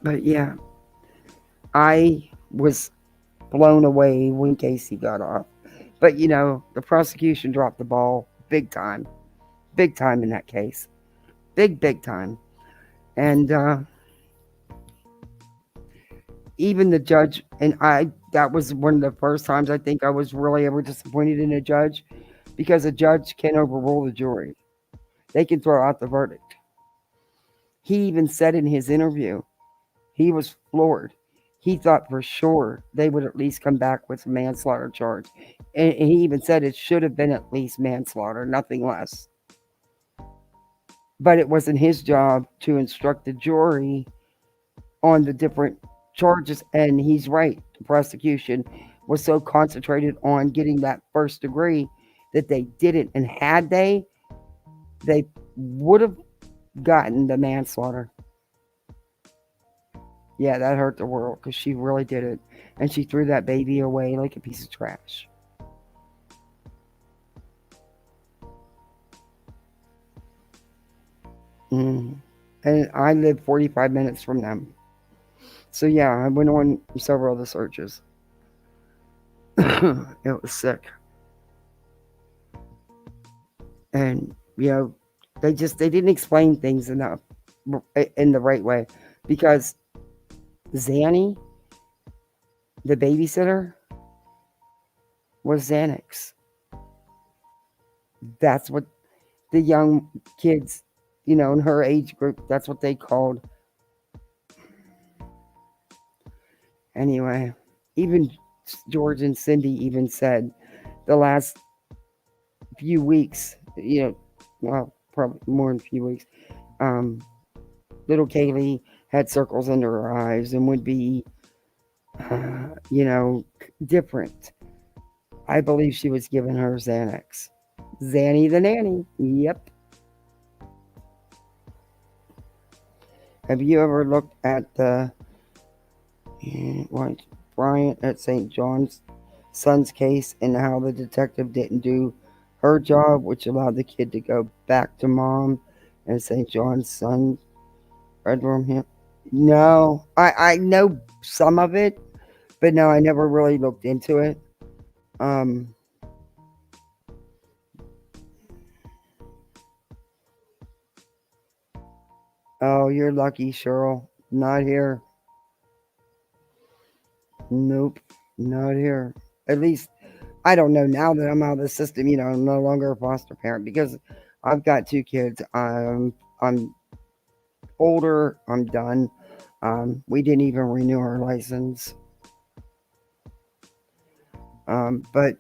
But yeah, I was blown away when Casey got off. But you know, the prosecution dropped the ball big time. Big time in that case. Big time. And even the judge, and that was one of the first times I think I was really ever disappointed in a judge, because a judge can overrule the jury. They can throw out the verdict. He even said in his interview, he was floored. He thought for sure they would at least come back with a manslaughter charge. And he even said it should have been at least manslaughter, nothing less. But it wasn't his job to instruct the jury on the different charges. And he's right. The prosecution was so concentrated on getting that first degree that they didn't. And had they would have gotten the manslaughter. Yeah, that hurt the world, because she really did it. And she threw that baby away like a piece of trash. And I live 45 minutes from them. So yeah, I went on several of the searches. It was sick. And, they didn't explain things enough in the right way, because Zanny, the babysitter, was Xanax. That's what the young kids, in her age group, that's what they called. Anyway, even George and Cindy even said the last few weeks, well, probably more than a few weeks, little Kaylee had circles under her eyes and would be, different. I believe she was giving her Xanax. Zanny the nanny. Yep. Have you ever looked at the Bryant at St. John's son's case and how the detective didn't do her job, which allowed the kid to go back to mom and St. John's son bedroom? No, I know some of it, but no, I never really looked into it. Oh, you're lucky, Cheryl. Not here. Nope, not here. At least I don't know now that I'm out of the system. I'm no longer a foster parent because I've got 2 kids. I'm older. I'm done. We didn't even renew our license. But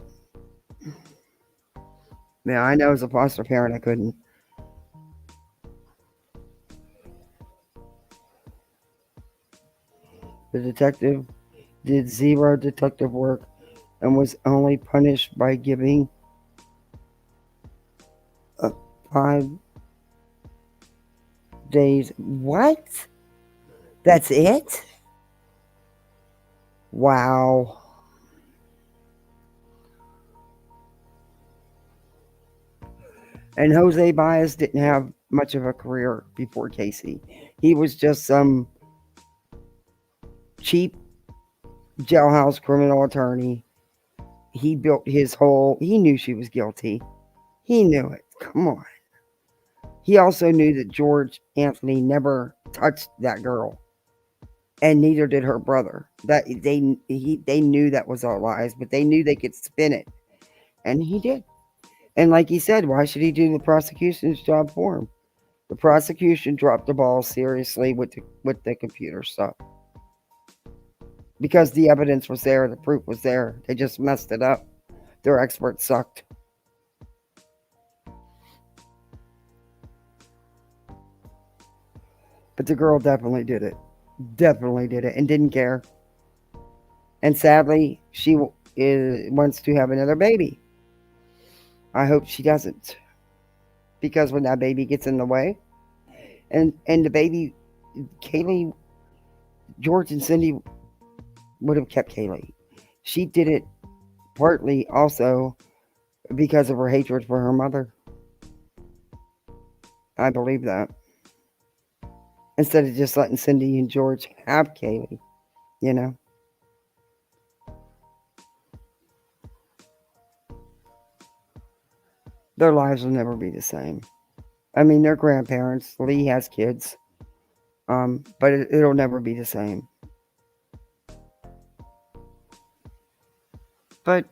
yeah, I know as a foster parent I couldn't. The detective did 0 detective work and was only punished by giving 5 days. What? That's it? Wow. And Jose Baez didn't have much of a career before Casey. He was just some cheap jailhouse criminal attorney. He built he knew she was guilty. He knew it. Come on. He also knew that George Anthony never touched that girl. And neither did her brother. That they knew that was all lies, but they knew they could spin it. And he did. And like he said, why should he do the prosecution's job for him? The prosecution dropped the ball seriously with the computer stuff. Because the evidence was there, the proof was there. They just messed it up. Their experts sucked. But the girl definitely did it. Definitely did it and didn't care. And sadly, she wants to have another baby. I hope she doesn't. Because when that baby gets in the way, and the baby, Kaylee, George and Cindy would have kept Kaylee. She did it partly also because of her hatred for her mother. I believe that. Instead of just letting Cindy and George have Kaylee, Their lives will never be the same. I mean, they're grandparents. Lee has kids. But it'll never be the same. But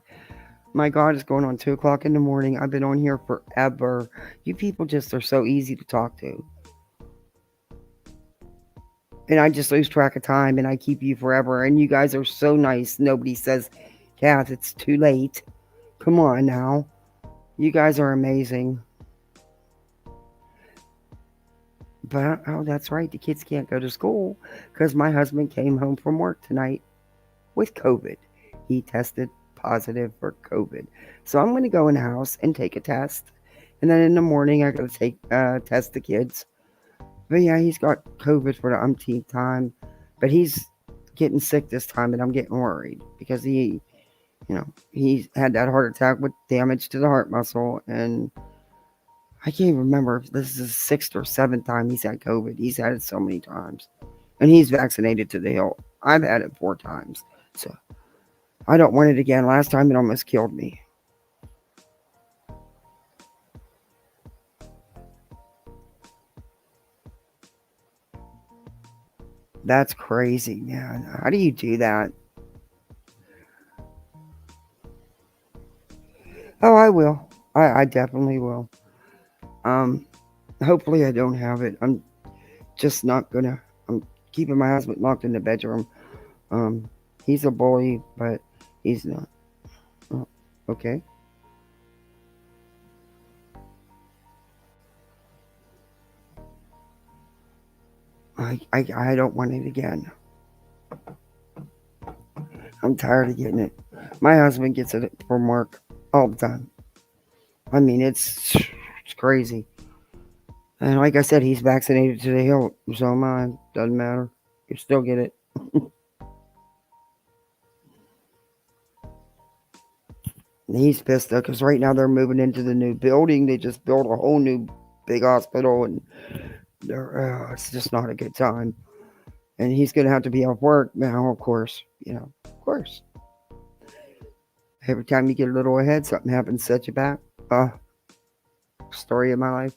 my God, it's going on 2:00 in the morning. I've been on here forever. You people just are so easy to talk to. And I just lose track of time and I keep you forever. And you guys are so nice. Nobody says, Kath, it's too late. Come on now. You guys are amazing. But, oh, that's right. The kids can't go to school because my husband came home from work tonight with COVID. He tested positive for COVID. So I'm going to go in the house and take a test. And then in the morning, I got to test the kids. But yeah, he's got COVID for the umpteenth time. But he's getting sick this time, and I'm getting worried because he had that heart attack with damage to the heart muscle. And I can't even remember if this is the 6th or 7th time he's had COVID. He's had it so many times. And he's vaccinated to the hilt. I've had it 4 times. So I don't want it again. Last time it almost killed me. That's crazy, man. How do you do that? Oh, I will. I definitely will. Hopefully I don't have it. I'm just not gonna. I'm keeping my husband locked in the bedroom. He's a bully, but he's not. Oh, okay. I don't want it again. I'm tired of getting it. My husband gets it from work all the time. I mean, it's crazy. And like I said, he's vaccinated to the hilt. So am I. Doesn't matter. You still get it. He's pissed though, because right now they're moving into the new building. They just built a whole new big hospital, and it's just not a good time. And he's going to have to be off work now, of course. Of course. Every time you get a little ahead, something happens, set you back. Story of my life.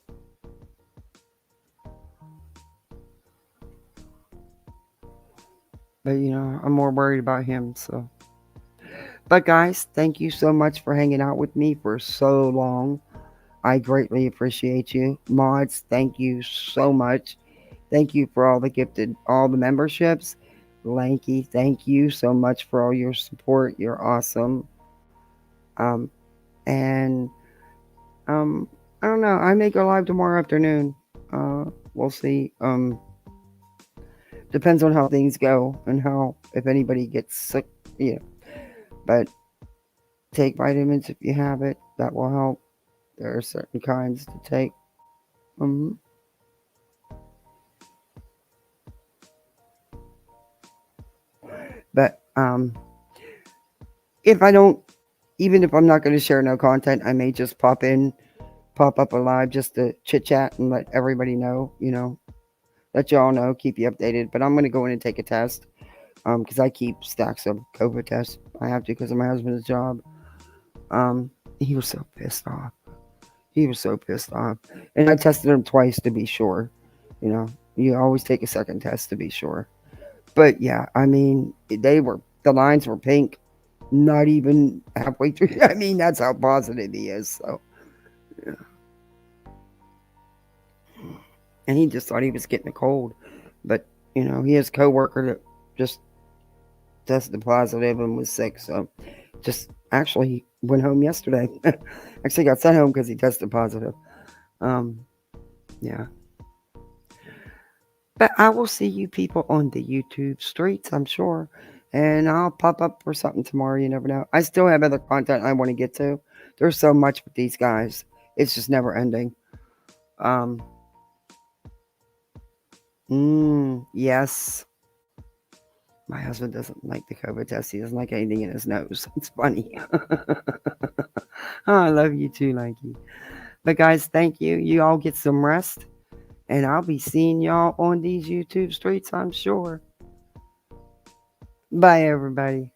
But, I'm more worried about him, so. But, guys, thank you so much for hanging out with me for so long. I greatly appreciate you. Mods, thank you so much. Thank you for all the memberships. Lanky, thank you so much for all your support. You're awesome. And I don't know. I may go live tomorrow afternoon. We'll see. Depends on how things go and if anybody gets sick. Yeah. But take vitamins if you have it. That will help. There are certain kinds to take. But if I don't, even if I'm not going to share no content, I may just pop up a live just to chit chat and let everybody know, let y'all know, keep you updated. But I'm going to go in and take a test because I keep stacks of COVID tests. I have to because of my husband's job. He was so pissed off. And I tested him twice to be sure. You always take a second test to be sure. But yeah, I mean, the lines were pink, not even halfway through. I mean, that's how positive he is. So, yeah. And he just thought he was getting a cold. But, he has a coworker that just tested positive and was sick. So, just actually went home yesterday. Actually got sent home because he tested positive. Yeah. But I will see you people on the YouTube streets, I'm sure. And I'll pop up for something tomorrow. You never know. I still have other content I want to get to. There's so much with these guys. It's just never ending. Yes. My husband doesn't like the COVID test. He doesn't like anything in his nose. It's funny. I love you too, Lanky. But guys, thank you. You all get some rest. And I'll be seeing y'all on these YouTube streets, I'm sure. Bye, everybody.